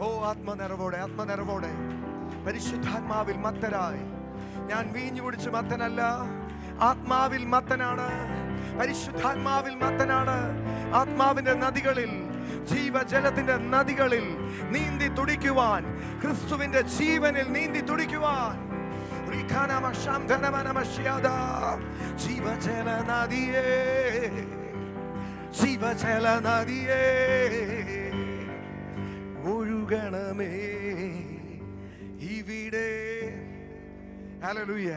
ഓ ആത്മനിറവോടെ പരിശുദ്ധാത്മാവിൽ മത്തരായി. ഞാൻ വീഞ്ഞു കുടിച്ച് മത്തനല്ല, ആത്മാവിൽ മത്തനാണ്, പരിശുദ്ധാത്മാവിൽ മത്തനാണ്. ആത്മാവിന്റെ നദികളിൽ, ജീവജലത്തിന്റെ നദികളിൽ നീന്തി തുടിക്കുവാൻ, ക്രിസ്തുവിന്റെ ജീവനിൽ നീന്തി തുടിക്കുവാൻ. ജീവജല നദിയേ, ജീവജല നദിയേ ഒഴുകണമേ ഇവിടെ. Hallelujah,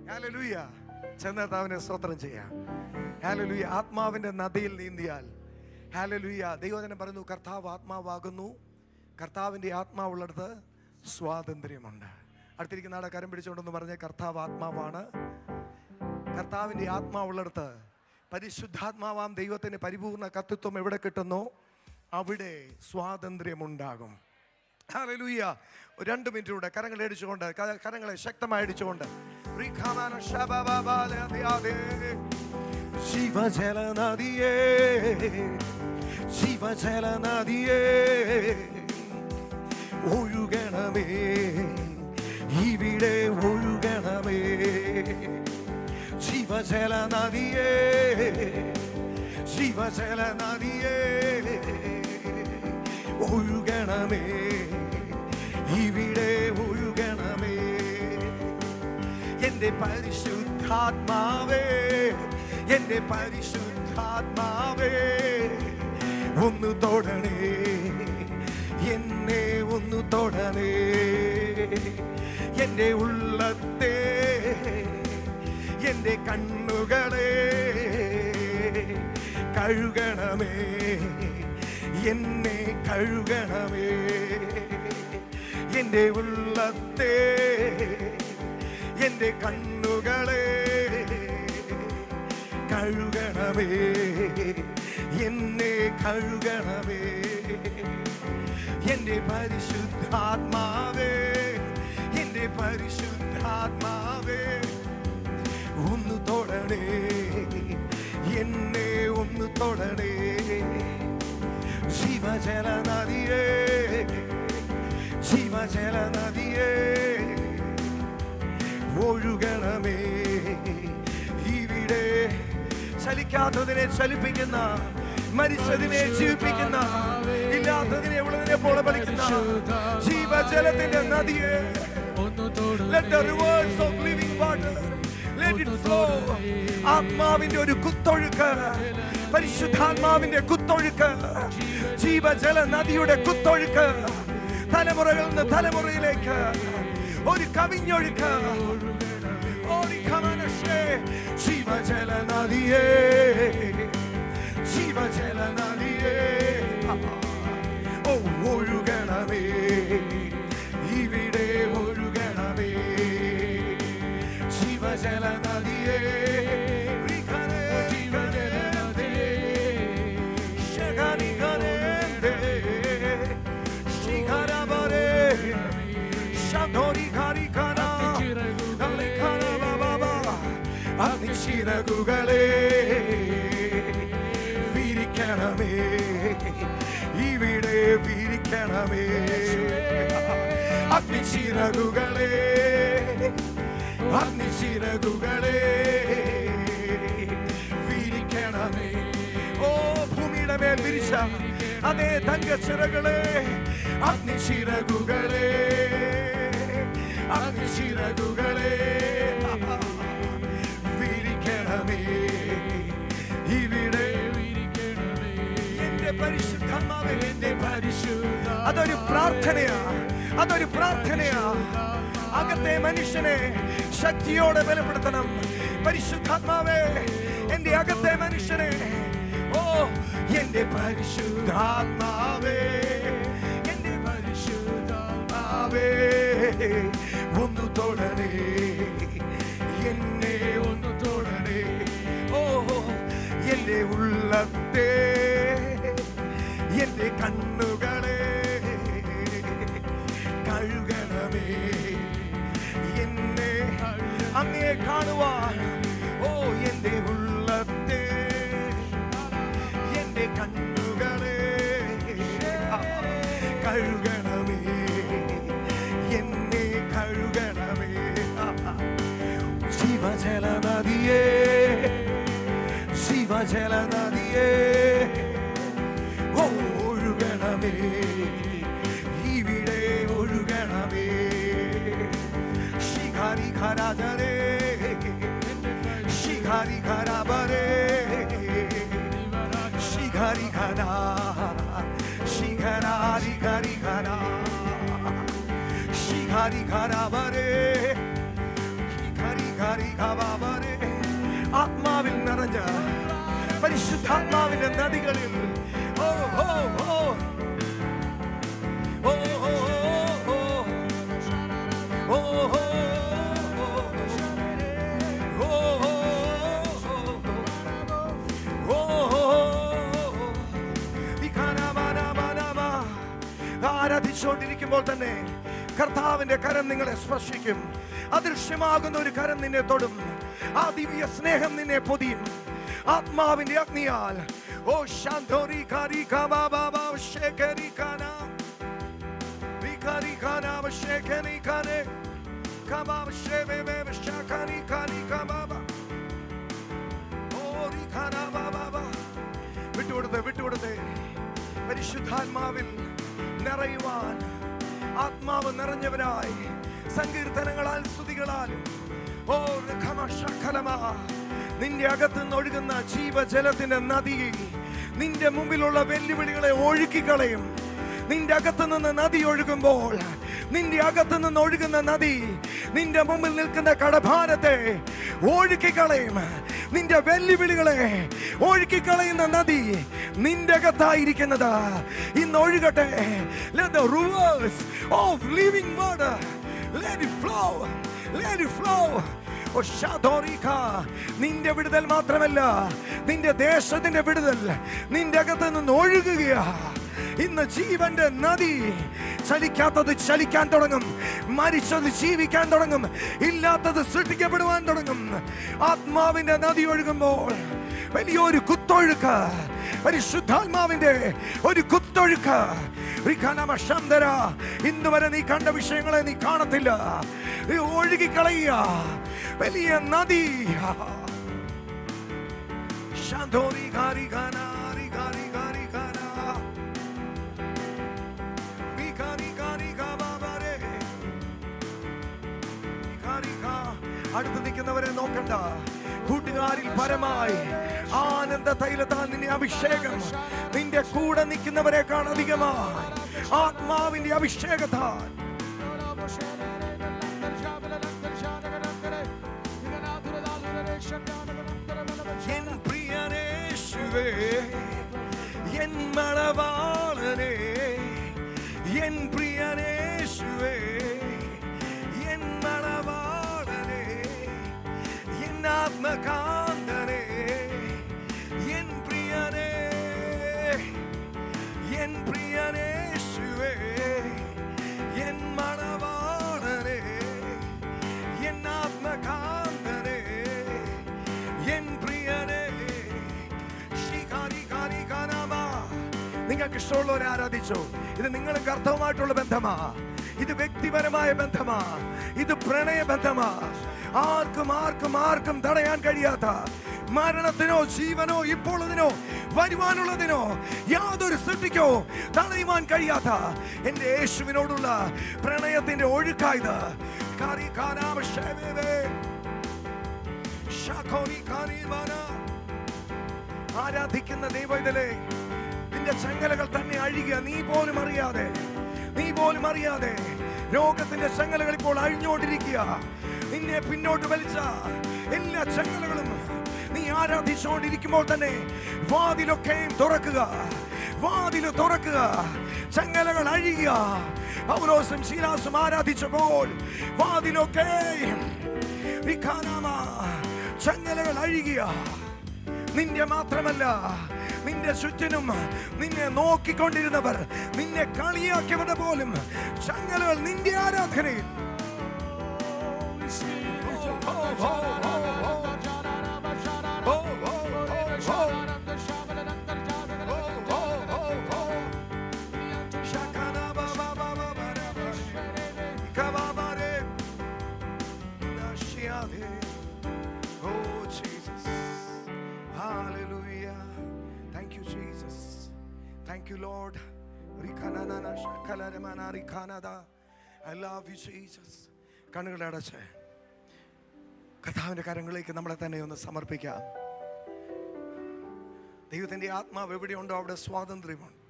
hallelujah. ചെന്നതാവിനെ സ്തോത്രം ചെയ്യാം. ഹല്ലേലൂയ. ആത്മാവിന്റെ നദിയിൽ നീന്തിയാൽ, ഹല്ലേലൂയ. ദൈവവചനം പറയുന്നു, കർത്താവ് ആത്മാവാകുന്നു, കർത്താവിന്റെ ആത്മാവുള്ളിടത്ത് സ്വാതന്ത്ര്യമുണ്ട്. അടുത്തിരിക്കുന്ന ആളെ കരം പിടിച്ചുകൊണ്ടെന്ന് പറഞ്ഞ കർത്താവ് ആത്മാവാണ്. കർത്താവിന്റെ ആത്മാവുള്ളിടത്ത് പരിശുദ്ധാത്മാവാം ദൈവത്തിന് പരിപൂർണ്ണ കർത്തൃത്വം എവിടെ കിട്ടുന്നോ അവിടെ സ്വാതന്ത്ര്യമുണ്ടാകും. ഹല്ലേലൂയ. 2 മിനിറ്റിലൂടെ കരങ്ങളെ അടിച്ചുകൊണ്ട്, കരങ്ങളെ ശക്തമായി അടിച്ചുകൊണ്ട്, ജീവജല നദിയേ, ജീവജല നദിയേ ഒഴുകണമേ ഇവിടെ ഒഴുകണമേ. ജീവജല നദിയേ, ജീവജല നദിയേ ഒഴുകണമേ ഇവിടെ ഒഴുകണമേ. എന്റെ പരിശുദ്ധാത്മാവേ, എന്റെ പരിശുദ്ധാത്മാവേ ഒന്ന് തൊടണേ, എന്നെ ഒന്ന് തൊടണേ. എന്റെ ഉള്ളത്തെ, എന്റെ കണ്ണുകളെ കഴുകണമേ, എന്നെ കഴുകണമേ. എന്റെ ഉള്ളത്തെ, എന്റെ കണ്ണുകളെ കഴുകണമേ, എന്നെ കഴുകണമേ. എന്റെ പരിശുദ്ധാത്മാവേ, എന്റെ പരിശുദ്ധാത്മാവേ ഒന്ന് തൊടണേ, എന്നെ ഒന്ന് തൊടണേ. ജീവജല നദിയേ, ജീവജല നദിയേ ഒഴുകണമേ ഇവിടെ. ചലിക്കാത്തതിനെ ചലിപ്പിക്കുന്ന, മരിച്ചതിനെ ജീവിപ്പിക്കുന്ന, ഇല്ലാത്തതിനെ ഉള്ളതിനെ പോലെ വലിക്കുന്ന ജീവജലത്തിന്റെ നദിയെ. Let the rivers of living water, let it flow. ആത്മാവിന്റെ ഒരു കുത്തൊഴുക്ക്, പരിശുദ്ധാത്മാവിന്റെ കുത്തൊഴുക്ക്, ജീവജല നദിയുടെ കുത്തൊഴുക്ക്, തലമുറകളിൽ നിന്ന് തലമുറയിലേക്ക് ഒരു കവിഞ്ഞൊഴുക്ക്. ജീവജല നദിയേ, ജീവജല നദിയേ ഓ ഒഴുകണമേ ഇവിടെ ഒഴുകണമേ. ജീവജല നദിയേ, ചിറകുകളെ വിരിക്കണമേ ഇവിടെ വിരിക്കണമേ. അഗ്നിച്ചിറകുകളെ, അഗ്നിച്ചിറകുകളെ വിരിക്കണമേ. ഓ ഭൂമിയുടെ മേൽ വിരിച്ച അതേ തങ്കച്ചിറകളെ, അഗ്നിച്ചിറകുകളെ, അഗ്നിച്ചിറകുകളെ വിരിക്കണമേ ഇവിടെ വിരിക്കണമേ. എന്റെ പരിശുദ്ധാത്മാവേ, എന്റെ പരിശുദ്ധ. അതൊരു പ്രാർത്ഥനയാ, അതൊരു പ്രാർത്ഥനയാ. അകത്തെ മനുഷ്യനെ ശക്തിയോടെ ബലപ്പെടുത്തണം. പരിശുദ്ധാത്മാവേ, എന്റെ അകത്തെ മനുഷ്യനെ, ഓ എന്റെ പരിശുദ്ധാത്മാവേ, എന്റെ പരിശുദ്ധാത്മാവേ ഒന്ന് തൊടണേ, എന്നെ ഒന്ന് തൊടണേ. ഓ എന്റെ ഉള്ളത്തെ, എന്റെ കണ്ണുകളെ കഴുകണമേ, എന്നെ അങ്ങേ കാണുവാൻ. ഓ എന്റെ ഉള്ളത്തെ, കഴുകണമേ, എന്നെ കഴുകണമേ. ശിവജല നദിയേ, ശിവജല നദിയേ, ഒഴുകണമേ, ഇവിടെ ഒഴുകണമേ. ശിഖാരി ഖരാജരേ, ശിഖാരി ഖരാബരേ, ശിഖാരി ഖരാ, ശിഖരാരി ഖരി ഖരാ, ശിഖാരി ഖരാബരേ, ശിഖാരി ഖരി ഖബാബരേ. ആത്മാവിൽ നിറഞ്ഞ പരിശുദ്ധാത്മാവിന്റെ നദികളിൽ ഓ ഓ ഓ ഓ ഓ ഓ ആരാധിച്ചുകൊണ്ടിരിക്കുമ്പോൾ തന്നെ കർത്താവിന്റെ കരം നിങ്ങളെ സ്പർശിക്കും. അദൃശ്യമാകുന്ന ഒരു കരം നിന്നെ തൊടും. ആ ദിവ്യ സ്നേഹം നിന്നെ പൊതിയും ആത്മാവിന്റെ അഗ്നിയാൽ. ഓ ശാന്തോരി കാരി കാബാബാ ശേഖരി കാനാ റികാരി കാനാ ശേഖരി കാനേ കാബാബ ശേബേ ശാഖരി കാരി കാബാബാ ഓ റികാനാ ബാബാ. വിട്ടുകൊടുത്തേ പരിശുദ്ധാത്മാവിൽ നിറയുവാൻ. ആത്മാവ് നിറഞ്ഞവരായി സങ്കീർത്തനങ്ങളാൽ സ്തുതികളാലും ഓ നിന്റെ അകത്തുനിന്ന് ഒഴുകുന്ന ജീവജലത്തിന്റെ നദി നിന്റെ മുമ്പിലുള്ള വെല്ലുവിളികളെ ഒഴുക്കിക്കളയും. നിന്റെ അകത്തു നിന്ന് നദി ഒഴുകുമ്പോൾ, നിന്റെ അകത്തു നിന്ന് ഒഴുകുന്ന നദി നിന്റെ മുമ്പിൽ നിൽക്കുന്ന കടഭാരത്തെ ഒഴുക്കിക്കളയും. നിന്റെ വെല്ലുവിളികളെ ഒഴുക്കിക്കളയുന്ന നദി നിന്റെ അകത്തായിരിക്കുന്നത് ഇന്ന് ഒഴുകട്ടെ. Let the rivers of living water, let it flow, let it flow. നിന്റെ വിടുതൽ മാത്രമല്ല, നിന്റെ ദേശത്തിന്റെ വിടുതൽ നിന്റെ അകത്ത് നിന്ന് ഒഴുകുകയാ. ഇന്ന് ജീവന്റെ നദി. ചലിക്കാത്തത് ചലിക്കാൻ തുടങ്ങും, മരിച്ചത് ജീവിക്കാൻ തുടങ്ങും, ഇല്ലാത്തത് സൃഷ്ടിക്കപ്പെടുവാൻ തുടങ്ങും. ആത്മാവിന്റെ നദി ഒഴുകുമ്പോൾ വലിയൊരു കുത്തൊഴുക്ക്, പരിശുദ്ധാത്മാവിന്റെ ഒരു കുത്തൊഴുക്ക്. ഇന്ന് വരെ നീ കണ്ട വിഷയങ്ങളെ നീ കാണത്തില്ല. ഒഴുകിക്കളയ വലിയ നദി. അടുത്ത് നിൽക്കുന്നവരെ നോക്കണ്ട. കൂട്ടുകാരിൽ പരമായി ആനന്ദ തൈലത്താൽ നിന്നെ അഭിഷേകം. നിന്റെ കൂടെ നിൽക്കുന്നവരെക്കാൾ അധികമായി ആത്മാവിന്റെ അഭിഷേകത്താൽ. എൻ പ്രിയനേശുവേ, എൻ മണവാളനേ, എൻ പ്രിയനേശുവേ, എൻ മണവാളനേ, എൻ ആത്മകാന്തനേ, എൻ പ്രിയനേ, എൻ പ്രിയനേശുവേ, എൻ മണവാളനേ, എൻ ആത്മകാന്തനേ, എൻ പ്രിയനേ. നിങ്ങൾക്ക് ഇഷ്ടമുള്ളവരെ ആരാധിച്ചോ. ഇത് നിങ്ങളും കർത്തവുമായിട്ടുള്ള ബന്ധമാ. ഇത് വ്യക്തിപരമായ ബന്ധമാ. ഇത് പ്രണയബന്ധമാ. ആർക്കും ആർക്കും ആർക്കും തടയാൻ കഴിയാത്ത, മരണത്തിനോ ജീവനോ ഇപ്പോഴതിനോ വരുവാനുള്ളതിനോ യാതൊരു സൃഷ്ടിക്കോ തടയുവാൻ കഴിയാത്ത എന്റെ യേശുവിനോടുള്ള പ്രണയത്തിന്റെ ഒഴുക്കായത്. ആരാധിക്കുന്ന ദൈവത്തിലെ നിന്റെ ചങ്ങലകൾ തന്നെ അഴിയുക. നീ പോലും അറിയാതെ രോഗത്തിന്റെ ചങ്ങലകൾ ഇപ്പോൾ അഴിഞ്ഞുകൊണ്ടിരിക്കുക. നിന്നെ പിന്നോട്ട് വലിച്ച എല്ലാ ചങ്ങലകളും നീ ആരാധിച്ചുകൊണ്ടിരിക്കുമ്പോൾ തന്നെ വാതിലൊക്കെയും തുറക്കുക. ചങ്ങലകൾ അഴിയുക. പൗലോസും ശീലാസും ആരാധിച്ചപ്പോൾ വാതിലൊക്കെയും ചങ്ങലകൾ അഴിയുക. നിന്റെ മാത്രമല്ല, നിന്റെ ചുറ്റിനും നിന്നെ നോക്കിക്കൊണ്ടിരുന്നവർ, നിന്നെ കളിയാക്കിയവരുടെ പോലും ചങ്ങലകൾ നിന്റെ ആരാധനയിൽ. Thank you, Lord. I love you, Jesus. കണ്ണുകളെ അടച്ച് കർത്താവിൻ്റെ കരങ്ങളിലേക്ക് നമ്മളെ തന്നെ ഒന്ന് സമർപ്പിക്കാം. ദൈവത്തിൻ്റെ ആത്മാവ് എവിടെയുണ്ടോ അവിടെ സ്വാതന്ത്ര്യമുണ്ട്.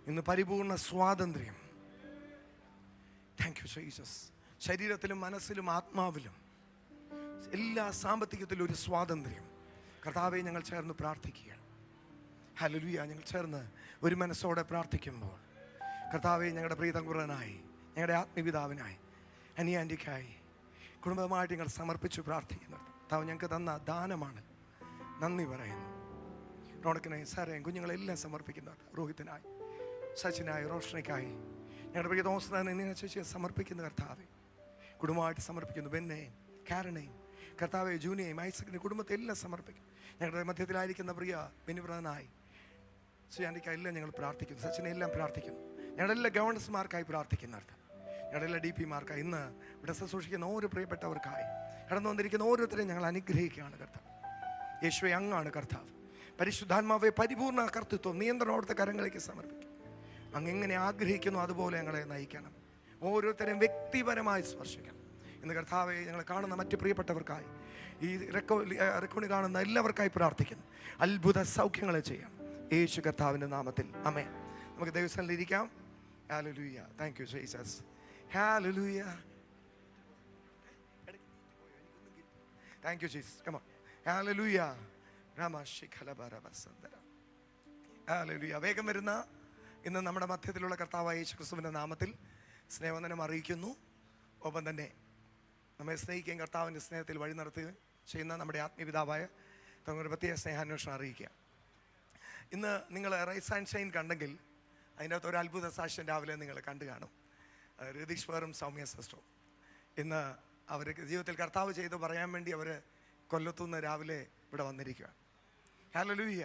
ഇന്ന് പരിപൂർണ സ്വാതന്ത്ര്യം. Thank you Jesus. ശരീരത്തിലും മനസ്സിലും ആത്മാവിലും എല്ലാ സാമ്പത്തികത്തിലും ഒരു സ്വാതന്ത്ര്യം. കർത്താവെ ഞങ്ങൾ ചേർന്ന് പ്രാർത്ഥിക്കുകയാണ്. ഹല്ലേലൂയ. ഞങ്ങൾ ചേർന്ന് ഒരു മനസ്സോടെ പ്രാർത്ഥിക്കുമ്പോൾ കർത്താവെ ഞങ്ങളുടെ പ്രിയതങ്കുറനായി, ഞങ്ങളുടെ ആത്മപിതാവിനായി, അനിയാൻ്റിക്കായി കുടുംബമായിട്ട് ഞങ്ങൾ സമർപ്പിച്ച് പ്രാർത്ഥിക്കുന്നത് കർത്താവ് ഞങ്ങൾക്ക് തന്ന ദാനമാണ്. നന്ദി പറയുന്നു. റോണക്കിനായി, സാറേയും കുഞ്ഞുങ്ങളെല്ലാം സമർപ്പിക്കുന്നത്, റോഹിത്തിനായി, സച്ചിനായി, റോഷനയ്ക്കായി, ഞങ്ങളുടെ പ്രിയ ദോസ്തനെ ചേച്ചിയെ സമർപ്പിക്കുന്ന കർത്താവെ കുടുംബമായിട്ട് സമർപ്പിക്കുന്നു. ബെന്നെയും കാരണയും കർത്താവെ ജൂനിയെയും ഐസക്കിൻ്റെ കുടുംബത്തെ എല്ലാം സമർപ്പിക്കും. ഞങ്ങളുടെ മധ്യത്തിലായിരിക്കുന്ന പ്രിയ ബെനിബ്രദനായി, സുയാൻഡിക്കായി എല്ലാം ഞങ്ങൾ പ്രാർത്ഥിക്കുന്നു. സച്ചിനെ എല്ലാം പ്രാർത്ഥിക്കുന്നു. ഞങ്ങളുടെ എല്ലാ ഗവർണൻസ്മാർക്കായി പ്രാർത്ഥിക്കുന്നവർക്ക്, ഞങ്ങളുടെ എല്ലാ DP മാർക്കായി, ഇന്ന് ഇവിടെ ശുശ്രൂഷിക്കുന്ന ഓരോ പ്രിയപ്പെട്ടവർക്കായി കടന്നു വന്നിരിക്കുന്ന ഓരോരുത്തരെയും ഞങ്ങൾ അനുഗ്രഹിക്കുകയാണ് കർത്താവ്. യേശുവേ, അങ്ങാണ് കർത്താവ്. പരിശുദ്ധാത്മാവെ പരിപൂർണ്ണ കർത്തൃത്വം നിയന്ത്രണോടുത്ത കരങ്ങളിലേക്ക് സമർപ്പിക്കും. അങ്ങ് എങ്ങനെ ആഗ്രഹിക്കുന്നു അതുപോലെ ഞങ്ങളെ നയിക്കണം. ഓരോരുത്തരെയും വ്യക്തിപരമായി സ്പർശിക്കണം. ഇന്ന് കർത്താവെ ഞങ്ങൾ കാണുന്ന മറ്റ് പ്രിയപ്പെട്ടവർക്കായി, ഈ റെക്കോർഡ് കാണുന്ന എല്ലാവർക്കായി പ്രാർത്ഥിക്കുന്നു. അത്ഭുത സൗഖ്യങ്ങളെ ചെയ്യാം യേശു കർത്താവിൻ്റെ നാമത്തിൽ. ആമേൻ. നമുക്ക് ദൈവസ്ഥലിൽ ഇരിക്കാം. Hallelujah. Thank you Jesus. Hallelujah. Thank you Jesus. Come on. Hallelujah. Hallelujah. വേഗം വരുന്ന ഇന്ന് നമ്മുടെ മധ്യത്തിലുള്ള കർത്താവായ യേശു ക്രിസ്തുവിൻ്റെ നാമത്തിൽ സ്നേഹവന്ദനം അറിയിക്കുന്നു. ഒപ്പം തന്നെ നമ്മെ സ്നേഹിക്കുകയും കർത്താവിൻ്റെ സ്നേഹത്തിൽ വഴി നടത്തുകയും ചെയ്യുന്ന നമ്മുടെ ആത്മീയപിതാവായ തങ്ങളുടെ പ്രത്യേക സ്നേഹാന്വേഷണം അറിയിക്കുക. ഇന്ന് നിങ്ങൾ റൈസ് ആൻഡ് ഷൈൻ കണ്ടെങ്കിൽ അതിൻ്റെ അകത്ത് ഒരു അത്ഭുത സാക്ഷ്യം രാവിലെ നിങ്ങൾ കണ്ടു കാണും. രതീഷ് പേറും സൗമ്യ സിസ്റ്ററും ഇന്ന് അവർ ജീവിതത്തിൽ കർത്താവ് ചെയ്ത് പറയാൻ വേണ്ടി അവർ കൊല്ലത്തുനിന്ന് രാവിലെ ഇവിടെ വന്നിരിക്കുക. ഹല്ലേലൂയ.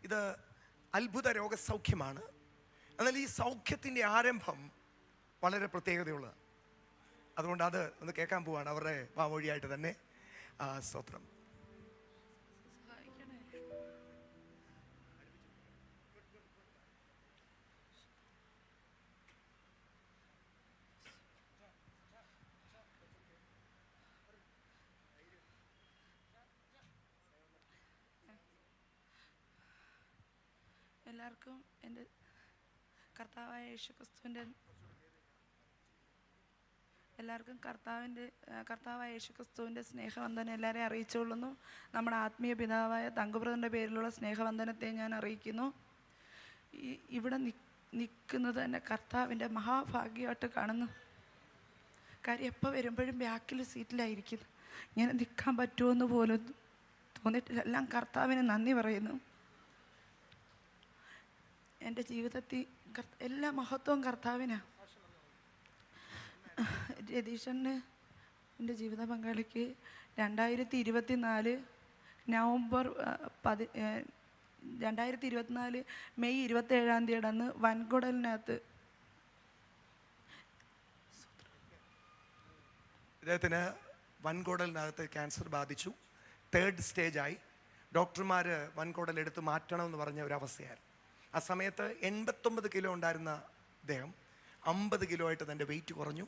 ഇത് അത്ഭുത രോഗസൗഖ്യമാണ്. എന്നാൽ ഈ സൗഖ്യത്തിൻ്റെ ആരംഭം വളരെ പ്രത്യേകതയുള്ളതാണ്. അതുകൊണ്ട് അത് ഒന്ന് കേൾക്കാൻ പോവാണ് അവരുടെ വാമൊഴിയായിട്ട് തന്നെ. സ്തോത്രം. എല്ലാവർക്കും എൻ്റെ കർത്താവായ യേശുക്രിസ്തുവിൻ്റെ കർത്താവായ യേശുക്രിസ്തുവിൻ്റെ സ്നേഹവന്ദനം എല്ലാവരെയും അറിയിച്ചുകൊള്ളുന്നു. നമ്മുടെ ആത്മീയ പിതാവായ തങ്കുബ്രദറിൻ്റെ പേരിലുള്ള സ്നേഹവന്ദനത്തെ ഞാൻ അറിയിക്കുന്നു. ഇവിടെ നിൽക്കുന്നത് തന്നെ കർത്താവിൻ്റെ മഹാഭാഗ്യമായിട്ട് കാണുന്നു. കാര്യം എപ്പോൾ വരുമ്പോഴും ബാക്കിൽ സീറ്റിലായിരിക്കുന്നു. ഇങ്ങനെ നിൽക്കാൻ പറ്റുമെന്ന് പോലും തോന്നിയിട്ടില്ല. എല്ലാം കർത്താവിന് നന്ദി പറയുന്നു. എൻ്റെ ജീവിതത്തിൽ എല്ലാ മഹത്വവും കർത്താവിനാണ്. രതീഷന് എൻ്റെ ജീവിത പങ്കാളിക്ക് 2024 നവംബർ 2024 മെയ് 27 അന്ന് വൻകുടലിനകത്ത് ഇദ്ദേഹത്തിന് വൻകുടലിനകത്ത് ക്യാൻസർ ബാധിച്ചു. 3rd സ്റ്റേജായി. ഡോക്ടർമാർ വൻകുടൽ എടുത്ത് മാറ്റണമെന്ന് പറഞ്ഞ ഒരവസ്ഥയായിരുന്നു. ആ സമയത്ത് 89 കിലോ ഉണ്ടായിരുന്ന അദ്ദേഹം 50 കിലോ ആയിട്ട് തൻ്റെ വെയിറ്റ് കുറഞ്ഞു.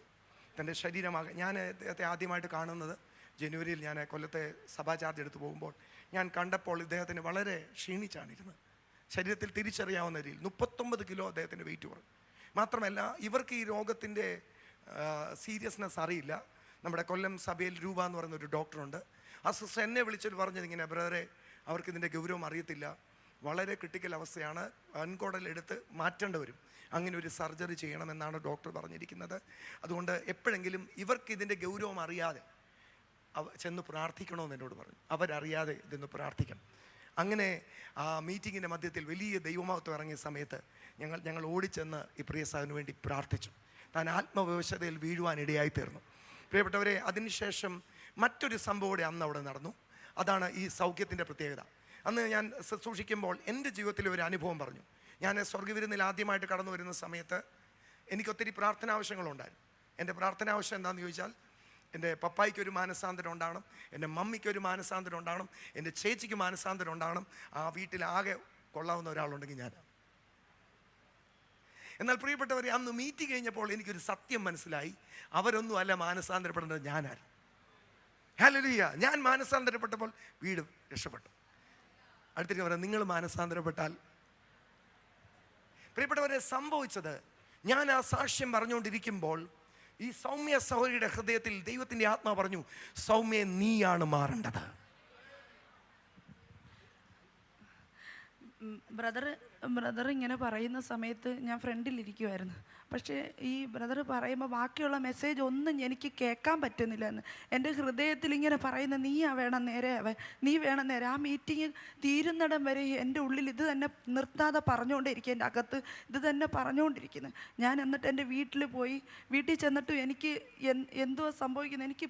തൻ്റെ ശരീരമാകെ, ഞാൻ അദ്ദേഹത്തെ ആദ്യമായിട്ട് കാണുന്നത് ജനുവരിയിൽ ഞാൻ കൊല്ലത്തെ സഭാ ചാർജ് എടുത്ത് പോകുമ്പോൾ ഞാൻ കണ്ടപ്പോൾ ഇദ്ദേഹത്തിന് വളരെ ക്ഷീണിച്ചാണിരുന്നത്. ശരീരത്തിൽ തിരിച്ചറിയാവുന്ന രീതിയിൽ 39 കിലോ അദ്ദേഹത്തിൻ്റെ വെയിറ്റ് കുറഞ്ഞു. മാത്രമല്ല ഇവർക്ക് ഈ രോഗത്തിൻ്റെ സീരിയസ്നെസ് അറിയില്ല. നമ്മുടെ കൊല്ലം സഭയിൽ രൂപ എന്ന് പറയുന്ന ഒരു ഡോക്ടറുണ്ട്. ആ സിസ്റ്റർ എന്നെ വിളിച്ചിട്ട് പറഞ്ഞത് ഇങ്ങനെ, ബ്രദറെ, അവർക്ക് ഇതിൻ്റെ ഗൗരവം അറിയത്തില്ല, വളരെ ക്രിട്ടിക്കൽ അവസ്ഥയാണ്, വൻകുടൽ എടുത്ത് മാറ്റേണ്ടി വരും, അങ്ങനെ ഒരു സർജറി ചെയ്യണമെന്നാണ് ഡോക്ടർ പറഞ്ഞിരിക്കുന്നത്. അതുകൊണ്ട് എപ്പോഴെങ്കിലും ഇവർക്ക് ഇതിൻ്റെ ഗൗരവം അറിയാതെ ചെന്ന് പ്രാർത്ഥിക്കണമെന്ന് എന്നോട് പറഞ്ഞു. അവരറിയാതെ ഇതൊന്ന് പ്രാർത്ഥിക്കണം. അങ്ങനെ ആ മീറ്റിങ്ങിൻ്റെ മധ്യത്തിൽ വലിയ ദൈവമഹത്വം ഇറങ്ങിയ സമയത്ത് ഞങ്ങൾ ഓടിച്ചെന്ന് ഈ പ്രിയ സഹോദരന് വേണ്ടി പ്രാർത്ഥിച്ചു. താൻ ആത്മവിവശതയിൽ വീഴുവാനിടയായി തീർന്നു. പ്രിയപ്പെട്ടവരെ, അതിനുശേഷം മറ്റൊരു സംഭവം കൂടെ അന്ന് അവിടെ നടന്നു. അതാണ് ഈ സൗഖ്യത്തിൻ്റെ പ്രത്യേകത. അന്ന് ഞാൻ ശുശ്രൂഷിക്കുമ്പോൾ എൻ്റെ ജീവിതത്തിൽ ഒരു അനുഭവം പറഞ്ഞു. ഞാൻ സ്വർഗ്ഗവിരുന്നിൽ ആദ്യമായിട്ട് കടന്നു വരുന്ന സമയത്ത് എനിക്കൊത്തിരി പ്രാർത്ഥനാവശ്യങ്ങളുണ്ടായിരുന്നു. എൻ്റെ പ്രാർത്ഥനാവശ്യം എന്താണെന്ന് ചോദിച്ചാൽ, എൻ്റെ പപ്പായ്ക്കൊരു മാനസാന്തരം ഉണ്ടാകണം, എൻ്റെ മമ്മിക്കൊരു മാനസാന്തരം ഉണ്ടാകണം, എൻ്റെ ചേച്ചിക്ക് മാനസാന്തരം ഉണ്ടാകണം, ആ വീട്ടിലാകെ കൊള്ളാവുന്ന ഒരാളുണ്ടെങ്കിൽ ഞാൻ. എന്നാൽ പ്രിയപ്പെട്ടവരെ, അന്ന് മീറ്റിംഗ് കഴിഞ്ഞപ്പോൾ എനിക്കൊരു സത്യം മനസ്സിലായി. അവരൊന്നും അല്ല മാനസാന്തരപ്പെടേണ്ടത്, ഞാനായിരുന്നു. ഹല്ലേലൂയ. ഞാൻ മാനസാന്തരപ്പെട്ടപ്പോൾ വീട് രക്ഷപ്പെട്ടു. അടുത്തിട്ട് പറയാം, നിങ്ങൾ മാനസാന്തരപ്പെട്ടാൽ. പ്രിയപ്പെട്ടവരെ, സംഭവിച്ചത്, ഞാൻ ആ സാക്ഷ്യം പറഞ്ഞുകൊണ്ടിരിക്കുമ്പോൾ ഈ സൗമ്യ സഹോദരിയുടെ ഹൃദയത്തിൽ ദൈവത്തിൻ്റെ ആത്മാവ് പറഞ്ഞു, സൗമ്യ, നീയാണ് മാറേണ്ടത്. ബ്രദർ ഇങ്ങനെ പറയുന്ന സമയത്ത് ഞാൻ ഫ്രണ്ടിലിരിക്കുമായിരുന്നു. പക്ഷേ ഈ ബ്രദർ പറയുമ്പോൾ ബാക്കിയുള്ള മെസ്സേജ് ഒന്നും എനിക്ക് കേൾക്കാൻ പറ്റുന്നില്ല എന്ന്. എൻ്റെ ഹൃദയത്തിൽ ഇങ്ങനെ പറയുന്ന, നീയാ വേണം നേരെ അവൻ, നീ വേണം നേരെ. ആ മീറ്റിംഗ് തീരുന്നിടം വരെ എൻ്റെ ഉള്ളിൽ ഇത് തന്നെ നിർത്താതെ പറഞ്ഞുകൊണ്ടിരിക്കുക, എൻ്റെ അകത്ത് ഇത് തന്നെ പറഞ്ഞുകൊണ്ടിരിക്കുന്നു. ഞാൻ എന്നിട്ട് എൻ്റെ വീട്ടിൽ ചെന്നിട്ടും എനിക്ക് എന്തുവാ സംഭവിക്കുന്നത് എനിക്ക്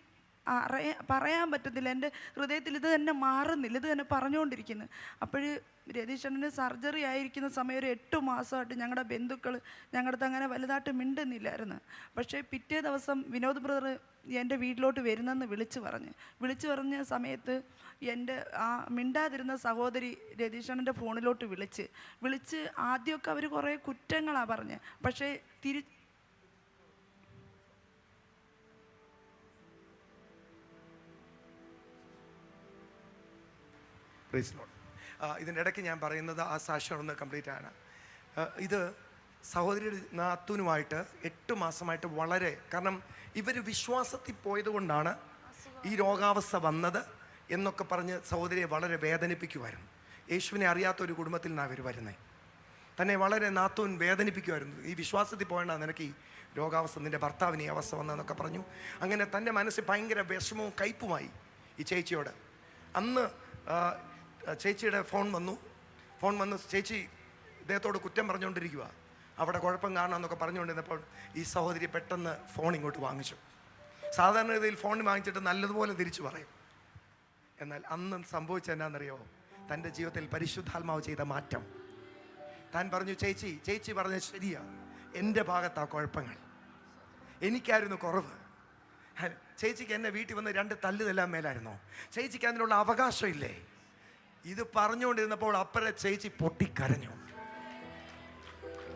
പറയാൻ പറ്റുന്നില്ല. എൻ്റെ ഹൃദയത്തിൽ ഇത് തന്നെ മാറുന്നില്ല, ഇത് തന്നെ പറഞ്ഞുകൊണ്ടിരിക്കുന്നു. അപ്പോൾ രതീഷണ്ണന് സർജറി ആയിരിക്കുന്ന സമയം ഒരു 8 മാസമായിട്ട് ഞങ്ങളുടെ ബന്ധുക്കൾ ഞങ്ങളുടെ അങ്ങനെ വലുതായിട്ട് മിണ്ടുന്നില്ലായിരുന്നു. പക്ഷേ പിറ്റേ ദിവസം വിനോദ് ബ്രദർ എൻ്റെ വീട്ടിലോട്ട് വരുന്നെന്ന് വിളിച്ചു പറഞ്ഞ സമയത്ത് എൻ്റെ ആ മിണ്ടാതിരുന്ന സഹോദരി രതീഷണ്ണൻ്റെ ഫോണിലോട്ട് വിളിച്ച് ആദ്യമൊക്കെ അവർ കുറേ കുറ്റങ്ങളാണ് പറഞ്ഞത്. പക്ഷേ ഇതിൻ്റെ ഇടയ്ക്ക് ഞാൻ പറയുന്നത് ആ സാക്ഷ്യം ഒന്ന് കംപ്ലീറ്റ് ആണ്. ഇത് സഹോദരിയുടെ നാത്തൂനുമായിട്ട് 8 മാസമായിട്ട് വളരെ, കാരണം ഇവർ വിശ്വാസത്തിൽ പോയത് കൊണ്ടാണ് ഈ രോഗാവസ്ഥ വന്നത് എന്നൊക്കെ പറഞ്ഞ് സഹോദരിയെ വളരെ വേദനിപ്പിക്കുമായിരുന്നു. യേശുവിനെ അറിയാത്തൊരു കുടുംബത്തിൽ നിന്നാണ് അവർ വരുന്നത്. തന്നെ വളരെ നാത്തൂൻ വേദനിപ്പിക്കുമായിരുന്നു. ഈ വിശ്വാസത്തിൽ പോകേണ്ട നിനക്ക് ഈ രോഗാവസ്ഥ, നിൻ്റെ ഭർത്താവിന് ഈ അവസ്ഥ വന്നതെന്നൊക്കെ പറഞ്ഞു. അങ്ങനെ തൻ്റെ മനസ്സിൽ ഭയങ്കര വിഷമവും കയ്പുമായി ഈ ചേച്ചിയോട്. അന്ന് ചേച്ചിയുടെ ഫോൺ വന്നു ചേച്ചി ഇദ്ദേഹത്തോട് കുറ്റം പറഞ്ഞുകൊണ്ടിരിക്കുക, അവിടെ കുഴപ്പം കാണാമെന്നൊക്കെ പറഞ്ഞുകൊണ്ടിരുന്നപ്പോൾ ഈ സഹോദരി പെട്ടെന്ന് ഫോൺ ഇങ്ങോട്ട് വാങ്ങിച്ചു. സാധാരണ രീതിയിൽ ഫോൺ വാങ്ങിച്ചിട്ട് നല്ലതുപോലെ തിരിച്ചു പറയും. എന്നാൽ അന്ന് സംഭവിച്ചത് എന്നാണെന്നറിയോ? തൻ്റെ ജീവിതത്തിൽ പരിശുദ്ധാത്മാവ് ചെയ്ത മാറ്റം. താൻ പറഞ്ഞു, ചേച്ചി പറഞ്ഞത് ശരിയാ, എൻ്റെ ഭാഗത്താ കുഴപ്പങ്ങൾ, എനിക്കായിരുന്നു കുറവ്. ചേച്ചിക്ക് എന്നെ വീട്ടിൽ വന്ന് 2 തല്ലുതെല്ലാം മേലായിരുന്നോ? ചേച്ചിക്ക് അതിനുള്ള അവകാശം ഇല്ലേ? ഇത് പറഞ്ഞുകൊണ്ടിരുന്നപ്പോൾ അപ്പറെ ചേച്ചി പൊട്ടിക്കരഞ്ഞു.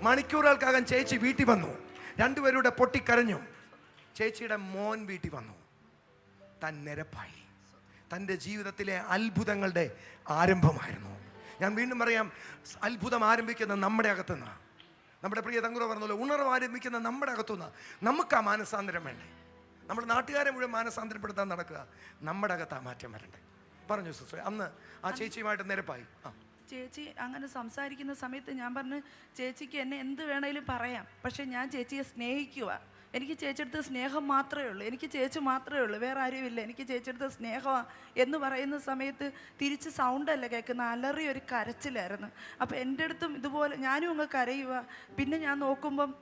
മണിക്കൂറുകൾക്കകം ചേച്ചി വീട്ടിൽ വന്നു, 2 പേരുടെ പൊട്ടിക്കരഞ്ഞു. ചേച്ചിയുടെ മോൻ വീട്ടിൽ വന്നു. താൻ നിരപ്പായി. തൻ്റെ ജീവിതത്തിലെ അത്ഭുതങ്ങളുടെ ആരംഭമായിരുന്നു. ഞാൻ വീണ്ടും പറയാം, അത്ഭുതം ആരംഭിക്കുന്ന നമ്മുടെ അകത്തുനിന്ന്. നമ്മുടെ പ്രിയ തങ്കുറ പറഞ്ഞല്ലോ, ഉണർവ് ആരംഭിക്കുന്ന നമ്മുടെ അകത്തുനിന്ന്. നമുക്ക് ആ മാനസാന്തരം വേണ്ടേ? നമ്മൾ നാട്ടുകാരെ മുഴുവൻ മാനസാന്തരപ്പെടുത്താൻ നടക്കുക, നമ്മുടെ അകത്ത് ആ മാറ്റം വരണ്ടേ? പറഞ്ഞു സിസ്റ്റർ. അന്ന് ആ ചേച്ചിയുമായിട്ട് നിരപ്പായി. ചേച്ചി അങ്ങനെ സംസാരിക്കുന്ന സമയത്ത് ഞാൻ പറഞ്ഞു, ചേച്ചിക്ക് എന്നെ എന്ത് വേണേലും പറയാം, പക്ഷെ ഞാൻ ചേച്ചിയെ സ്നേഹിക്കുക. എനിക്ക് ചേച്ചിയെടുത്ത് സ്നേഹം മാത്രമേ ഉള്ളൂ, എനിക്ക് ചേച്ചി മാത്രമേ ഉള്ളൂ, വേറെ ആരുമില്ല, എനിക്ക് ചേച്ചിയെടുത്ത് സ്നേഹമാണ് എന്ന് പറയുന്ന സമയത്ത് തിരിച്ച് സൗണ്ടല്ല കേൾക്കുന്ന, അലറി ഒരു കരച്ചിലായിരുന്നു. അപ്പോൾ എൻ്റെ അടുത്തും ഇതുപോലെ ഞാനും അങ്ങ് കരയുക. പിന്നെ ഞാൻ നോക്കുമ്പം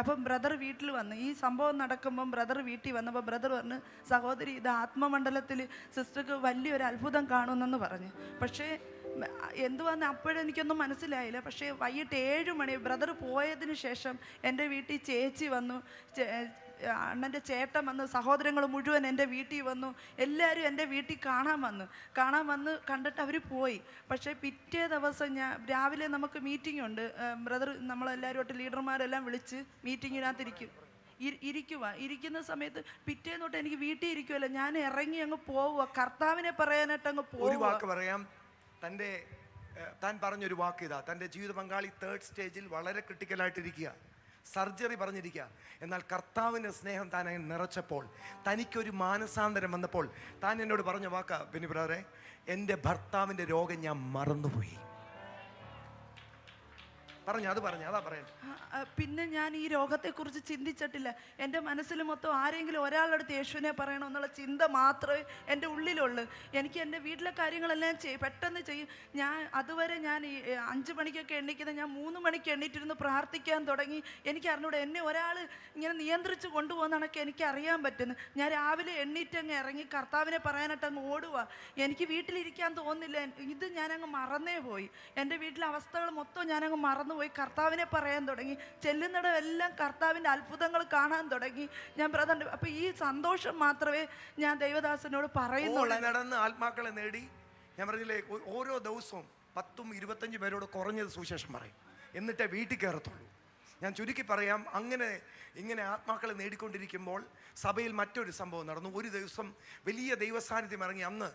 അപ്പം ബ്രദർ വീട്ടിൽ വന്ന്, ഈ സംഭവം നടക്കുമ്പം ബ്രദർ വീട്ടിൽ വന്നപ്പോൾ ബ്രദർ പറഞ്ഞു, സഹോദരി ഇത് ആത്മമണ്ഡലത്തിൽ സിസ്റ്റർക്ക് വലിയൊരു അത്ഭുതം കാണുമെന്ന് പറഞ്ഞു. പക്ഷേ എന്തുവാന്ന് അപ്പോഴെനിക്കൊന്നും മനസ്സിലായില്ല. പക്ഷേ വൈകിട്ട് 7 മണി ബ്രദർ പോയതിന് ശേഷം എൻ്റെ വീട്ടിൽ ചേച്ചി വന്നു, അണ്ണൻ്റെ ചേട്ടൻ വന്നു, സഹോദരങ്ങൾ മുഴുവൻ എൻ്റെ വീട്ടിൽ വന്നു, എല്ലാവരും എൻ്റെ വീട്ടിൽ കാണാൻ വന്ന് കണ്ടിട്ട് അവർ പോയി. പക്ഷേ പിറ്റേ ദിവസം ഞാൻ രാവിലെ നമുക്ക് മീറ്റിംഗ് ഉണ്ട്, ബ്രദർ നമ്മളെല്ലാവരുമായിട്ട് ലീഡർമാരെല്ലാം വിളിച്ച് മീറ്റിങ്ങിനകത്തിരിക്കും ഇരിക്കുന്ന സമയത്ത് പിറ്റേ തൊട്ട് എനിക്ക് വീട്ടിൽ ഇരിക്കുമല്ലോ, ഞാൻ ഇറങ്ങി അങ്ങ് പോവുക, കർത്താവിനെ പറയാനായിട്ട് അങ്ങ് പോവുക. താൻ പറഞ്ഞൊരു വാക്ക് ഇതാ, തൻ്റെ ജീവിത പങ്കാളി 3rd സ്റ്റേജിൽ വളരെ ക്രിട്ടിക്കലായിട്ടിരിക്കുക, സർജറി പറഞ്ഞിരിക്കുക. എന്നാൽ കർത്താവിൻ്റെ സ്നേഹം താൻ അങ്ങനെ നിറച്ചപ്പോൾ, തനിക്കൊരു മാനസാന്തരം വന്നപ്പോൾ താൻ എന്നോട് പറഞ്ഞ വാക്ക, ബെന്നി ബ്രദറെ, എൻ്റെ ഭർത്താവിൻ്റെ രോഗം ഞാൻ മറന്നുപോയി. അതാ പറയാൻ. പിന്നെ ഞാൻ ഈ രോഗത്തെക്കുറിച്ച് ചിന്തിച്ചിട്ടില്ല. എൻ്റെ മനസ്സിൽ മൊത്തം ആരെങ്കിലും ഒരാളടുത്ത് യേശുവിനെ പറയണമെന്നുള്ള ചിന്ത മാത്രമേ എൻ്റെ ഉള്ളിലുള്ളൂ. എനിക്ക് എൻ്റെ വീട്ടിലെ കാര്യങ്ങളെല്ലാം പെട്ടെന്ന് ചെയ്യും. അതുവരെ ഞാൻ 5 മണിക്കൊക്കെ എണ്ണിക്കുന്ന ഞാൻ 3 മണിക്ക് എണ്ണീറ്റിരുന്ന് പ്രാർത്ഥിക്കാൻ തുടങ്ങി. എനിക്ക് അറിഞ്ഞൂടെ എന്നെ ഒരാൾ ഇങ്ങനെ നിയന്ത്രിച്ച് കൊണ്ടുപോകുന്നതൊക്കെ എനിക്ക് അറിയാൻ പറ്റുന്നു. ഞാൻ രാവിലെ എണ്ണീറ്റങ്ങ് ഇറങ്ങി കർത്താവിനെ പറയാനായിട്ട് അങ്ങ് ഓടുക. എനിക്ക് വീട്ടിലിരിക്കാൻ തോന്നുന്നില്ല. ഇത് ഞാനങ്ങ് മറന്നേ പോയി. എൻ്റെ വീട്ടിലെ അവസ്ഥകൾ മൊത്തം ഞാനങ്ങ് മറന്നുപോയി. കർത്താവിനെ പറയാൻ തുടങ്ങി. ചെല്ലുന്നിടമെല്ലാം കർത്താവിൻ്റെ അത്ഭുതങ്ങൾ കാണാൻ തുടങ്ങി. ഞാൻ ബ്രദർ, അപ്പൊ ഈ സന്തോഷം മാത്രമേ ഞാൻ ദൈവദാസനോട് പറയുന്നുള്ളൂ. നടന്ന് ആത്മാക്കളെ നേടി. ഞാൻ പറഞ്ഞില്ലേ, ഓരോ ദിവസവും 10-25 പേരോട് കുറഞ്ഞത് സുവിശേഷം പറയും, എന്നിട്ടേ വീട്ടിൽ കയറത്തുള്ളൂ. ഞാൻ ചുരുക്കി പറയാം, ഇങ്ങനെ ആത്മാക്കളെ നേടിക്കൊണ്ടിരിക്കുമ്പോൾ സഭയിൽ മറ്റൊരു സംഭവം നടന്നു. ഒരു ദിവസം വലിയ ദൈവസാന്നിധ്യം ഇറങ്ങി. അന്ന്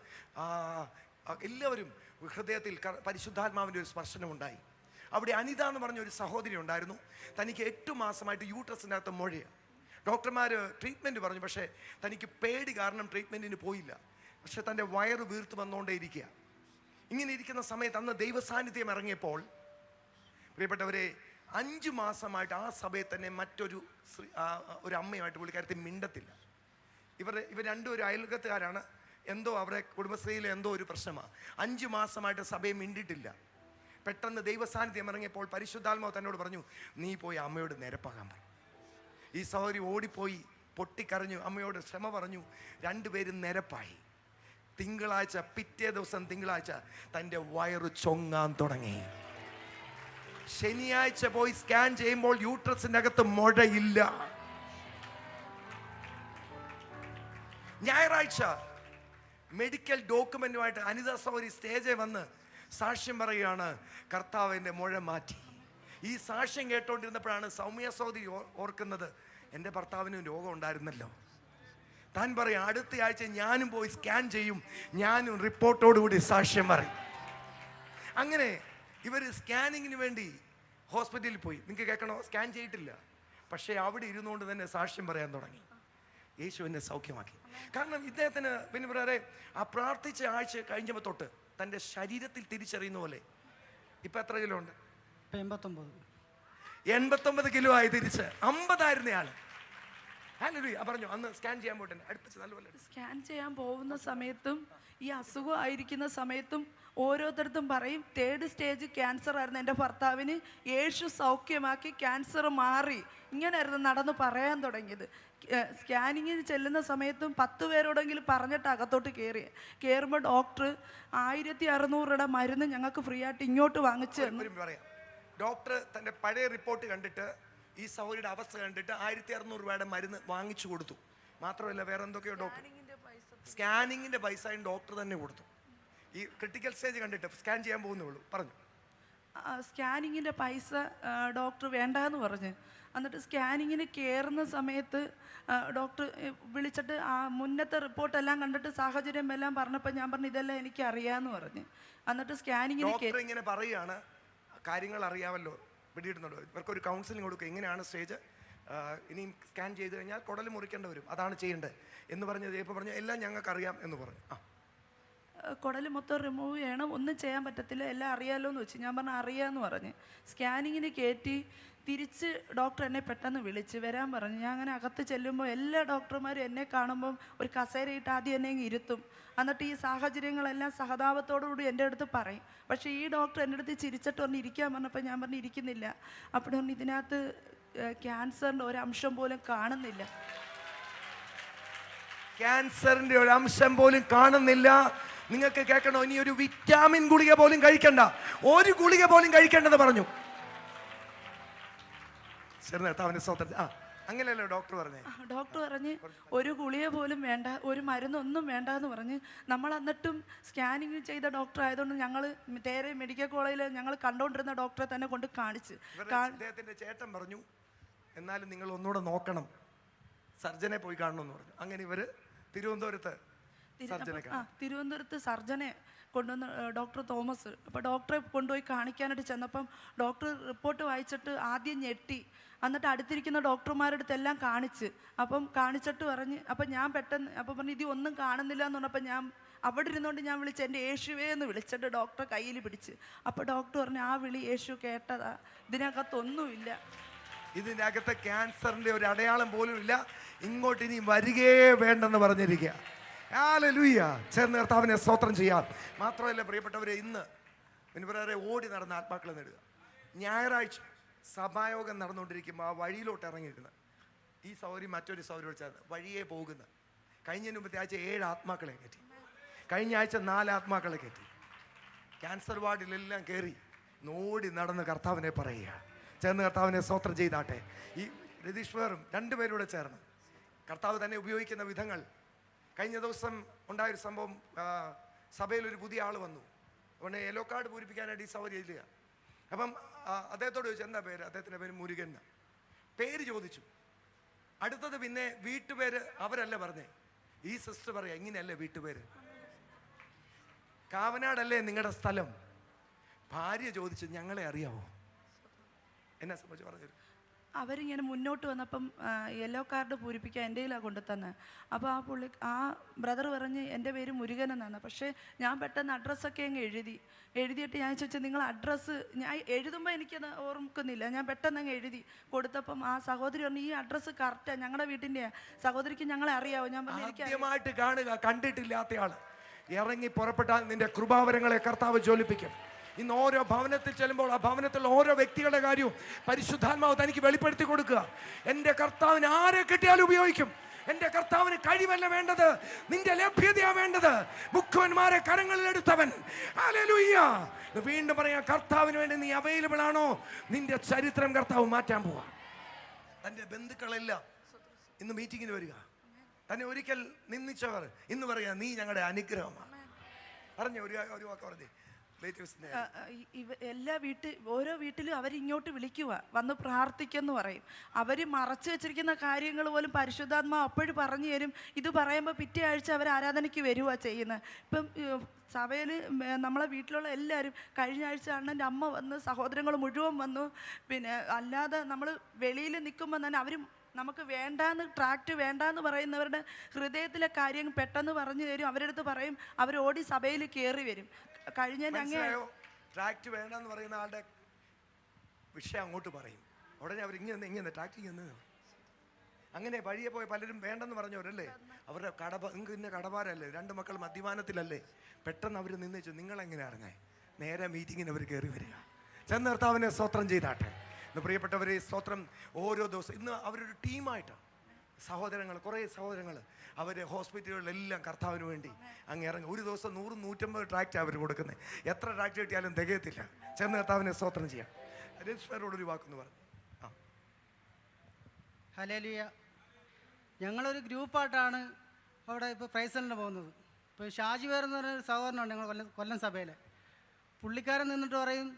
എല്ലാവരും ഹൃദയത്തിൽ പരിശുദ്ധാത്മാവിൻ്റെ ഒരു സ്പർശനമുണ്ടായി. അവിടെ അനിത എന്ന് പറഞ്ഞ ഒരു സഹോദരി ഉണ്ടായിരുന്നു. തനിക്ക് 8 മാസമായിട്ട് യൂട്രസിൻ്റെ അകത്ത് മുഴയാണ്. ഡോക്ടർമാർ ട്രീറ്റ്മെൻറ്റ് പറഞ്ഞു, പക്ഷേ തനിക്ക് പേടി കാരണം ട്രീറ്റ്മെൻറ്റിന് പോയില്ല. പക്ഷെ തൻ്റെ വയറ് വീർത്ത് വന്നുകൊണ്ടേ ഇരിക്കുക. ഇങ്ങനെ ഇരിക്കുന്ന സമയത്ത് അന്ന് ദൈവസാന്നിധ്യം ഇറങ്ങിയപ്പോൾ പ്രിയപ്പെട്ടവരെ, 5 മാസമായിട്ട് ആ സഭയിൽ തന്നെ മറ്റൊരു ഒരു അമ്മയുമായിട്ട് പുള്ളിക്കാരത്തെ മിണ്ടത്തില്ല. ഇവർ രണ്ടും ഒരു അയൽക്കത്തുകാരാണ്. എന്തോ അവരുടെ കുടുംബശ്രീയിൽ എന്തോ ഒരു പ്രശ്നമാണ്. 5 മാസമായിട്ട് സഭയെ മിണ്ടിട്ടില്ല. പെട്ടെന്ന് ദൈവസാന്നിധ്യം ഇറങ്ങിയപ്പോൾ പരിശുദ്ധാത്മാവ് തന്നോട് പറഞ്ഞു, നീ പോയി അമ്മയോട് നിരപ്പാകാൻ പറഞ്ഞു. ഈ സഹോദരി ഓടിപ്പോയി പൊട്ടിക്കരഞ്ഞു, അമ്മയോട് ക്ഷമ പറഞ്ഞു. രണ്ടുപേരും നിരപ്പായി. പിറ്റേ ദിവസം തിങ്കളാഴ്ച തൻ്റെ വയറ് ചൊങ്ങാൻ തുടങ്ങി. ശനിയാഴ്ച പോയി സ്കാൻ ചെയ്യുമ്പോൾ യൂട്രസിന്റെ അകത്ത് മുഴയില്ല. ഞായറാഴ്ച മെഡിക്കൽ ഡോക്യുമെന്റുമായിട്ട് അനിത സഹോദരി സ്റ്റേജിൽ വന്ന് സാക്ഷ്യം പറയുകയാണ്, കർത്താവിൻ്റെ മുഴ മാറ്റി. ഈ സാക്ഷ്യം കേട്ടോണ്ടിരുന്നപ്പോഴാണ് സൗമ്യ സഹോദരി ഓർക്കുന്നത്, എൻ്റെ ഭർത്താവിനും രോഗം ഉണ്ടായിരുന്നല്ലോ. താൻ പറയും, അടുത്ത ആഴ്ച ഞാനും പോയി സ്കാൻ ചെയ്യും, ഞാനും റിപ്പോർട്ടോടുകൂടി സാക്ഷ്യം പറയും. അങ്ങനെ ഇവർ സ്കാനിങ്ങിന് വേണ്ടി ഹോസ്പിറ്റലിൽ പോയി. നിങ്ങൾക്ക് കേൾക്കണോ? സ്കാൻ ചെയ്തിട്ടില്ല, പക്ഷേ അവിടെ ഇരുന്നുകൊണ്ട് തന്നെ സാക്ഷ്യം പറയാൻ തുടങ്ങി. യേശു എന്നെ സൗഖ്യമാക്കി. കാരണം ഇദ്ദേഹത്തിന് പിന്നെ പറയാറെ ആ പ്രാർത്ഥിച്ച ആഴ്ച കഴിഞ്ഞപ്പോൾ തൊട്ട് തൻ്റെ ശരീരത്തിൽ തിരിച്ചറിയുന്ന പോലെ. ഇപ്പം എത്ര കിലോ ഉണ്ട്? 89 കിലോ ആയി. തിരിച്ച് 50 ആയിരുന്ന ആള്. പറഞ്ഞു അന്ന് സ്കാൻ ചെയ്യാൻ പോട്ടെ, അടുപ്പിച്ച് നല്ലപോലെ സ്കാൻ ചെയ്യാൻ പോകുന്ന സമയത്തും ഈ അസുഖം ആയിരിക്കുന്ന സമയത്തും ഓരോരുത്തർക്കും പറയും 3rd സ്റ്റേജ് ക്യാൻസർ ആയിരുന്നു എൻ്റെ ഭർത്താവിന്, യേശു സൗഖ്യമാക്കി, ക്യാൻസർ മാറി. ഇങ്ങനെയായിരുന്നു നടന്ന് പറയാൻ തുടങ്ങിയത്. സ്കാനിങ്ങിന് ചെല്ലുന്ന സമയത്തും 10 പേരോടെങ്കിലും പറഞ്ഞിട്ട് അകത്തോട്ട് കയറുമ്പോൾ ഡോക്ടർ 1600 മരുന്ന് ഞങ്ങൾക്ക് ഫ്രീ ആയിട്ട് ഇങ്ങോട്ട് വാങ്ങിച്ചു തന്നു. ഡോക്ടർ തൻ്റെ പഴയ റിപ്പോർട്ട് കണ്ടിട്ട് ഈ സഹോദരിയുടെ അവസ്ഥ കണ്ടിട്ട് 1600 മരുന്ന് വാങ്ങിച്ചു കൊടുത്തു. മാത്രമല്ല വേറെ എന്തൊക്കെയോ ഡോക്ടർ സ്കാനിങ്ങിൻ്റെ പൈസ ഡോക്ടർ തന്നെ കൊടുത്തു. ഈ ക്രിട്ടിക്കൽ സ്റ്റേജ് കണ്ടിട്ട് സ്കാൻ ചെയ്യാൻ പോകുന്നേ ഉള്ളൂ. പറഞ്ഞു സ്കാനിങ്ങിൻ്റെ പൈസ ഡോക്ടർ വേണ്ടാന്ന് പറഞ്ഞ്. എന്നിട്ട് സ്കാനിങ്ങിന് കയറുന്ന സമയത്ത് ഡോക്ടർ വിളിച്ചിട്ട് ആ മുന്നത്തെ റിപ്പോർട്ടെല്ലാം കണ്ടിട്ട് സാഹചര്യം എല്ലാം പറഞ്ഞപ്പോൾ ഞാൻ പറഞ്ഞു ഇതെല്ലാം എനിക്ക് അറിയാമെന്ന് പറഞ്ഞ്. എന്നിട്ട് സ്കാനിങ്ങിന് ഇങ്ങനെ പറയുകയാണ്, കാര്യങ്ങൾ അറിയാമല്ലോ, പിടിയിടുന്നുണ്ടോ, ഇവർക്കൊരു കൗൺസിലിംഗ് കൊടുക്കുക, ഇങ്ങനെയാണ് സ്റ്റേജ്, ഇനിയും സ്കാൻ ചെയ്ത് കഴിഞ്ഞാൽ കുടൽ മുറിക്കേണ്ടി വരും, അതാണ് ചെയ്യേണ്ടത് എന്ന് പറഞ്ഞത്. ഇപ്പോൾ പറഞ്ഞു എല്ലാം ഞങ്ങൾക്കറിയാം എന്ന് പറഞ്ഞു. കുടൽ മൊത്തം റിമൂവ് ചെയ്യണം, ഒന്നും ചെയ്യാൻ പറ്റത്തില്ല, എല്ലാം അറിയാമല്ലോ എന്ന് വെച്ച്. ഞാൻ പറഞ്ഞു അറിയാമെന്ന് പറഞ്ഞ്. സ്കാനിങ്ങിന് കയറ്റി തിരിച്ച് ഡോക്ടർ എന്നെ പെട്ടെന്ന് വിളിച്ച് വരാൻ പറഞ്ഞു. ഞാൻ അങ്ങനെ അകത്ത് ചെല്ലുമ്പോൾ എല്ലാ ഡോക്ടർമാരും എന്നെ കാണുമ്പം ഒരു കസേരയിട്ട് ആദ്യം എന്നെ ഇരുത്തും. എന്നിട്ട് ഈ സാഹചര്യങ്ങളെല്ലാം സഹതാപത്തോടുകൂടി എൻ്റെ അടുത്ത് പറയും. പക്ഷേ ഈ ഡോക്ടർ എൻ്റെ അടുത്ത് ചിരിച്ചിട്ട് പറഞ്ഞ് ഇരിക്കാൻ പറഞ്ഞപ്പോൾ ഞാൻ പറഞ്ഞു ഇരിക്കുന്നില്ല. അപ്പോൾ പറഞ്ഞു ഇതിനകത്ത് ക്യാൻസറിൻ്റെ ഒരു അംശം പോലും കാണുന്നില്ല. ക്യാൻസറിന്റെ ഒരു അംശം പോലും കാണുന്നില്ല. നിങ്ങൾക്ക് കേൾക്കണോ? ഇനി ഒരു വിറ്റാമിൻ ഗുളിക പോലും കഴിക്കണ്ട, ഒരു ഗുളിക പോലും കഴിക്കേണ്ടെന്ന് പറഞ്ഞു. അങ്ങനെയല്ലോ ഡോക്ടർ പറഞ്ഞേ. ഡോക്ടർ പറഞ്ഞ് ഒരു ഗുളിക പോലും വേണ്ട, ഒരു മരുന്നൊന്നും വേണ്ട എന്ന് പറഞ്ഞ്. നമ്മൾ എന്നിട്ടും സ്കാനിങ് ചെയ്ത ഡോക്ടർ ആയതുകൊണ്ട് ഞങ്ങൾ തേരെ മെഡിക്കൽ കോളേജിൽ ഞങ്ങൾ കണ്ടുകൊണ്ടിരുന്ന ഡോക്ടറെ തന്നെ കൊണ്ട് കാണിച്ച്. അദ്ദേഹത്തിന്റെ ചേട്ടൻ പറഞ്ഞു എന്നാലും നിങ്ങൾ ഒന്നുകൂടെ നോക്കണം, സർജനെ പോയി കാണണമെന്ന് പറഞ്ഞു. അങ്ങനെ ഇവര് തിരുവനന്തപുരത്ത് സർജനെ കൊണ്ടുവന്ന് ഡോക്ടർ തോമസ്. അപ്പോൾ ഡോക്ടറെ കൊണ്ടുപോയി കാണിക്കാനായിട്ട് ചെന്നപ്പം ഡോക്ടർ റിപ്പോർട്ട് വായിച്ചിട്ട് ആദ്യം ഞെട്ടി. എന്നിട്ട് അടുത്തിരിക്കുന്ന ഡോക്ടർമാരുടെ അടുത്തെല്ലാം കാണിച്ചിട്ട് പറഞ്ഞ്. അപ്പം ഞാൻ പെട്ടെന്ന് അപ്പം പറഞ്ഞു ഇത് ഒന്നും കാണുന്നില്ല എന്ന് പറഞ്ഞപ്പോൾ ഞാൻ അവിടെ ഇരുന്നുകൊണ്ട് ഞാൻ വിളിച്ച് എൻ്റെ യേശുവേ എന്ന് വിളിച്ചിട്ട് ഡോക്ടറെ കയ്യിൽ പിടിച്ച്. അപ്പോൾ ഡോക്ടർ പറഞ്ഞു ആ വിളി യേശു കേട്ടതാ, ഇതിനകത്തൊന്നുമില്ല, ഇതിനകത്ത് ക്യാൻസറിന്റെ ഒരു അടയാളം പോലും ഇല്ല, ഇങ്ങോട്ട് ഇനി വരികയേ വേണ്ടെന്ന് പറഞ്ഞിരിക്കുക. ഹല്ലേലൂയ. ചേർന്ന് കർത്താവിനെ സ്തോത്രം ചെയ്യാം. മാത്രമല്ല പ്രിയപ്പെട്ടവരെ, ഇന്ന് പിന്നെ ഓടി നടന്ന ആത്മാക്കളെ നേടുക. ഞായറാഴ്ച സഭായോഗം നടന്നുകൊണ്ടിരിക്കുമ്പോൾ ആ വഴിയിലോട്ട് ഇറങ്ങിയിരുന്നത് ഈ സൗരി മറ്റൊരു സൗരി ചേർന്ന് വഴിയെ പോകുന്ന കഴിഞ്ഞതിന് മുമ്പത്തെ ആഴ്ച 7 ആത്മാക്കളെ കയറ്റി, കഴിഞ്ഞ ആഴ്ച 4 ആത്മാക്കളെ കയറ്റി. ക്യാൻസർ വാർഡിലെല്ലാം കയറി ഓടി നടന്ന് കർത്താവിനെ പറയുക. ചേർന്ന് കർത്താവിനെ സ്തോത്രം ചെയ്താട്ടെ. ഈ രതീശ്വറും 2 പേരൂടെ ചേർന്ന് കർത്താവ് തന്നെ ഉപയോഗിക്കുന്ന വിധങ്ങൾ. കഴിഞ്ഞ ദിവസം ഉണ്ടായൊരു സംഭവം, സഭയിൽ ഒരു പുതിയ ആൾ വന്നു. അവനെ യെല്ലോ കാർഡ് പൂരിപ്പിക്കാനായിട്ട് ഈ സൗകര്യം ഇല്ല. അപ്പം അദ്ദേഹത്തോട് ചോദിച്ചു എന്താ പേര്? അദ്ദേഹത്തിൻ്റെ പേര് മുരുകൻ എന്നാ. പേര് ചോദിച്ചു. അടുത്തത് പിന്നെ വീട്ടുപേര് അവരല്ല പറഞ്ഞേ, ഈ സിസ്റ്റർ പറയാ ഇങ്ങനെയല്ലേ വീട്ടുപേര്, കാവനാടല്ലേ നിങ്ങളുടെ സ്ഥലം? ഭാര്യ ചോദിച്ചു ഞങ്ങളെ അറിയാവോ? എന്നാ സംബന്ധിച്ച് പറഞ്ഞു. അവരിങ്ങനെ മുന്നോട്ട് വന്നപ്പം യെല്ലോ കാർഡ് പൂരിപ്പിക്കാൻ എൻ്റെ കയ്യിലാണ് കൊണ്ടുതന്നത്. അപ്പോൾ ആ ബ്രദർ പറഞ്ഞ് എൻ്റെ പേര് മുരുകൻ എന്നാണ്. പക്ഷേ ഞാൻ പെട്ടെന്ന് അഡ്രസ്സൊക്കെ അങ്ങ് എഴുതിയിട്ട് ഞാൻ ചോദിച്ചാൽ നിങ്ങൾ അഡ്രസ്സ്, ഞാൻ എഴുതുമ്പോൾ എനിക്കത് ഓർമ്മിക്കുന്നില്ല, ഞാൻ പെട്ടെന്ന് അങ്ങ് എഴുതി കൊടുത്തപ്പം ആ സഹോദരി പറഞ്ഞു ഈ അഡ്രസ്സ് കറക്റ്റാണ്, ഞങ്ങളുടെ വീട്ടിൻ്റെയാണ്, സഹോദരിക്ക് ഞങ്ങളെ അറിയാവോ? ഞാൻ പറഞ്ഞു എനിക്ക് ആദ്യമായിട്ട് കാണുക, കണ്ടിട്ടില്ലാത്ത ആൾ ഇറങ്ങി പുറപ്പെട്ടാൽ നിന്റെ കൃപാവരങ്ങളെ കർത്താവ് ജ്വലിപ്പിക്കും. ഇന്ന് ഓരോ ഭവനത്തിൽ ചെല്ലുമ്പോൾ ആ ഭവനത്തിലുള്ള ഓരോ വ്യക്തികളുടെ കാര്യവും പരിശുദ്ധാത്മാവ് തനിക്ക് വെളിപ്പെടുത്തി കൊടുക്കുക. എൻ്റെ കർത്താവിന് ആരെ കിട്ടിയാലും ഉപയോഗിക്കും. എൻ്റെ കർത്താവിന് കഴിവല്ല വേണ്ടത്, നിന്റെ ലഭ്യതയാ വേണ്ടത്. മുഖ്യന്മാരെ കരങ്ങളിലെടുത്തവൻ. ഹല്ലേലൂയ. വീണ്ടും പറയാം, കർത്താവിന് വേണ്ടി നീ അവൈലബിൾ ആണോ? നിന്റെ ചരിത്രം കർത്താവ് മാറ്റാൻ പോവാ. തൻ്റെ ബന്ധുക്കളെല്ലാം ഇന്ന് മീറ്റിങ്ങിന് വരിക. തന്നെ ഒരിക്കൽ നിന്ദിച്ചവർ ഇന്ന് പറയാ നീ ഞങ്ങളുടെ അനുഗ്രഹമാണ്. പറഞ്ഞ ഒരു വാക്ക് പറഞ്ഞേ. എല്ലാ ഓരോ വീട്ടിലും അവരിങ്ങോട്ട് വിളിക്കുക, വന്ന് പ്രാർത്ഥിക്കെന്ന് പറയും. അവർ മറച്ചു വെച്ചിരിക്കുന്ന കാര്യങ്ങൾ പോലും പരിശുദ്ധാത്മാവ് അപ്പോഴും പറഞ്ഞു തരും. ഇത് പറയുമ്പോൾ പിറ്റേ ആഴ്ച അവർ ആരാധനയ്ക്ക് വരിക ചെയ്യുന്നത്. ഇപ്പം സഭയിൽ നമ്മളെ വീട്ടിലുള്ള എല്ലാവരും കഴിഞ്ഞ ആഴ്ച അണ്ണൻ്റെ അമ്മ വന്ന്, സഹോദരങ്ങൾ മുഴുവൻ വന്നു. പിന്നെ അല്ലാതെ നമ്മൾ വെളിയിൽ നിൽക്കുമ്പോൾ തന്നെ അവർ നമുക്ക് വേണ്ടാന്ന്, ട്രാക്റ്റ് വേണ്ടാന്ന് പറയുന്നവരുടെ ഹൃദയത്തിലെ കാര്യം പെട്ടെന്ന് പറഞ്ഞു തരും. അവരടുത്ത് പറയും, അവർ ഓടി സഭയിൽ കയറി വരും. കഴിഞ്ഞ ട്രാക്റ്റ് വേണ്ടെന്ന് പറയുന്ന ആളുടെ വിഷയം അങ്ങോട്ട് പറയും. ഉടനെ അവർ ഇങ്ങനെ ട്രാക്റ്റ് ചെയ്യുന്നത്. അങ്ങനെ വഴിയെ പോയി പലരും വേണ്ടെന്ന് പറഞ്ഞവരല്ലേ, അവരുടെ നിങ്ങൾക്ക് ഇന്ന കടഭാരല്ലേ, 2 മക്കൾ മദ്യപാനത്തിലല്ലേ, പെട്ടെന്ന് അവർ നിന്നിച്ചു. നിങ്ങളെങ്ങനെ അറിഞ്ഞേ? നേരെ മീറ്റിങ്ങിന് അവർ കയറി വരിക. ചെന്ന് കർത്താവിനെ സ്തോത്രം ചെയ്താട്ടെ. ഇന്ന് പ്രിയപ്പെട്ടവരെ, സ്തോത്രം ഓരോ ദിവസം ഇന്ന് അവരൊരു ടീമായിട്ടാണ്. സഹോദരങ്ങൾ, കുറേ സഹോദരങ്ങൾ അവർ ഹോസ്പിറ്റലുകളിലെല്ലാം കർത്താവിന് വേണ്ടി അങ്ങ് ഇറങ്ങി. ഒരു ദിവസം 100-150 ട്രാക്റ്റ് അവർ കൊടുക്കുന്നത്. എത്ര ട്രാക്റ്റ് കിട്ടിയാലും തികയത്തില്ല. ചെന്ന് കർത്താവിനെ സ്തോത്രം ചെയ്യാം. രജിസ്ട്രാറോടൊരു വാക്കെന്ന് പറഞ്ഞു. ഹല്ലേലൂയ. ഞങ്ങളൊരു ഗ്രൂപ്പായിട്ടാണ് അവിടെ ഇപ്പോൾ പ്രൈസലിന് പോകുന്നത്. ഇപ്പോൾ ഷാജി വേറെന്ന് പറഞ്ഞൊരു സഹോദരനുണ്ട് ഞങ്ങൾ കൊല്ലം സഭയിൽ. പുള്ളിക്കാരൻ നിന്നിട്ട് പറയും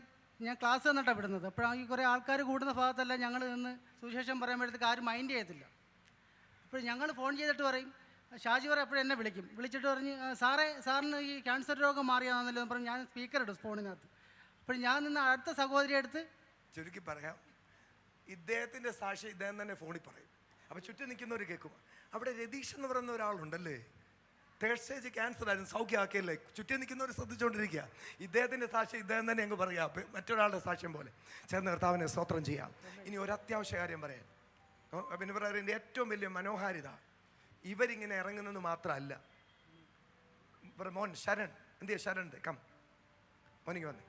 ഞാൻ ക്ലാസ് തന്നിട്ടാണ് വിടുന്നത്. അപ്പോഴാണെങ്കിൽ കുറേ ആൾക്കാർ കൂടുന്ന ഭാഗത്തെല്ലാം ഞങ്ങൾ നിന്ന് സുവിശേഷം പറയുമ്പോഴത്തേക്ക് ആരും മൈൻഡ് ചെയ്യത്തില്ല. അപ്പോൾ ഞങ്ങൾ ഫോൺ ചെയ്തിട്ട് പറയും, ഷാജി പറ എപ്പോഴും എന്നെ വിളിച്ചിട്ട് പറഞ്ഞ് സാറിന് ഈ ക്യാൻസർ രോഗം മാറിയാണെന്നല്ലോ പറഞ്ഞ് ഞാൻ സ്പീക്കർ ഇടും ഫോണിനകത്ത്. അപ്പോൾ ഞാൻ നിന്ന് അടുത്ത സഹോദരി എടുത്ത് ചുരുക്കി പറയാം, ഇദ്ദേഹത്തിൻ്റെ സാക്ഷി ഇദ്ദേഹം തന്നെ ഫോണിൽ പറയും. അപ്പോൾ ചുറ്റും നിൽക്കുന്നവർ കേൾക്കും. അവിടെ രതീഷ് എന്ന് പറയുന്ന ഒരാളുണ്ടല്ലേ, തേർഡ് സ്റ്റേജ് ക്യാൻസർ ആയിരുന്നു, സൗഖ്യമാക്കിയല്ലേ. ചുറ്റും നിൽക്കുന്നവർ ശ്രദ്ധിച്ചുകൊണ്ടിരിക്കുക. ഇദ്ദേഹത്തിൻ്റെ സാക്ഷി ഇദ്ദേഹം തന്നെ അങ്ങ് പറയാം, മറ്റൊരാളുടെ സാക്ഷ്യം പോലെ. ചേർന്ന് കർത്താവിനെ സ്തോത്രം ചെയ്യാം. ഇനി ഒരു അത്യാവശ്യ കാര്യം പറയാൻ, പിന്നെ പറയുന്നതിൻ്റെ ഏറ്റവും വലിയ മനോഹാരിത ഇവരിങ്ങനെ ഇറങ്ങുന്നത് മാത്രമല്ല. മോൻ ശരൺ, എന്തിയാ ശരൺ കം മോനിക്ക് വന്നേ.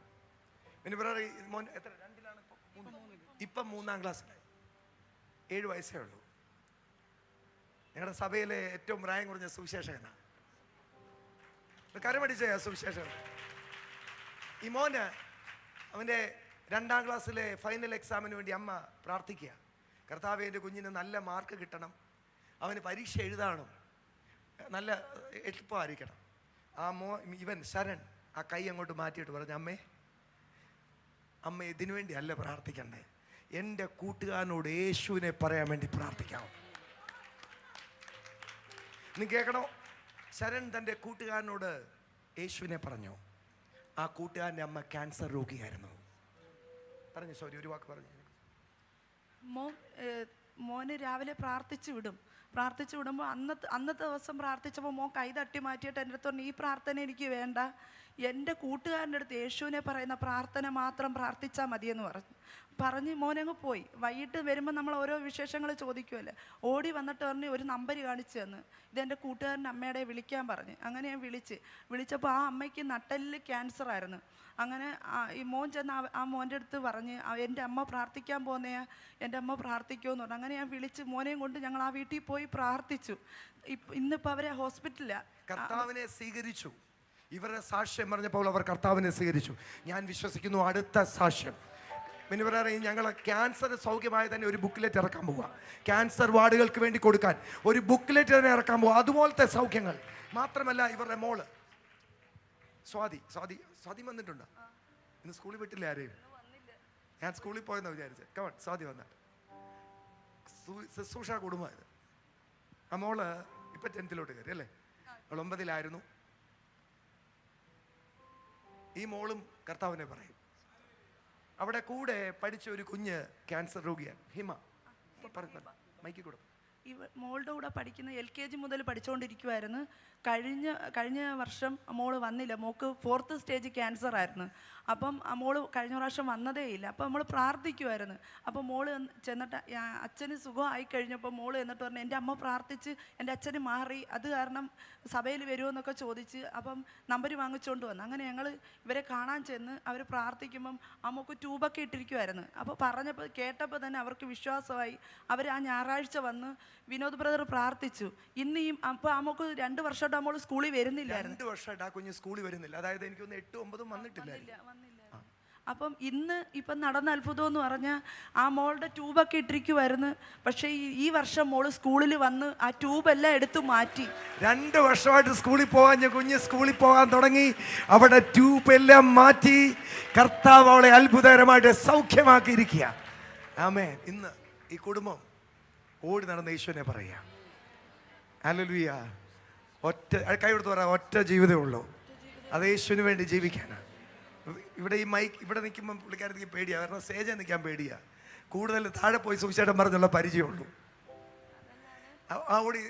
പിന്നെ പറയുക മോൻ എത്ര 2-ലാണ് ഇപ്പം 3-ാം ക്ലാസ്സിലായി. 7 വയസ്സേ ഉള്ളൂ. ഞങ്ങളുടെ സഭയിലെ ഏറ്റവും പ്രായം കുറഞ്ഞ സുവിശേഷകനാണ്. കരമടിച്ച സുവിശേഷകൻ. ഈ മോന് അവൻ്റെ 2-ാം ക്ലാസ്സിലെ ഫൈനൽ എക്സാമിന് വേണ്ടി അമ്മ പ്രാർത്ഥിക്കുക. കർത്താവേ, എൻ്റെ കുഞ്ഞിന് നല്ല മാർക്ക് കിട്ടണം, അവന് പരീക്ഷ എഴുതണം, നല്ല എളുപ്പമായിരിക്കണം. ഇവൻ ശരൺ ആ കൈ അങ്ങോട്ട് മാറ്റിയിട്ട് പറഞ്ഞു, അമ്മ ഇതിനു വേണ്ടി അല്ല പ്രാർത്ഥിക്കണ്ടേ, എൻ്റെ കൂട്ടുകാരനോട് യേശുവിനെ പറയാൻ വേണ്ടി പ്രാർത്ഥിക്കാം. നീ കേൾക്കണോ? ശരൺ തൻ്റെ കൂട്ടുകാരനോട് യേശുവിനെ പറഞ്ഞു. ആ കൂട്ടുകാരൻ്റെ അമ്മ ക്യാൻസർ രോഗിയായിരുന്നു. പറഞ്ഞു സോറി, ഒരു വാക്ക് പറഞ്ഞു. മോന് രാവിലെ പ്രാർത്ഥിച്ചു വിടുമ്പോൾ അന്നത്തെ ദിവസം പ്രാർത്ഥിച്ചപ്പോൾ മോൻ കൈ തട്ടി മാറ്റിയിട്ട് എൻ്റെ അടുത്ത് പറഞ്ഞു, ഈ പ്രാർത്ഥന എനിക്ക് വേണ്ട, എൻ്റെ കൂട്ടുകാരൻ്റെ അടുത്ത് യേശുവിനെ പറയുന്ന പ്രാർത്ഥന മാത്രം പ്രാർത്ഥിച്ചാൽ മതിയെന്ന് പറഞ്ഞ് മോനങ്ങ് പോയി. വൈകിട്ട് വരുമ്പോൾ നമ്മൾ ഓരോ വിശേഷങ്ങൾ ചോദിക്കുമല്ലേ, ഓടി വന്നിട്ട് പറഞ്ഞ് ഒരു നമ്പർ കാണിച്ചു തന്ന്, ഇതെൻ്റെ കൂട്ടുകാരൻ്റെ അമ്മയുടെ വിളിക്കാൻ പറഞ്ഞ്. അങ്ങനെ ഞാൻ വിളിച്ചപ്പോൾ ആ അമ്മയ്ക്ക് നട്ടെല്ലിൽ ക്യാൻസർ ആയിരുന്നു. അങ്ങനെ ഈ മോൻ ചെന്ന് ആ മോൻ്റെ അടുത്ത് പറഞ്ഞ് എൻ്റെ അമ്മ പ്രാർത്ഥിക്കാൻ പോകുന്നയാ, എൻ്റെ അമ്മ പ്രാർത്ഥിക്കുമെന്ന് പറഞ്ഞു. അങ്ങനെ ഞാൻ വിളിച്ച് മോനെയും കൊണ്ട് ഞങ്ങൾ ആ വീട്ടിൽ പോയി പ്രാർത്ഥിച്ചു. ഇന്നിപ്പോൾ അവരെ ഹോസ്പിറ്റലിലാണ്. കർത്താവിനെ സ്വീകരിച്ചു. ഇവരുടെ സാക്ഷ്യം പറഞ്ഞപ്പോൾ അവർ കർത്താവിനെ സ്വീകരിച്ചു. ഞാൻ വിശ്വസിക്കുന്നു അടുത്ത സാക്ഷ്യം പിന്നെ പറയും, ഞങ്ങൾ ക്യാൻസർ സൗഖ്യമായ തന്നെ ഒരു ബുക്ക്ലെറ്റ് ഇറക്കാൻ പോവുക. ക്യാൻസർ വാർഡുകൾക്ക് വേണ്ടി കൊടുക്കാൻ ഒരു ബുക്ക്ലെറ്റ് തന്നെ ഇറക്കാൻ പോവുക. അതുപോലത്തെ സൗഖ്യങ്ങൾ മാത്രമല്ല, ഇവരുടെ മോള് സ്വാതി വന്നിട്ടുണ്ടോ? ഇന്ന് സ്കൂളിൽ വിട്ടില്ല ആരെയും? ഞാൻ സ്കൂളിൽ പോയെന്ന് വിചാരിച്ചത്. കമൺ സ്വാതി വന്ന ശുശ്രൂഷ കുടുംബമായത്. ആ മോള് ഇപ്പം 10th കയറി അല്ലേ? അവൾ 9ലായിരുന്നു. ഈ മോളും കർത്താവിനെ പറയും. അവിടെ കൂടെ പഠിച്ച ഒരു കുഞ്ഞ് ക്യാൻസർ രോഗിയാണ്, ഹിമ. മൈക്ക് കൂടെ. ഈ മോളുടെ കൂടെ പഠിക്കുന്ന LKG മുതൽ പഠിച്ചുകൊണ്ടിരിക്കുമായിരുന്നു. കഴിഞ്ഞ വർഷം മോള് വന്നില്ല. മോൾക്ക് 4th സ്റ്റേജ് ക്യാൻസർ ആയിരുന്നു. അപ്പം മോള് കഴിഞ്ഞ പ്രാവശ്യം വന്നതേ ഇല്ല. അപ്പം നമ്മൾ പ്രാർത്ഥിക്കുമായിരുന്നു. അപ്പം മോള് ചെന്നിട്ട് അച്ഛന് സുഖമായി കഴിഞ്ഞപ്പോൾ മോള് എന്നിട്ട് പറഞ്ഞു, എൻ്റെ അമ്മ പ്രാർത്ഥിച്ച് എൻ്റെ അച്ഛന് മാറി, അത് കാരണം സഭയിൽ വരുമോയെന്നൊക്കെ ചോദിച്ച് അപ്പം നമ്പർ വാങ്ങിച്ചുകൊണ്ട് വന്നു. അങ്ങനെ ഞങ്ങൾ ഇവരെ കാണാൻ ചെന്ന് അവർ പ്രാർത്ഥിക്കുമ്പം അമ്മക്ക് ട്യൂബൊക്കെ ഇട്ടിരിക്കുമായിരുന്നു. അപ്പോൾ കേട്ടപ്പോൾ തന്നെ അവർക്ക് വിശ്വാസമായി. അവർ ആ ഞായറാഴ്ച വന്ന് വിനോദ് ബ്രദർ പ്രാർത്ഥിച്ചു. അപ്പോൾ അമ്മക്ക് 2 വർഷമായിട്ട് അമ്മോള് സ്കൂളിൽ വരുന്നില്ലായിരുന്നു. 2 വർഷമായിട്ട് ആ കുഞ്ഞ് സ്കൂളിൽ വരുന്നില്ല. അതായത് എനിക്കൊന്ന് 8, 9 വന്നിട്ടില്ല. അപ്പം ഇപ്പം നടന്ന അത്ഭുതം എന്ന് പറഞ്ഞാൽ ആ മോളുടെ ട്യൂബൊക്കെ ഇട്ടിരിക്കുമായിരുന്നു. പക്ഷേ ഈ വർഷം മോള് സ്കൂളിൽ വന്ന് ആ ട്യൂബെല്ലാം എടുത്തു മാറ്റി. 2 വർഷമായിട്ട് സ്കൂളിൽ പോകാൻ കുഞ്ഞ് സ്കൂളിൽ പോകാൻ തുടങ്ങി. അവിടെ ട്യൂബ് എല്ലാം മാറ്റി കർത്താവ് അവളെ അത്ഭുതകരമായിട്ട് സൗഖ്യമാക്കിയിരിക്കുക. ആമേൻ. ഇന്ന് ഈ കുടുംബം ഓടി നടന്ന യേശുവിനെ പറയാ. ഹല്ലേലൂയ. കൈ കൊടുത്ത് പറയാം, ഒറ്റ ജീവിതമേ ഉള്ളൂ, അത് യേശുവിന് വേണ്ടി ജീവിക്കാനാണ്. ഇവിടെ ഈ മൈക്ക് ഇവിടെ നിൽക്കുമ്പോൾ പുള്ളിക്കാരത്തേക്ക് പേടിയാണ്, കാരണം സ്റ്റേജിൽ നിൽക്കാൻ പേടിയാണ്. കൂടുതൽ താഴെ പോയി സുവിശേഷം പറഞ്ഞുള്ള പരിചയമുള്ളൂ. ആ ഓടി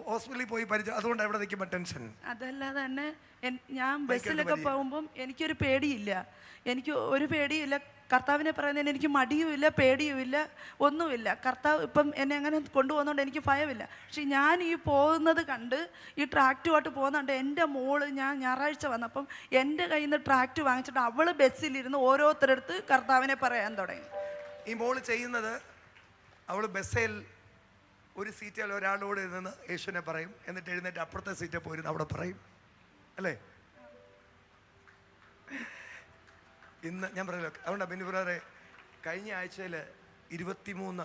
ഹോസ്പിറ്റലിൽ പോയി പരിചയം, അതുകൊണ്ട് അവിടെ നിൽക്കുമ്പോൾ ടെൻഷൻ. അതല്ലാതെ തന്നെ ഞാൻ ബസ്സിലൊക്കെ പോകുമ്പം എനിക്കൊരു പേടിയില്ല. എനിക്ക് ഒരു പേടിയില്ല. കർത്താവിനെ പറയുന്നതിന് എനിക്ക് മടിയുമില്ല, പേടിയുമില്ല, ഒന്നുമില്ല. കർത്താവ് ഇപ്പം എന്നെ അങ്ങനെ കൊണ്ടുപോകുന്നതുകൊണ്ട് എനിക്ക് ഭയമില്ല. പക്ഷെ ഞാൻ ഈ പോകുന്നത് കണ്ട്, ഈ ട്രാക്റ്റുമായിട്ട് പോകുന്നുണ്ട് എൻ്റെ മോള്, ഞാൻ ഞായറാഴ്ച വന്നപ്പം എൻ്റെ കയ്യിൽ നിന്ന് ട്രാക്റ്റ് വാങ്ങിച്ചിട്ട് അവൾ ബസ്സിലിരുന്ന് ഓരോരുത്തരടുത്ത് കർത്താവിനെ പറയാൻ തുടങ്ങി. ഈ മോള് ചെയ്യുന്നത്, അവൾ ബസ്സിൽ ഒരു സീറ്റിൽ ഒരാളോട് നിന്ന് യേശുവിനെ പറയും, എന്നിട്ട് എഴുന്നേറ്റ് അപ്പുറത്തെ സീറ്റിൽ പോയിരുന്ന് അവിടെ പറയും, അല്ലേ? ഇന്ന് ഞാൻ പറയല്ലോ, അതുകൊണ്ടാണ് ബെന്നി ബ്രദറെ കഴിഞ്ഞ ആഴ്ചയിൽ 23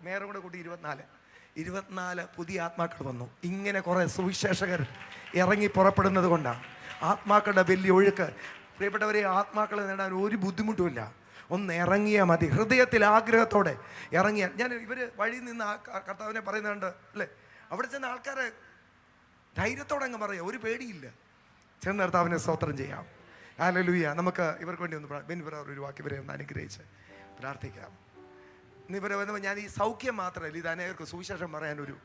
മേയറും കൂടെ കൂട്ടി 24 പുതിയ ആത്മാക്കൾ വന്നു. ഇങ്ങനെ കുറേ സുവിശേഷകർ ഇറങ്ങി പുറപ്പെടുന്നത് കൊണ്ടാണ് ആത്മാക്കളുടെ വലിയ ഒഴുക്ക്. പ്രിയപ്പെട്ടവരെ, ആത്മാക്കളെ നേടാൻ ഒരു ബുദ്ധിമുട്ടുമില്ല. ഒന്ന് ഇറങ്ങിയാൽ മതി, ഹൃദയത്തിൽ ആഗ്രഹത്തോടെ ഇറങ്ങിയാൽ. ഞാൻ ഇവർ വഴിയിൽ നിന്ന് കർത്താവിനെ പറയുന്നുണ്ട് അല്ലേ? അവിടെ ചെന്ന ആൾക്കാരെ ധൈര്യത്തോടെ അങ്ങ് പറയാം, ഒരു പേടിയില്ല. ചെന്ന് കർത്താവിനെ സ്തോത്രം ചെയ്യാം. ഹല്ലേലൂയ. നമുക്ക് ഇവർക്ക് വേണ്ടി ഒന്ന് ബെന്നി ബ്രദർ ഒരു വാക്ക് ഇവരെ ഒന്ന് അനുഗ്രഹിച്ച് പ്രാർത്ഥിക്കാം. ഇവരെ വന്നപ്പോൾ ഞാൻ ഈ സൗഖ്യം മാത്രമല്ല, ഇത് അനേകർക്ക് സുവിശേഷം പറയാനൊരു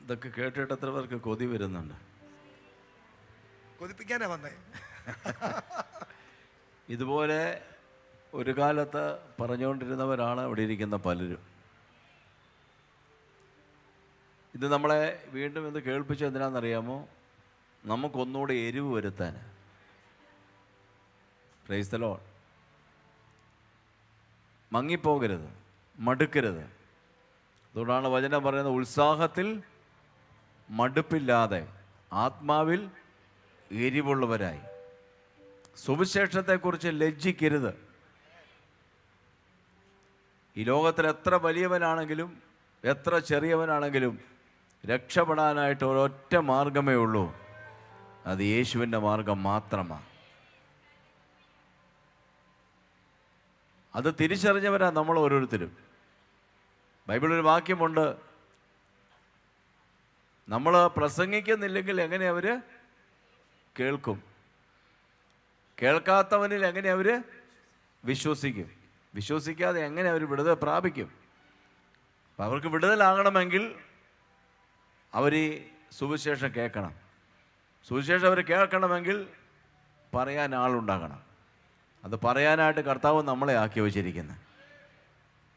ഇതൊക്കെ കേട്ടിട്ട് എത്ര പേർക്ക് കൊതി വരുന്നുണ്ട്? കൊതിപ്പിക്കാനാ വന്നേ. ഇതുപോലെ ഒരു കാലത്ത് പറഞ്ഞുകൊണ്ടിരുന്നവരാണ് ഇവിടെ ഇരിക്കുന്ന പലരും. ഇത് നമ്മളെ വീണ്ടും ഇത് കേൾപ്പിച്ചത് എന്തിനാണെന്നറിയാമോ? നമുക്കൊന്നുകൂടെ എരിവ് വരുത്താൻ. Praise the Lord. മങ്ങിപ്പോകരുത്, മടുക്കരുത്. അതുകൊണ്ടാണ് വചനം പറയുന്നത്, ഉത്സാഹത്തിൽ മടുപ്പില്ലാതെ ആത്മാവിൽ എരിവുള്ളവരായി. സുവിശേഷത്തെക്കുറിച്ച് ലജ്ജിക്കരുത്. ഈ ലോകത്തിൽ എത്ര വലിയവനാണെങ്കിലും എത്ര ചെറിയവനാണെങ്കിലും രക്ഷപ്പെടാനായിട്ട് ഒരൊറ്റ മാർഗമേ ഉള്ളൂ, അത് യേശുവിൻ്റെ മാർഗം മാത്രമാണ്. അത് തിരിച്ചറിഞ്ഞവരാ നമ്മൾ ഓരോരുത്തരും. ബൈബിളിൽ വാക്യമുണ്ട്, നമ്മൾ പ്രസംഗിക്കുന്നില്ലെങ്കിൽ എങ്ങനെ അവർ കേൾക്കും? കേൾക്കാത്തവനിൽ എങ്ങനെ അവർ വിശ്വസിക്കും? വിശ്വസിക്കാതെ എങ്ങനെ അവർ വിടുതൽ പ്രാപിക്കും? അപ്പം അവർക്ക് വിടുതലാകണമെങ്കിൽ അവർ ഈ സുവിശേഷം കേൾക്കണം. സുവിശേഷം അവർ കേൾക്കണമെങ്കിൽ പറയാൻ ആളുണ്ടാകണം. അത് പറയാനായിട്ട് കർത്താവ് നമ്മളെ ആക്കി വച്ചിരിക്കുന്നത്.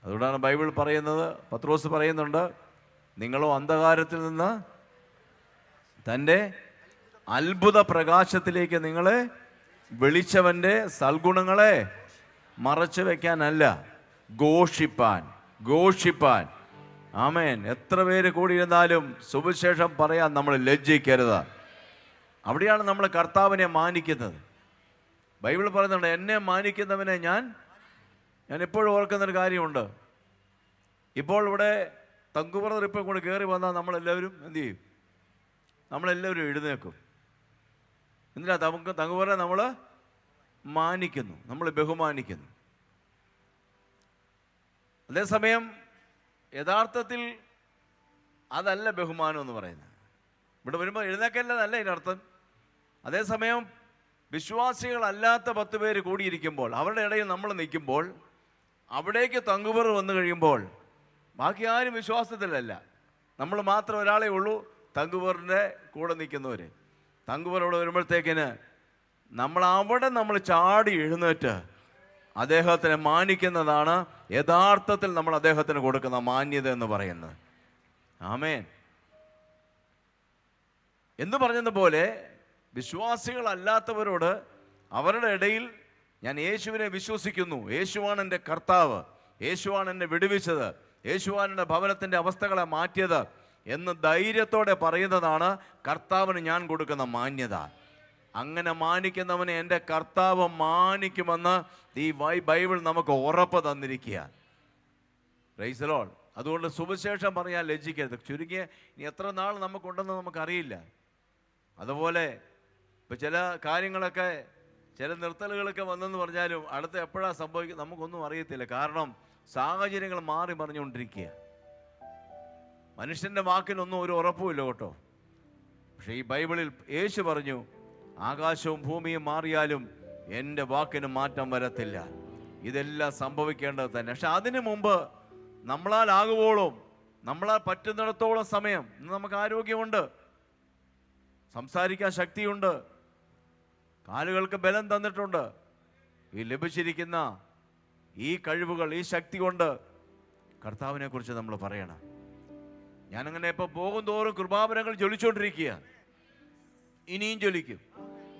അതുകൊണ്ടാണ് ബൈബിൾ പറയുന്നത്, പത്രോസ് പറയുന്നുണ്ട്, നിങ്ങളോ അന്ധകാരത്തിൽ നിന്ന് തൻ്റെ അത്ഭുത പ്രകാശത്തിലേക്ക് നിങ്ങളെ വിളിച്ചവൻ്റെ സൽഗുണങ്ങളെ മറച്ചു വയ്ക്കാനല്ല, ഘോഷിപ്പാൻ. ആമേൻ. എത്ര പേര് കൂടിയിരുന്നാലും സുവിശേഷം പറയാൻ നമ്മൾ ലജ്ജിക്കരുത്. അവിടെയാണ് നമ്മൾ കർത്താവിനെ മാനിക്കുന്നത്. ബൈബിൾ പറയുന്നുണ്ട്, എന്നെ മാനിക്കുന്നവനെ ഞാൻ എപ്പോഴും ഓർക്കുന്നൊരു കാര്യമുണ്ട്. ഇപ്പോൾ ഇവിടെ തങ്കുബ്രദർ ഇപ്പോൾ കൊണ്ട് കയറി വന്നാൽ നമ്മളെല്ലാവരും എന്തു ചെയ്യും? നമ്മളെല്ലാവരും എഴുന്നേക്കും. എന്തിനാ തങ്ങുപറ നമ്മൾ മാനിക്കുന്നു, നമ്മൾ ബഹുമാനിക്കുന്നു. അതേസമയം യഥാർത്ഥത്തിൽ അതല്ല ബഹുമാനം എന്ന് പറയുന്നത്. ഇവിടെ വരുമ്പോൾ എഴുന്നേക്കല്ലെന്നല്ല ഇതിനർത്ഥം. അതേസമയം വിശ്വാസികളല്ലാത്ത 10 പേര് കൂടിയിരിക്കുമ്പോൾ, അവരുടെ ഇടയിൽ നമ്മൾ നിൽക്കുമ്പോൾ, അവിടേക്ക് തങ്ങുപറ വന്നു കഴിയുമ്പോൾ ബാക്കി ആരും വിശ്വാസത്തിലല്ല, നമ്മൾ മാത്രം ഒരാളേ ഉള്ളൂ തങ്ങുപറിൻ്റെ കൂടെ നിൽക്കുന്നവർ. തങ്ങുപറോട് വരുമ്പോഴത്തേക്കിന് നമ്മൾ ചാടി എഴുന്നേറ്റ് അദ്ദേഹത്തിനെ മാനിക്കുന്നതാണ് യഥാർത്ഥത്തിൽ നമ്മൾ അദ്ദേഹത്തിന് കൊടുക്കുന്ന മാന്യത എന്ന് പറയുന്നത്. ആമേൻ. എന്ന് പറഞ്ഞതുപോലെ വിശ്വാസികളല്ലാത്തവരോട് അവരുടെ ഇടയിൽ ഞാൻ യേശുവിനെ വിശ്വസിക്കുന്നു, യേശുവാണ് എൻ്റെ കർത്താവ്, യേശുവാണ് എന്നെ വിടുവിച്ചത്, യേശുവാണ് എൻ്റെ ഭവനത്തിൻ്റെ അവസ്ഥകളെ മാറ്റിയത് എന്ന് ധൈര്യത്തോടെ പറയുന്നതാണ് കർത്താവിന് ഞാൻ കൊടുക്കുന്ന മാന്യത. അങ്ങനെ മാനിക്കുന്നവനെ എൻ്റെ കർത്താവ് മാനിക്കുമെന്ന് ഈ ബൈബിൾ നമുക്ക് ഉറപ്പ് തന്നിരിക്കുക. Price the Lord. അതുകൊണ്ട് സുവിശേഷം പറയാൻ ലജ്ജിക്കരുത്. ചുരുങ്ങിയ ഇനി എത്ര നാൾ നമുക്കുണ്ടെന്ന് നമുക്കറിയില്ല. അതുപോലെ ഇപ്പം ചില കാര്യങ്ങളൊക്കെ, ചില നിർത്തലുകളൊക്കെ വന്നെന്ന് പറഞ്ഞാലും അടുത്ത് എപ്പോഴാണ് സംഭവിക്കുക നമുക്കൊന്നും അറിയത്തില്ല. കാരണം സാഹചര്യങ്ങൾ മാറി മറിഞ്ഞുകൊണ്ടിരിക്കുക. മനുഷ്യൻ്റെ വാക്കിനൊന്നും ഒരു ഉറപ്പുമില്ല കേട്ടോ. പക്ഷേ ഈ ബൈബിളിൽ യേശു പറഞ്ഞു, ആകാശവും ഭൂമിയും മാറിയാലും എൻ്റെ വാക്കിന് മാറ്റം വരത്തില്ല. ഇതെല്ലാം സംഭവിക്കേണ്ടത് തന്നെ. പക്ഷെ അതിനു മുമ്പ് നമ്മളാൽ ആകുവോളം, നമ്മളാൽ പറ്റുന്നിടത്തോളം സമയം, ഇന്ന് നമുക്ക് ആരോഗ്യമുണ്ട്, സംസാരിക്കാൻ ശക്തിയുണ്ട്, കാലുകൾക്ക് ബലം തന്നിട്ടുണ്ട്. ഈ ലഭിച്ചിരിക്കുന്ന ഈ കഴിവുകൾ, ഈ ശക്തി കൊണ്ട് കർത്താവിനെ കുറിച്ച് നമ്മൾ പറയണം. ഞാനങ്ങനെ ഇപ്പോൾ പോകും തോറും കൃപാവരങ്ങൾ ജ്വലിച്ചുകൊണ്ടിരിക്കുക. ഇനിയും ജ്വലിക്കും,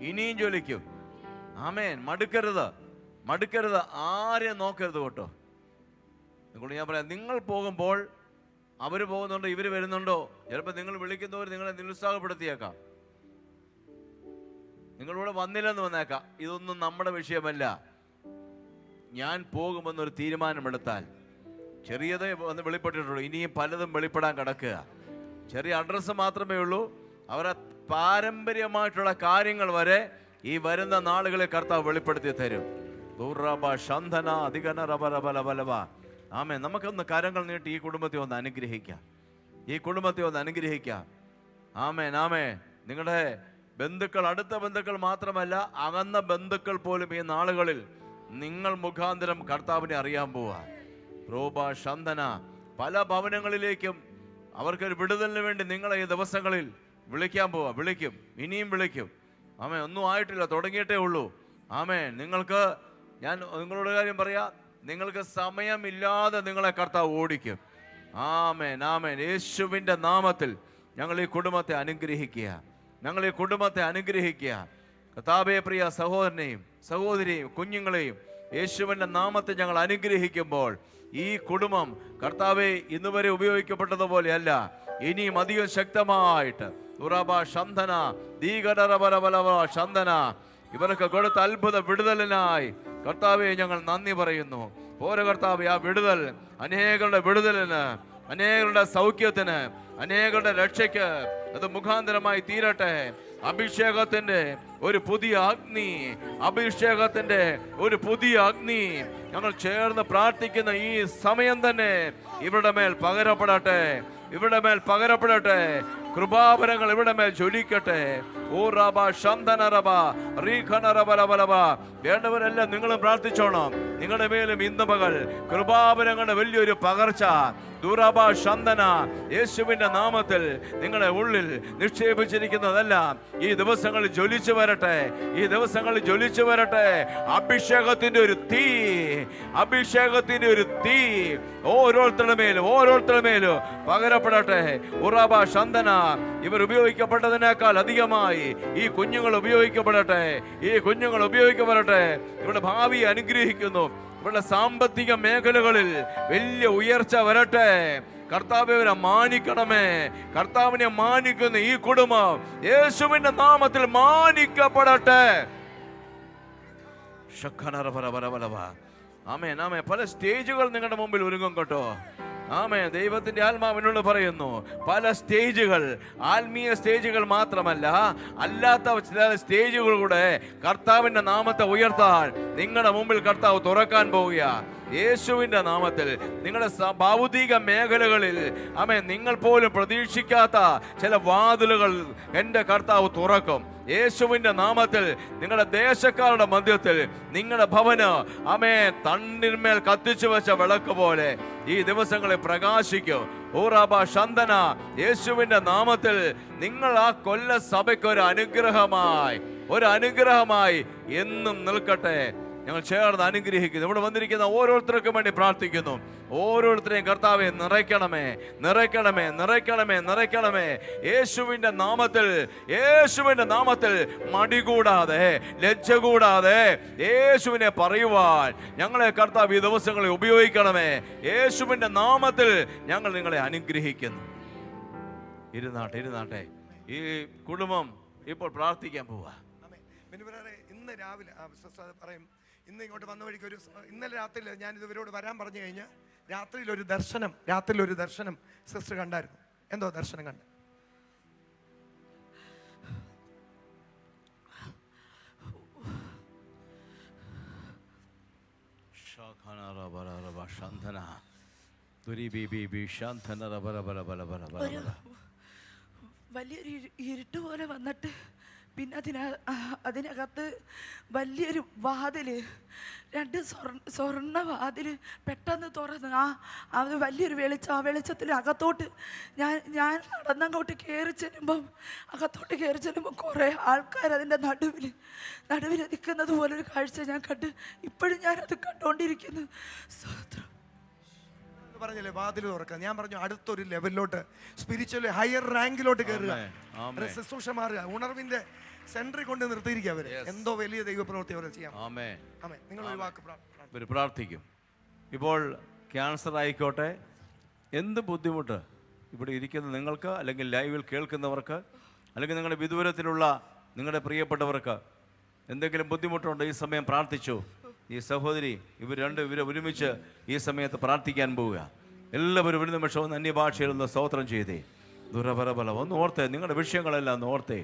ഇനിയും ജ്വലിക്കും. ആമേൻ. മടുക്കരുത്, ആരെയും നോക്കരുത് കേട്ടോ. അതുകൊണ്ട് ഞാൻ പറയാം, നിങ്ങൾ പോകുമ്പോൾ അവർ പോകുന്നുണ്ടോ, ഇവർ വരുന്നുണ്ടോ, ചിലപ്പോൾ നിങ്ങൾ വിളിക്കുന്നവർ നിങ്ങളെ നിരുത്സാഹപ്പെടുത്തിയേക്കാം, നിങ്ങളിവിടെ വന്നില്ലെന്ന് വന്നേക്കാം. ഇതൊന്നും നമ്മുടെ വിഷയമല്ല. ഞാൻ പോകുമെന്നൊരു തീരുമാനമെടുത്താൽ, ചെറിയതേ വന്ന് വെളിപ്പെട്ടിട്ടുള്ളൂ, ഇനിയും പലതും വെളിപ്പെടാൻ കിടക്കുക. ചെറിയ അഡ്രസ്സ് മാത്രമേ ഉള്ളൂ. അവരെ പാരമ്പര്യമായിട്ടുള്ള കാര്യങ്ങൾ വരെ ഈ വരുന്ന നാളുകളെ കർത്താവ് വെളിപ്പെടുത്തി തരും. ആമേൻ. നമുക്കൊന്ന് കരങ്ങൾ നീട്ടി ഈ കുടുംബത്തെ ഒന്ന് അനുഗ്രഹിക്കാം. ആമേൻ. നിങ്ങളുടെ ബന്ധുക്കൾ, അടുത്ത ബന്ധുക്കൾ മാത്രമല്ല, അകന്ന ബന്ധുക്കൾ പോലും ഈ നാളുകളിൽ നിങ്ങൾ മുഖാന്തരം കർത്താവിനെ അറിയാൻ പോവാ. പല ഭവനങ്ങളിലേക്കും അവർക്കൊരു വിടുതലിന് വേണ്ടി നിങ്ങളെ ഈ ദിവസങ്ങളിൽ വിളിക്കാൻ പോവാ. ഇനിയും വിളിക്കും. ആമേൻ. ഒന്നും ആയിട്ടില്ല, തുടങ്ങിയിട്ടേ ഉള്ളൂ. ആമേൻ. ഞാൻ നിങ്ങളോട് കാര്യം പറയാം, നിങ്ങൾക്ക് സമയമില്ലാതെ നിങ്ങളെ കർത്താവ് ഓടിക്കും. ആമേൻ. യേശുവിൻ്റെ നാമത്തിൽ ഞങ്ങൾ ഈ കുടുംബത്തെ അനുഗ്രഹിക്കുക. കർത്താവേ, പ്രിയ സഹോദരനെയും സഹോദരിയെയും കുഞ്ഞുങ്ങളെയും യേശുവിൻ്റെ നാമത്തിൽ ഞങ്ങൾ അനുഗ്രഹിക്കുമ്പോൾ ഈ കുടുംബം കർത്താവെ ഇന്നുവരെ ഉപയോഗിക്കപ്പെട്ടതുപോലെയല്ല, ഇനിയും അധികം ശക്തമായിട്ട് ഇവർക്ക് കൊടുത്ത അത്ഭുത വിടുതലിനായി കർത്താവെ ഞങ്ങൾ നന്ദി പറയുന്നു. ഓരോ കർത്താവെ, ആ വിടുതൽ അനേകരുടെ വിടുതലിന്, അനേകരുടെ സൗഖ്യത്തിന്, അനേകരുടെ രക്ഷയ്ക്ക് അത് മുഖാന്തരമായി തീരട്ടെ. അഭിഷേകത്തിന്റെ ഒരു പുതിയ അഗ്നി ഞങ്ങൾ ചേർന്ന് പ്രാർത്ഥിക്കുന്ന ഈ സമയം തന്നെ ഇവരുടെ മേൽ പകരപ്പെടട്ടെ. കൃപാവരങ്ങൾ ഇവിടെ മേൽ ജ്വലിക്കട്ടെ. വേണ്ടവരെല്ലാം നിങ്ങളും പ്രാർത്ഥിച്ചോണം. നിങ്ങളുടെ മേലും ഇന്ന് പകൽ കൃപാവരങ്ങളുടെ വലിയൊരു പകർച്ച യേശുവിന്റെ നാമത്തിൽ നിങ്ങളുടെ ഉള്ളിൽ നിക്ഷേപിച്ചിരിക്കുന്നതെല്ലാം ഈ ദിവസങ്ങളിൽ ജ്വലിച്ചു വരട്ടെ. അഭിഷേകത്തിന്റെ ഒരു തീ ഓരോരുത്തരുടെ മേലും പകരപ്പെടട്ടെ. ഇവർ ഉപയോഗിക്കപ്പെട്ടതിനേക്കാൾ അധികമായി ഈ കുഞ്ഞുങ്ങൾ ഉപയോഗിക്കപ്പെടട്ടെ. ഇവരുടെ ഭാവി അനുഗ്രഹിക്കുന്നു. ഇവരുടെ സാമ്പത്തിക മേഖലകളിൽ വലിയ ഉയർച്ച വരട്ടെ. കർത്താവിനെ മാനിക്കണമേ. കർത്താവിനെ മാനിക്കുന്ന ഈ കുടുംബം യേശുവിന്റെ നാമത്തിൽ മാനിക്കപ്പെടട്ടെ. ആമേൻ. പല സ്റ്റേജുകൾ നിങ്ങളുടെ മുമ്പിൽ ഒരുങ്ങും കേട്ടോ. ആമേ. ദൈവത്തിന്റെ ആത്മാവിനോട് പറയുന്നു, പല സ്റ്റേജുകൾ, ആത്മീയ സ്റ്റേജുകൾ മാത്രമല്ല, അല്ലാത്ത ചില സ്റ്റേജുകൾ കൂടെ കർത്താവിന്റെ നാമത്തെ ഉയർത്താൻ നിങ്ങളുടെ മുമ്പിൽ കർത്താവ് തുറക്കാൻ പോവുക. യേശുവിന്റെ നാമത്തിൽ നിങ്ങളുടെ ഭൗതിക മേഖലകളിൽ ആമേ നിങ്ങൾ പോലും പ്രതീക്ഷിക്കാത്ത ചില വാതിലുകൾ എൻ്റെ കർത്താവ് തുറക്കും. യേശുവിന്റെ നാമത്തിൽ നിങ്ങളുടെ ദേശക്കാരുടെ മധ്യത്തിൽ നിങ്ങളുടെ ഭവന് ആമേ തണ്ടിന്മേൽ കത്തിച്ചു വെച്ച വിളക്ക് പോലെ ഈ ദിവസങ്ങളിൽ പ്രകാശിക്കും. ഊറാബ ശന്തന, യേശുവിന്റെ നാമത്തിൽ നിങ്ങൾ ആ കൊല്ല സഭയ്ക്ക് ഒരു അനുഗ്രഹമായി എന്നും നിൽക്കട്ടെ. ഞങ്ങൾ ചേർന്ന് അനുഗ്രഹിക്കുന്നു. ഇവിടെ വന്നിരിക്കുന്ന ഓരോരുത്തർക്കും വേണ്ടി പ്രാർത്ഥിക്കുന്നു. ഓരോരുത്തരെയും കർത്താവെ നിറയ്ക്കണമേ, നിറയ്ക്കണമേ, നിറയ്ക്കണമേ, നിറയ്ക്കണമേ. യേശുവിന്റെ നാമത്തിൽ മടി കൂടാതെ, ലജ്ജ കൂടാതെ യേശുവിനെ പറയുവാൻ ഞങ്ങളെ കർത്താവ് ഈ ദിവസങ്ങളിൽ ഉപയോഗിക്കണമേ. യേശുവിന്റെ നാമത്തിൽ ഞങ്ങൾ നിങ്ങളെ അനുഗ്രഹിക്കുന്നു. ഇരുന്നാട്ടെ. ഈ കുടുംബം ഇപ്പോൾ പ്രാർത്ഥിക്കാൻ പോവാ. ഇന്ന് രാവിലെ പറയും, ഇന്ന് ഇങ്ങോട്ട് വന്ന വഴിക്ക് ഇന്നലെ രാത്രിയിൽ ഞാൻ ഇവരോട് വരാൻ പറഞ്ഞു കഴിഞ്ഞ് രാത്രിയിൽ ഒരു ദർശനം സിസ്റ്റർ കണ്ടായിരുന്നു. എന്തോ ദർശനം കണ്ട്? വലിയൊരു ഇരുട്ട് പോലെ വന്നിട്ട് പിന്നെ അതിനകത്ത് വലിയൊരു വാതില്, 2 സ്വർണ്ണ വാതില് പെട്ടെന്ന് തുറന്ന് അത് വലിയൊരു വെളിച്ചം. ആ വെളിച്ചത്തിൽ അകത്തോട്ട് ഞാൻ നടന്നങ്ങോട്ട് കയറി ചെല്ലുമ്പം കുറേ ആൾക്കാർ അതിൻ്റെ നടുവിൽ നിൽക്കുന്നത് പോലൊരു കാഴ്ച ഞാൻ കണ്ട്. ഇപ്പോഴും ഞാനത് കണ്ടുകൊണ്ടിരിക്കുന്നു. പറഞ്ഞില്ലേ വാതിൽ തുറക്കുക. ഞാൻ പറഞ്ഞു അടുത്തൊരു ലെവലിലോട്ട്, സ്പിരിച്വലി ഹയർ റാങ്കിലോട്ട് കയറുക, ശുശ്രൂഷ മാറുക. ഉണർവിന്റെ സെന്ററിൽ കൊണ്ട് നിർത്തിയിരിക്കുക അവര്. എന്തോ വലിയ ദൈവപ്രവൃത്തി അവർ ചെയ്യാം. നിങ്ങൾ ഒരു വാക്ക് പ്രാർത്ഥിക്കും. ഇപ്പോൾ ക്യാൻസർ ആയിക്കോട്ടെ, എന്ത് ബുദ്ധിമുട്ട് ഇവിടെ ഇരിക്കുന്ന നിങ്ങൾക്ക്, അല്ലെങ്കിൽ ലൈവിൽ കേൾക്കുന്നവർക്ക്, അല്ലെങ്കിൽ നിങ്ങളുടെ വിദൂരത്തിലുള്ള നിങ്ങളുടെ പ്രിയപ്പെട്ടവർക്ക് എന്തെങ്കിലും ബുദ്ധിമുട്ടുണ്ടോ, ഈ സമയം പ്രാർത്ഥിച്ചു. ഈ സഹോദരി ഇവരെ ഒരുമിച്ച് ഈ സമയത്ത് പ്രാർത്ഥിക്കാൻ പോവുക. എല്ലാവരും ഒരു നിമിഷം ഒന്ന് അന്യഭാഷയിൽ ഒന്ന് സ്തോത്രം ചെയ്തേ. ദുരപരബല ഒന്ന് ഓർത്തേ, നിങ്ങളുടെ വിഷയങ്ങളെല്ലാം ഒന്ന് ഓർത്തേ.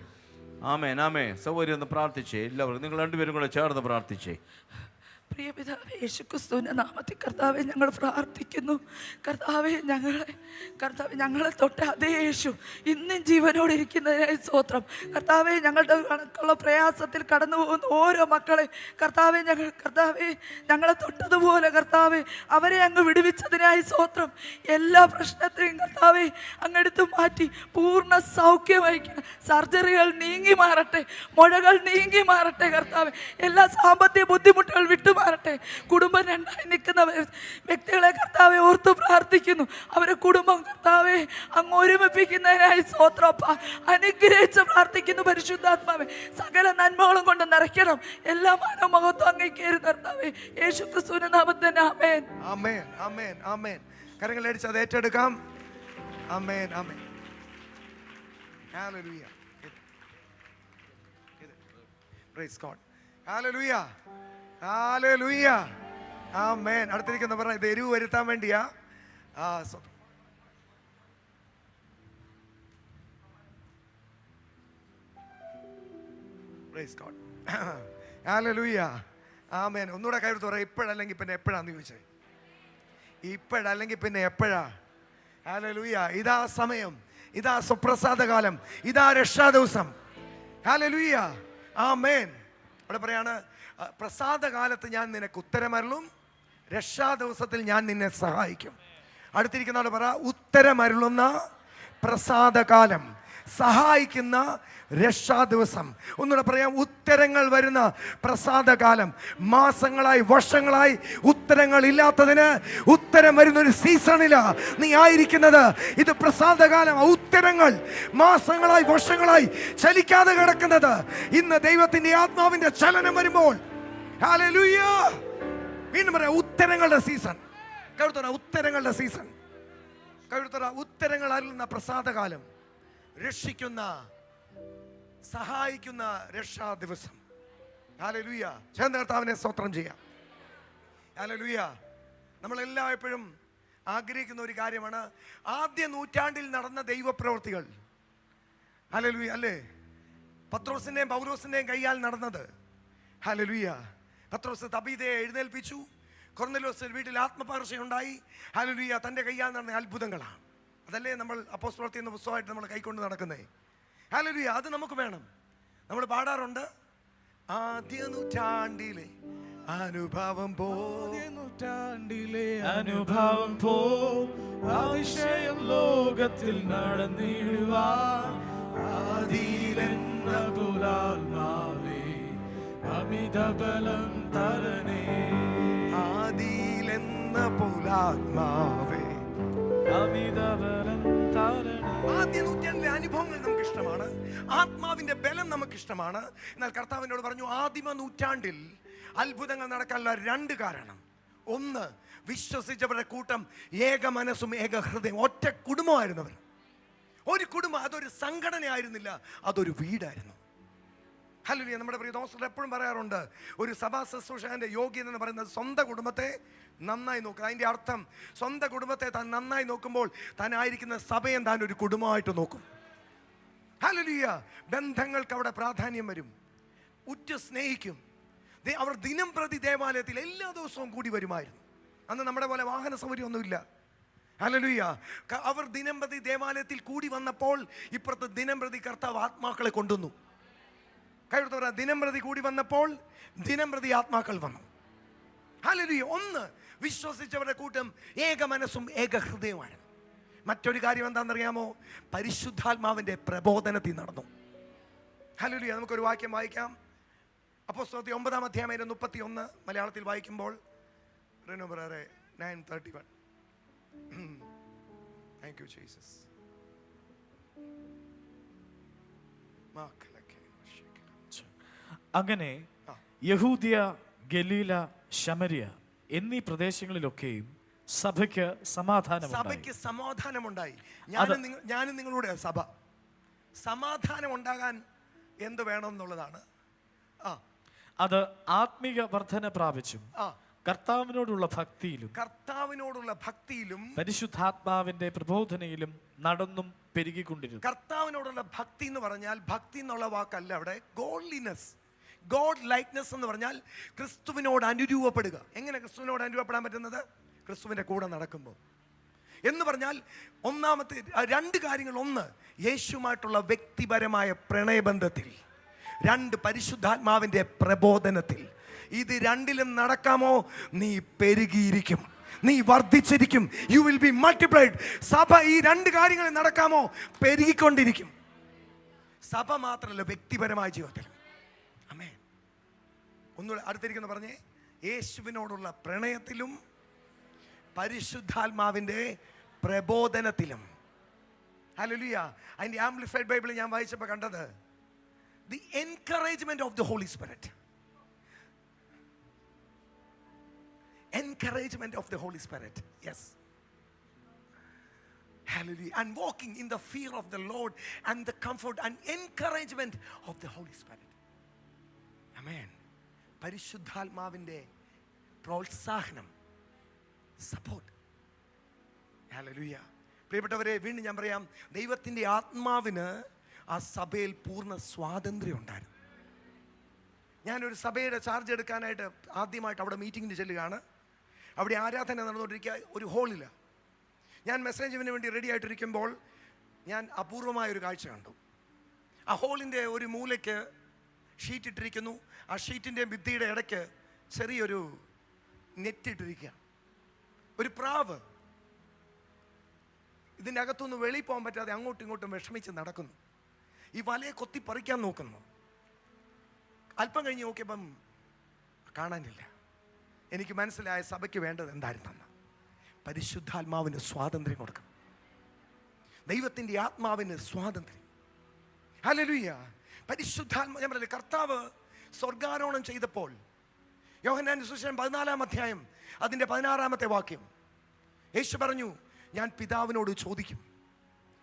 ആമേൻ. സഹോദരി ഒന്ന് പ്രാർത്ഥിച്ചേ. എല്ലാവരും നിങ്ങൾ രണ്ടുപേരും കൂടെ ചേർന്ന് പ്രാർത്ഥിച്ചേ. പ്രിയ പിതാവേ, യേശുക്രിസ്തുവിന്റെ നാമത്തിൽ കർത്താവെ ഞങ്ങൾ പ്രാർത്ഥിക്കുന്നു. കർത്താവെ ഞങ്ങളെ തൊട്ട അതേ യേശു ഇന്നും ജീവനോടെ ഇരിക്കുന്നതിനായി സ്തോത്രം. കർത്താവെ ഞങ്ങളുടെ കണക്കുള്ള പ്രയാസത്തിൽ കടന്നു പോകുന്ന ഓരോ മക്കളെ കർത്താവെ ഞങ്ങളെ തൊട്ടതുപോലെ കർത്താവെ അവരെ അങ്ങ് വിടുവിച്ചതിനായി സ്തോത്രം. എല്ലാ പ്രശ്നത്തെയും കർത്താവെ അങ്ങെടുത്ത് മാറ്റി പൂർണ്ണ സൗഖ്യമായിരിക്കണം. സർജറികൾ നീങ്ങി മാറട്ടെ, മുഴകൾ നീങ്ങി മാറട്ടെ കർത്താവെ. എല്ലാ സാമ്പത്തിക ബുദ്ധിമുട്ടുകൾ വിട്ടു മാറട്ടെ. കുടുംബം രണ്ടായി നിൽക്കുന്ന വ്യക്തികളെ കർത്താവെ ഓർത്ത് പ്രാർത്ഥിക്കുന്നു. അവരെ കുടുംബം കർത്താവെ അങ്ങ് ഒരുമിപ്പിക്കുന്നതിനായി സ്തോത്രപ്പ അനുഗ്രഹിച്ച് പ്രാർത്ഥിക്കുന്നു. പരിശുദ്ധാത്മാവെ സകല നന്മകളും കൊണ്ട് നിറയ്ക്കണം. എല്ലാ മനോമഹത്വം അങ്ങേക്കേറി കർത്താവെ യേശുക്രിസ്തുവിന്റെ നാമത്തിൽ ആമേൻ. ആമേൻ. ആമേൻ. ആമേൻ. കരങ്ങളടിച്ച് അത് ഏറ്റെടുക്കാം. ആമേൻ. ആമേൻ. ഹല്ലേലൂയ. Praise God. ഹല്ലേലൂയ. ഹല്ലേലൂയ. ആമേൻ. അടുത്തിരിക്കുന്ന പറഞ്ഞ ഇത് എരിവ് വരുത്താൻ വേണ്ടിയാ. Praise God. ഹല്ലേലൂയ. ആമേൻ. ഒന്നുകൂടെ കയറി തുറ. ഇപ്പോഴല്ലെങ്കിൽ പിന്നെ എപ്പോഴാന്ന് ചോദിച്ചേ. ഇപ്പോഴല്ലെങ്കിൽ പിന്നെ എപ്പോഴാ? ഹല്ലേലൂയ. ഇതാ സമയം, ഇതാ സുപ്രസാദ കാലം, ഇതാ രക്ഷാ ദിവസം. ഹല്ലേലൂയ. ആമേൻ. അവിടെ പറയാണ്, പ്രസാദ കാലത്ത് ഞാൻ നിനക്ക് ഉത്തരമരുളും, രക്ഷാ ദിവസത്തിൽ ഞാൻ നിന്നെ സഹായിക്കും. അടുത്തിരിക്കുന്നവരോട് പറ, ഉത്തരമരുളുന്ന പ്രസാദകാലം, സഹായിക്കുന്ന രക്ഷാ ദിവസം. ഒന്നുകൂടെ പറയാം, ഉത്തരങ്ങൾ വരുന്ന പ്രസാദകാലം. മാസങ്ങളായി വർഷങ്ങളായി ഉത്തരങ്ങൾ ഇല്ലാത്തതിന് ഉത്തരം വരുന്നൊരു സീസണിലാ നീ ആയിരിക്കുന്നത്. ഇത് പ്രസാദകാലം. ഉത്തരങ്ങൾ മാസങ്ങളായി വർഷങ്ങളായി ചലിക്കാതെ കിടക്കുന്നത് ഇന്ന് ദൈവത്തിന്റെ ആത്മാവിന്റെ ചലനം വരുമ്പോൾ, ഹല്ലേലൂയ, വീണ്ടും പറയാം, ഉത്തരങ്ങളുടെ സീസൺ. കഴുത്തറ, ഉത്തരങ്ങളുടെ സീസൺ. കഴുത്തറ, ഉത്തരങ്ങൾ അരുളുന്ന പ്രസാദകാലം, രക്ഷിക്കുന്ന സഹായിക്കുന്ന രക്ഷാ ദിവസം. ഹല്ലേലൂയ. ചേർന്ന് കർത്താവിനെ സ്തോത്രം ചെയ്യാം. ഹല്ലേലൂയ. നമ്മളെല്ലാം എപ്പോഴും ആഗ്രഹിക്കുന്ന ഒരു കാര്യമാണ് ആദ്യ നൂറ്റാണ്ടിൽ നടന്ന ദൈവപ്രവൃത്തികൾ. ഹല്ലേലൂയ, അല്ലേ? പത്രോസിന്റെയും പൗലോസിന്റെയും കൈയാൽ നടന്നത്. ഹല്ലേലൂയ. പത്രോസ് തബീതയെ എഴുന്നേൽപ്പിച്ചു. കൊർന്നേലിയോസിന്റെ വീട്ടിൽ ആത്മപകർച്ചയുണ്ടായി. ഹല്ലേലൂയ. തൻ്റെ കൈയാൽ നടന്ന അത്ഭുതങ്ങളാണ്. അതല്ലേ നമ്മൾ അപ്പോസ്തലർ എന്ന പുസ്തകമായിട്ട് നമ്മൾ കൈക്കൊണ്ട് നടക്കുന്നത്. ഹല്ലേലൂയ. അത് നമുക്ക് വേണം. നമ്മൾ പാടാറുണ്ട്, ആദ്യ നൂറ്റാണ്ടിലെ അനുഭവം അനുഭവം പോ അതിശയം ലോകത്തിൽ നടന്നിടുവാൻ ആദിയിലെന്ന പുലാത്മാവേ അമിതബലം തരണേ. ആദിയിലെന്ന പുലാത്മാവേ അമിതബലം തരണേ. ആദ്യ നൂറ്റാണ്ടിലെ അനുഭവങ്ങൾ നമുക്ക് ഇഷ്ടമാണ്, ആത്മാവിന്റെ ബലം നമുക്ക് ഇഷ്ടമാണ്. എന്നാൽ കർത്താവിനോട് പറഞ്ഞു, ആദിമ നൂറ്റാണ്ടിൽ അത്ഭുതങ്ങൾ നടക്കാനുള്ള രണ്ട് കാരണം. ഒന്ന്, വിശ്വസിച്ചവരുടെ കൂട്ടം ഏക മനസ്സും ഏക ഹൃദയം, ഒറ്റ കുടുംബമായിരുന്നവർ. ഒരു കുടുംബം, അതൊരു സംഘടനയായിരുന്നില്ല, അതൊരു വീടായിരുന്നു. ഹല്ലേലൂയ. നമ്മുടെ പ്രിയ ദോസ്തർ എപ്പോഴും പറയാറുണ്ട്, ഒരു സഭാ ശുശ്രൂഷകന്റെ യോഗ്യത എന്ന് പറയുന്നത് സ്വന്തം കുടുംബത്തെ നന്നായി നോക്കുക. അതിൻ്റെ അർത്ഥം സ്വന്തം കുടുംബത്തെ താൻ നന്നായി നോക്കുമ്പോൾ താനായിരിക്കുന്ന സഭയെ താൻ ഒരു കുടുംബമായിട്ട് നോക്കും. ഹല്ലേലൂയ. ബന്ധങ്ങൾക്ക് അവിടെ പ്രാധാന്യം വരും. ഉറ്റ സ്നേഹിക്കും. അവർ ദിനം പ്രതി ദേവാലയത്തിൽ എല്ലാ ദിവസവും കൂടി വരുമായിരുന്നു. അന്ന് നമ്മുടെ പോലെ വാഹന സൗകര്യമൊന്നുമില്ല. ഹല്ലേലൂയ. അവർ ദിനം പ്രതി ദേവാലയത്തിൽ കൂടി വന്നപ്പോൾ ഇപ്പുറത്ത് ദിനം പ്രതി കർത്താവ് ആത്മാക്കളെ കൊണ്ടുവന്നു. കൈയെടുത്ത് പറയാം, ദിനം പ്രതി കൂടി വന്നപ്പോൾ ദിനം പ്രതി ആത്മാക്കൾ വന്നു. ഹല്ലേലൂയ. ഒന്ന്, വിശ്വസിച്ചവരുടെ കൂട്ടം ഏക മനസ്സും ഏക ഹൃദയവുമാണ്. മറ്റൊരു കാര്യം എന്താണെന്നറിയാമോ? പരിശുദ്ധാത്മാവിന്റെ പ്രബോധനത്തിൽ നടന്നു. ഹല്ലേലൂയ. നമുക്കൊരു വാക്യം വായിക്കാം. അപ്പോസ്തലർ 9-ാം അധ്യായം 31 മലയാളത്തിൽ വായിക്കുമ്പോൾ 9:31. Thank you Jesus. അങ്ങനെ യഹൂദ്യ, ഗലീല, ശമരിയ എന്നീ പ്രദേശങ്ങളിലൊക്കെയും സഭയ്ക്ക് സമാധാനമുണ്ടായി. ഞാനും നിങ്ങളുടെ സഭ സമാധാനം ഉണ്ടാകാൻ എന്ത് വേണം എന്നുള്ളതാണ്. അത് ആത്മീക വർധന പ്രാപിച്ചും കർത്താവിനോടുള്ള ഭക്തിയിലും പരിശുദ്ധാത്മാവിന്റെ പ്രബോധനയിലും നടന്നും പെരുകിക്കൊണ്ടിരുന്നു. കർത്താവിനോടുള്ള ഭക്തി എന്ന് പറഞ്ഞാൽ, ഭക്തി എന്നുള്ള വാക്കല്ല അവിടെ, ഗോഡ്ലിനെസ്, ഗോഡ് ലൈക്നെസ് എന്ന് പറഞ്ഞാൽ ക്രിസ്തുവിനോട് അനുരൂപപ്പെടുക. എങ്ങനെ ക്രിസ്തുവിനോട് അനുരൂപപ്പെടാൻ പറ്റുന്നത്? ക്രിസ്തുവിന്റെ കൂടെ നടക്കുമ്പോൾ എന്ന് പറഞ്ഞാൽ ഒന്നാമത്തെ രണ്ട് കാര്യങ്ങൾ. ഒന്ന്, യേശുവുമായിട്ടുള്ള വ്യക്തിപരമായ പ്രണയബന്ധത്തിൽ. രണ്ട്, പരിശുദ്ധാത്മാവിന്റെ പ്രബോധനത്തിൽ. ഇത് രണ്ടിലും നടക്കാമോ, നീ പെരുകിയിരിക്കും, നീ വർദ്ധിച്ചിരിക്കും. You will be multiplied. സഭ ഈ രണ്ട് കാര്യങ്ങളിൽ നടക്കാമോ, പെരുകിക്കൊണ്ടിരിക്കും. സഭ മാത്രമല്ല, വ്യക്തിപരമായ ജീവിതത്തിലും. ആമേൻ. ഒന്നുകൂടെ അടുത്തിരിക്കുന്ന പറഞ്ഞേ, യേശുവിനോടുള്ള പ്രണയത്തിലും പരിശുദ്ധാത്മാവിന്റെ പ്രബോധനത്തിലും. ഹല്ലേലൂയ. അതിന്റെ ആംപ്ലിഫൈഡ് ബൈബിൾ ഞാൻ വായിച്ചപ്പോൾ കണ്ടത്, the encouragement of the Holy Spirit. Encouragement of the Holy Spirit. Yes. Hallelujah. And walking in the fear of the Lord and the comfort and encouragement of the Holy Spirit. Amen. പരിശുദ്ധാത്മാവിന്റെ പ്രോത്സാഹനം, support. Hallelujah. പ്രിയപ്പെട്ടവരെ, വീണ്ടും ഞാൻ പറയാം, ദൈവത്തിന്റെ ആത്മാവിന് ആ സഭയിൽ പൂർണ്ണ സ്വാതന്ത്ര്യം ഉണ്ടായിരുന്നു. ഞാനൊരു സഭയുടെ ചാർജ് എടുക്കാനായിട്ട് ആദ്യമായിട്ട് അവിടെ മീറ്റിങ്ങിന് ചെല്ലുകയാണ്. അവിടെ ആരാധന നടന്നുകൊണ്ടിരിക്കുക, ഒരു ഹോളില്ല. ഞാൻ മെസ്സേജിന് വേണ്ടി റെഡി ആയിട്ടിരിക്കുമ്പോൾ ഞാൻ അപൂർവമായൊരു കാഴ്ച കണ്ടു. ആ ഹോളിൻ്റെ ഒരു മൂലയ്ക്ക് ഷീറ്റ് ഇട്ടിരിക്കുന്നു. ആ ഷീറ്റിൻ്റെ ഭിത്തിയുടെ ഇടയ്ക്ക് ചെറിയൊരു നെറ്റ് ഇട്ടിരിക്കുക. ഒരു പ്രാവ് ഇതിൻ്റെ അകത്തുനിന്ന് വെളിയിൽ പോകാൻ പറ്റാതെ അങ്ങോട്ടും ഇങ്ങോട്ടും വിഷമിച്ച് നടക്കുന്നു. ഈ വലയെ കൊത്തി പറിക്കാൻ നോക്കുന്നു. അല്പം കഴിഞ്ഞ് നോക്കിയപ്പം കാണാനില്ല. എനിക്ക് മനസ്സിലായ സഭയ്ക്ക് വേണ്ടത് എന്തായിരുന്നെന്ന്. പരിശുദ്ധാത്മാവിന് സ്വാതന്ത്ര്യം കൊടുക്കും. ദൈവത്തിൻ്റെ ആത്മാവിന് സ്വാതന്ത്ര്യം. ഹല്ലേലൂയ. പരിശുദ്ധാത്മ, ഞാൻ പറഞ്ഞില്ലേ, കർത്താവ് സ്വർഗാരോഹണം ചെയ്തപ്പോൾ യോഹന്നാന്റെ സുവിശേഷം 14-ാം അധ്യായം അതിൻ്റെ 16-ാമത്തെ വാക്യം, യേശു പറഞ്ഞു, ഞാൻ പിതാവിനോട് ചോദിക്കും.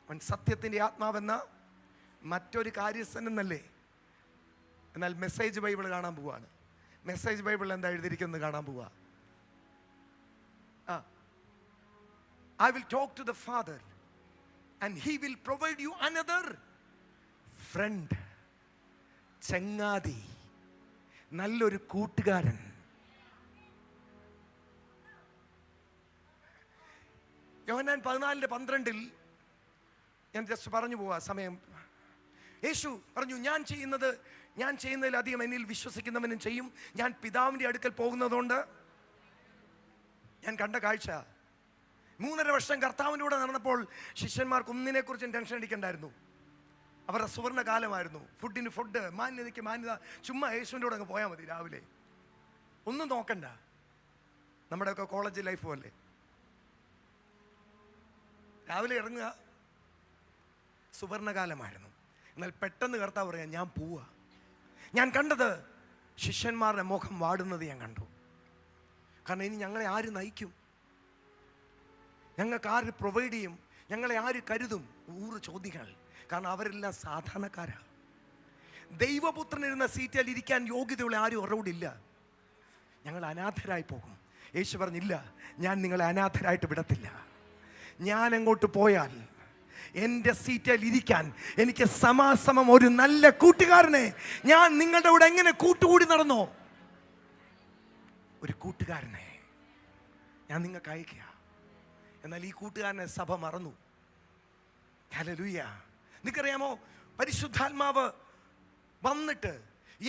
അവൻ സത്യത്തിൻ്റെ ആത്മാവെന്ന മറ്റൊരു കാര്യസ്ഥനെന്നല്ലേ. എന്നാൽ മെസ്സേജ് ബൈബിൾ കാണാൻ പോവാണ്. മെസ്സേജ് ബൈബിളിൽ എന്താ എഴുതിയിരിക്കുന്നത് കാണാൻ പോവാ. I will talk to the Father and he will provide you another friend. ചങ്ങാതി, നല്ലൊരു കൂട്ടുകാരൻ. യോഹന്നാൻ 14:12 ഞാൻ ജസ്റ്റ് പറഞ്ഞു പോവാ, സമയം. യേശു പറഞ്ഞു, ഞാൻ ചെയ്യുന്നതിലധികം എന്നിൽ വിശ്വസിക്കുന്നവനും ചെയ്യും. ഞാൻ പിതാവിൻ്റെ അടുക്കൽ പോകുന്നതുകൊണ്ട്. ഞാൻ കണ്ട കാഴ്ച, 3.5 വർഷം കർത്താവിൻ്റെ കൂടെ നടന്നപ്പോൾ ശിഷ്യന്മാർക്ക് ഒന്നിനെക്കുറിച്ചും ടെൻഷൻ അടിക്കണ്ടായിരുന്നു. അവരുടെ സുവർണ്ണ കാലമായിരുന്നു. ഫുഡിന് ഫുഡ്, മാന്യതയ്ക്ക് മാന്യത. ചുമ്മാ യേശുവിൻ്റെ കൂടെ അങ്ങ് പോയാൽ മതി. രാവിലെ ഒന്നും നോക്കണ്ട. നമ്മുടെയൊക്കെ കോളേജ് ലൈഫ് പോലെ രാവിലെ ഇറങ്ങുക, സുവർണകാലമായിരുന്നു. എന്നാൽ പെട്ടെന്ന് കർത്താവ് പറയാം, ഞാൻ പോവാ. ഞാൻ കണ്ടത് ശിഷ്യന്മാരുടെ മുഖം വാടുന്നത് ഞാൻ കണ്ടു. കാരണം ഇനി ഞങ്ങളെ ആര് നയിക്കും? ഞങ്ങൾക്ക് ആര് പ്രൊവൈഡ് ചെയ്യും? ഞങ്ങളെ ആര് കരുതും? 100 ചോദ്യങ്ങൾ. കാരണം അവരെല്ലാം സാധാരണക്കാരാ. ദൈവപുത്രനിരുന്ന സീറ്റിൽ ഇരിക്കാൻ യോഗ്യതയുള്ള ആരും ഉറവിടില്ല. ഞങ്ങൾ അനാഥരായി പോകും. യേശു പറഞ്ഞില്ല, ഞാൻ നിങ്ങളെ അനാഥരായിട്ട് വിടത്തില്ല. ഞാൻ അങ്ങോട്ട് പോയാൽ എൻ്റെ സീറ്റിൽ ഇരിക്കാൻ എനിക്ക് സമാസമം ഒരു നല്ല കൂട്ടുകാരനെ ഞാൻ നിങ്ങളുടെ കൂടെ എങ്ങനെ കൂട്ടുകൂടി നടന്നോ, ഒരു കൂട്ടുകാരനെ ഞാൻ നിങ്ങൾക്ക് അയക്കുക. എന്നാൽ ഈ കൂട്ടുകാരനെ സഭ മറന്നു. ഹല്ലേലൂയ. നിങ്ങൾക്കറിയാമോ, പരിശുദ്ധാത്മാവ് വന്നിട്ട്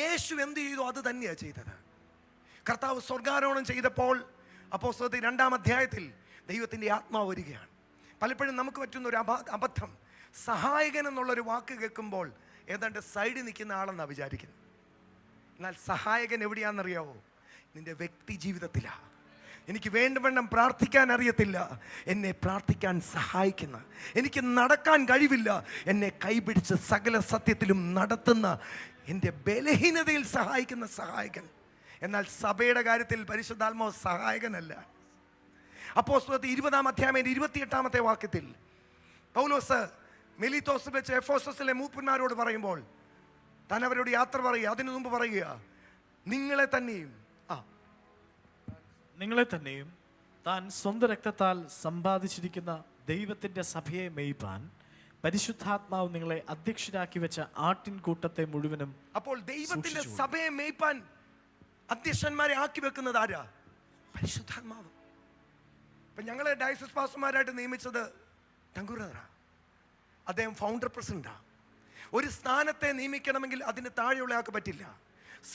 യേശു എന്ത് ചെയ്തു അത് തന്നെയാണ് ചെയ്തത്. കർത്താവ് സ്വർഗാരോഹണം ചെയ്തപ്പോൾ അപ്പോസ്തലരുടെ 2-ാം അധ്യായത്തിൽ ദൈവത്തിൻ്റെ ആത്മാവ് വരികയാണ്. പലപ്പോഴും നമുക്ക് പറ്റുന്ന ഒരു അബദ്ധം, സഹായകൻ എന്നുള്ളൊരു വാക്ക് കേൾക്കുമ്പോൾ ഏതാണ്ട് സൈഡിൽ നിൽക്കുന്ന ആളെന്നാണ് വിചാരിക്കുന്നത്. എന്നാൽ സഹായകൻ എവിടെയാണെന്നറിയാവോ? നിന്റെ വ്യക്തി ജീവിതത്തിലാണ്. എനിക്ക് വേണ്ടവണ്ണം പ്രാർത്ഥിക്കാൻ അറിയത്തില്ല, എന്നെ പ്രാർത്ഥിക്കാൻ സഹായിക്കുന്ന, എനിക്ക് നടക്കാൻ കഴിവില്ല, എന്നെ കൈപിടിച്ച് സകല സത്യത്തിലും നടത്തുന്ന, എൻ്റെ ബലഹീനതയിൽ സഹായിക്കുന്ന സഹായകൻ. എന്നാൽ സഭയുടെ കാര്യത്തിൽ പരിശുദ്ധാത്മാവ് സഹായകനല്ല. അപ്പോസ്തലരുടെ 20-ാം അധ്യായം 28-ാമത്തെ വാക്യത്തിൽ പൗലോസ് മെലീത്തോസിൽ വെച്ച് എഫെസോസിലെ മൂപ്പന്മാരോട് പറയുമ്പോൾ താൻ അവരോട് യാത്ര പറയുക. അതിനു മുമ്പ് പറയുക, നിങ്ങളെ തന്നെയും താൻ സ്വന്തം രക്തത്താൽ സമ്പാദിച്ചിരിക്കുന്ന ദൈവത്തിന്റെ സഭയെ മേയ്പാൻ പരിശുദ്ധാത്മാവ് നിങ്ങളെ അധ്യക്ഷരാക്കി വെച്ച ആട്ടിൻകൂട്ടത്തെ മുഴുവനും. അപ്പോൾ ദൈവത്തിന്റെ സഭയെ മേയ്പാൻ അധ്യക്ഷന്മാരെ ആക്കി വെക്കുന്നത് ആരാ? പരിശുദ്ധാത്മാവ്. ഇപ്പം ഞങ്ങളെ ഡയസിസ് പാസ്റ്റർമാരായിട്ട് നിയമിച്ചത് തങ്കുറ. അദ്ദേഹം ഫൗണ്ടർ പ്രസിഡന്റാണ്. ഒരു സ്ഥാനത്തെ നിയമിക്കണമെങ്കിൽ അതിന് താഴെയുള്ള ആൾക്ക് പറ്റില്ല,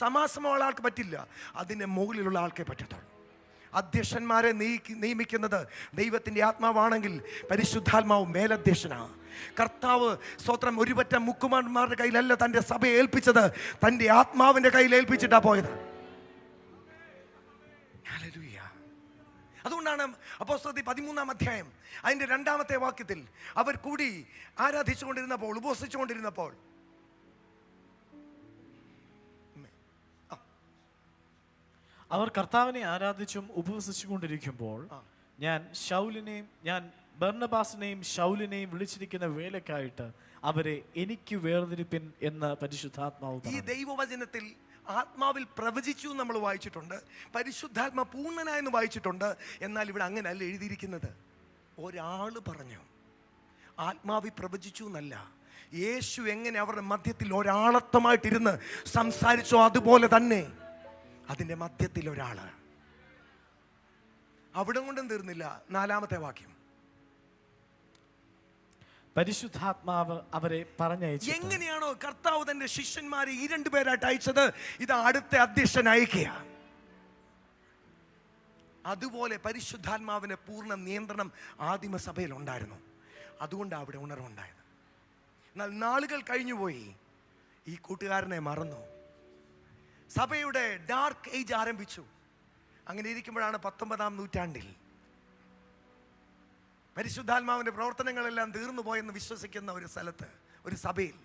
സമാസമുള്ള ആൾക്ക് പറ്റില്ല, അതിന് മുകളിലുള്ള ആൾക്കേ പറ്റത്തുള്ളൂ. അധ്യക്ഷന്മാരെ നിയമിക്കുന്നത് ദൈവത്തിൻ്റെ ആത്മാവാണെങ്കിൽ പരിശുദ്ധാത്മാവ് മേലധ്യക്ഷനാണ്. കർത്താവ് സ്തോത്രം ഒരുപറ്റം മുക്കുമാന്മാരുടെ കയ്യിലല്ല തൻ്റെ സഭയെ ഏൽപ്പിച്ചത്, തൻ്റെ ആത്മാവിൻ്റെ കയ്യിൽ ഏൽപ്പിച്ചിട്ടാ പോയത്. ഹല്ലേലൂയ. അതുകൊണ്ടാണ് അപ്പോസ്തലരുടെ 13-ാം അധ്യായം അതിൻ്റെ 2-ാമത്തെ വാക്യത്തിൽ അവർ കൂടി ആരാധിച്ചുകൊണ്ടിരുന്നപ്പോൾ, ഉപവസിച്ചുകൊണ്ടിരുന്നപ്പോൾ അവർ കർത്താവിനെ ആരാധിച്ചും ഉപവസിച്ചുകൊണ്ടിരിക്കുമ്പോൾ ഞാൻ ബർന്നബാസിനെയും ശൗലിനെയും വിളിച്ചിരിക്കുന്ന വേലക്കായിട്ട് അവരെ എനിക്ക് വേർതിരിപ്പിൻ എന്ന് പരിശുദ്ധാത്മാവ്. ഈ ദൈവവചനത്തിൽ ആത്മാവിൽ പ്രവചിച്ചു നമ്മൾ വായിച്ചിട്ടുണ്ട്, പരിശുദ്ധാത്മ പൂർണ്ണനായെന്ന് വായിച്ചിട്ടുണ്ട്. എന്നാൽ ഇവിടെ അങ്ങനെയല്ല എഴുതിയിരിക്കുന്നത്. ഒരാൾ പറഞ്ഞു, ആത്മാവിൽ പ്രവചിച്ചു എന്നല്ല. യേശു എങ്ങനെ അവരുടെ മധ്യത്തിൽ ഒരാളത്തമായിട്ടിരുന്ന് സംസാരിച്ചോ അതുപോലെ തന്നെ അതിൻ്റെ മധ്യത്തിൽ ഒരാള്. അവിടെ കൊണ്ടും തീർന്നില്ല. 4-ാമത്തെ വാക്യം, പരിശുദ്ധാത്മാവ് അവരെ പറഞ്ഞയച്ചു. എങ്ങനെയാണോ കർത്താവ് തന്റെ ശിഷ്യന്മാരെ 2 പേരായിട്ട് അയച്ചത്, ഇത് അടുത്ത അധ്യക്ഷൻ അയക്കുക. അതുപോലെ പരിശുദ്ധാത്മാവിന് പൂർണ്ണ നിയന്ത്രണം ആദിമസഭയിൽ ഉണ്ടായിരുന്നു. അതുകൊണ്ടാണ് അവിടെ ഉണർവുണ്ടായത്. എന്നാൽ നാളുകൾ കഴിഞ്ഞുപോയി, ഈ കൂട്ടുകാരനെ മറന്നു. സഭയുടെ ഡാർക്ക് ഏജ് ആരംഭിച്ചു. അങ്ങനെ ഇരിക്കുമ്പോഴാണ് 19-ാം നൂറ്റാണ്ടിൽ പരിശുദ്ധാത്മാവിൻ്റെ പ്രവർത്തനങ്ങളെല്ലാം തീർന്നു പോയെന്ന് വിശ്വസിക്കുന്ന ഒരു സ്ഥലത്ത്, ഒരു സഭയിൽ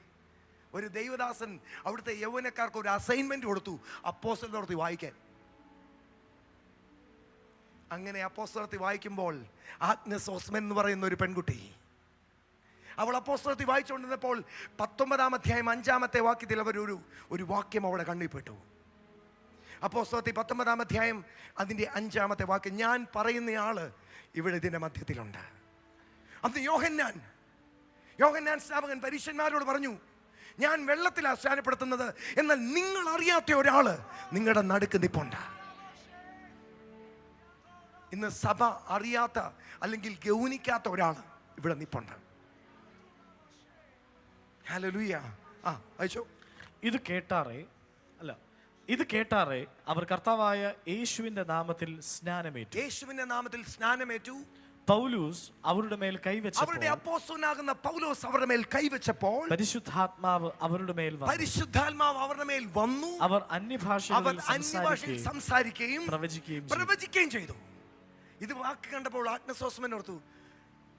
ഒരു ദൈവദാസൻ അവിടുത്തെ യൗവനക്കാർക്ക് ഒരു അസൈൻമെന്റ് കൊടുത്തു, അപ്പോസ്തലത്തിൽ വായിക്കാൻ. അങ്ങനെ അപ്പോസ്തലത്തിൽ വായിക്കുമ്പോൾ ആഗ്നസ് ഓസ്മൻ എന്ന് പറയുന്ന ഒരു പെൺകുട്ടി, അവൾ അപ്പോസ്തലത്തിൽ വായിച്ചുകൊണ്ടിരുന്നപ്പോൾ 19-ാം അധ്യായം 5-ാമത്തെ വാക്യത്തിൽ അവർ ഒരു വാക്യം അവിടെ കണ്ണിപ്പെട്ടു. അപ്പോസ്തലത്തിൽ 19-ാം അധ്യായം അതിൻ്റെ 5-ാമത്തെ വാക്യം, ഞാൻ പറയുന്നയാള് ഇവിടെ ഇതിൻ്റെ മധ്യത്തിലുണ്ട്. അന്ന് യോഹന്നാൻ സ്നാപകൻ പരീശന്മാരോട് പറഞ്ഞു, ഞാൻ വെള്ളത്തിലാണ് സ്നാനപ്പെടുത്തുന്നത്, എന്നാൽ നിങ്ങൾ അറിയാത്ത ഒരാള് നിങ്ങളുടെ നടുക്ക് നിപ്പുണ്ട്. ഇന്ന് സഭ അറിയാത്ത അല്ലെങ്കിൽ ഗൗനിക്കാത്ത ഒരാൾ ഇവിടെ നിപ്പുണ്ട്. ഹല്ലേലൂയ. അയച്ചോ. ഇത് കേട്ടാറേ അവർ കർത്താവായ യേശുവിന്റെ നാമത്തിൽ സ്നാനമേറ്റു. പൗലോസ് അവരുടെ മേൽ കൈവച്ചപ്പോൾ, അവരുടെ അപ്പോസ്തലനാകുന്ന പൗലോസ് അവരുടെ മേൽ കൈവച്ചപ്പോൾ പരിശുദ്ധാത്മാവ് അവരുടെ മേൽ വന്നു. അവർ അന്യഭാഷയിൽ സംസാരിക്കുകയും പ്രവചിക്കുകയും ചെയ്തു. ഇത് വാക്ക് കണ്ടപ്പോൾ ആത്മസ്വസ്മൻ ഓർത്തു.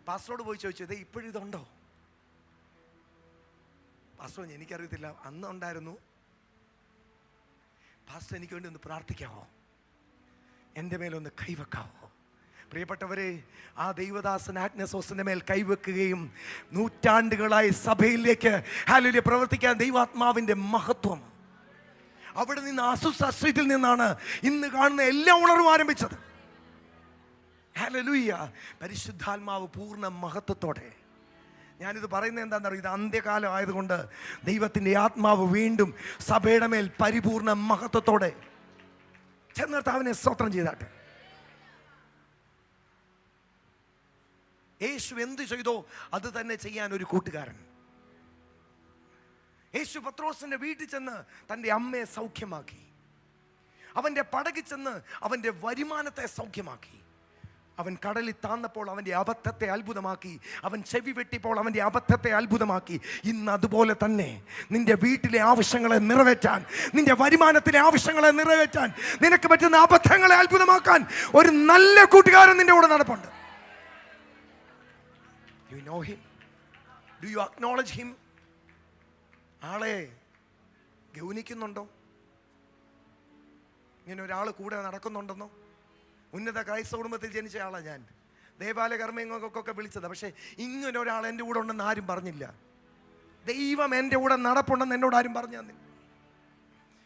പാസ്റ്ററോട് പോയി ചോദിച്ചു, ഇതേ ഇപ്പോഴും ഇതുണ്ടോ? പാസ്റ്റർ, എനിക്കറിയത്തില്ല, അന്ന് ഉണ്ടായിരുന്നു. പാസ്റ്റർ, എനിക്ക് വേണ്ടി ഒന്ന് പ്രാർത്ഥിക്കാവോ? എൻ്റെ മേലൊന്ന് കൈവെക്കാവോ? പ്രിയപ്പെട്ടവരെ, ആ ദൈവദാസൻ ആഗ്നസോസിന്റെ മേൽ കൈവെക്കുകയും നൂറ്റാണ്ടുകളായി സഭയിലേക്ക് ഹല്ലേലൂയ പ്രവർത്തിക്കാൻ ദൈവാത്മാവിന്റെ മഹത്വം. അവിടെ നിന്ന് അസുസ സ്ട്രീറ്റിൽ നിന്നാണ് ഇന്ന് കാണുന്ന എല്ലാ ഉണർവും ആരംഭിച്ചത്. ഹല്ലേലൂയ. പരിശുദ്ധാത്മാവ് പൂർണ്ണ മഹത്വത്തോടെ. ഞാനിത് പറയുന്നത് എന്താണെന്നറിയോ? ഇത് അന്ത്യകാലം ആയതുകൊണ്ട് ദൈവത്തിൻ്റെ ആത്മാവ് വീണ്ടും സഭയുടെ മേൽ പരിപൂർണ്ണ മഹത്വത്തോടെ ചെന്നിട്ട് അവനെ സ്തോത്രം ചെയ്താട്ടെ. യേശു എന്ത് ചെയ്തോ അത് തന്നെ ചെയ്യാൻ ഒരു കൂട്ടുകാരൻ. യേശു പത്രോസിന്റെ വീട്ടിൽ ചെന്ന് തൻ്റെ അമ്മയെ സൗഖ്യമാക്കി. അവൻ്റെ പടകിൽ ചെന്ന് അവൻ്റെ വരുമാനത്തെ സൗഖ്യമാക്കി. അവൻ കടലിൽ താന്നപ്പോൾ അവൻ്റെ അബദ്ധത്തെ അത്ഭുതമാക്കി. അവൻ ചെവി വെട്ടിപ്പോൾ അവൻ്റെ അബദ്ധത്തെ അത്ഭുതമാക്കി. ഇന്ന് അതുപോലെ തന്നെ നിന്റെ വീട്ടിലെ ആവശ്യങ്ങളെ നിറവേറ്റാൻ, നിന്റെ വരുമാനത്തിലെ ആവശ്യങ്ങളെ നിറവേറ്റാൻ, നിനക്ക് പറ്റുന്ന അബദ്ധങ്ങളെ അത്ഭുതമാക്കാൻ ഒരു നല്ല കൂട്ടുകാരൻ നിന്റെ കൂടെ നടപ്പുണ്ട്. You know him? Do you acknowledge him? ആളെ ഗൗനിക്കുന്നുണ്ടോ? ഇങ്ങനെ ഒരാൾ കൂടെ നടക്കുന്നുണ്ടെന്നോ? ഉന്നത ക്രൈസ്തവ കുടുംബത്തിൽ ജനിച്ച ആളാണ് ഞാൻ. ദേവാലയ കർമ്മങ്ങൾക്കൊക്കെ വിളിച്ചത്. പക്ഷേ ഇങ്ങനെ ഒരാൾ എൻ്റെ കൂടെ ഉണ്ടെന്ന് ആരും പറഞ്ഞില്ല. ദൈവം എൻ്റെ കൂടെ നടപ്പുണ്ടെന്ന് എന്നോട് ആരും പറഞ്ഞു തന്നില്ല,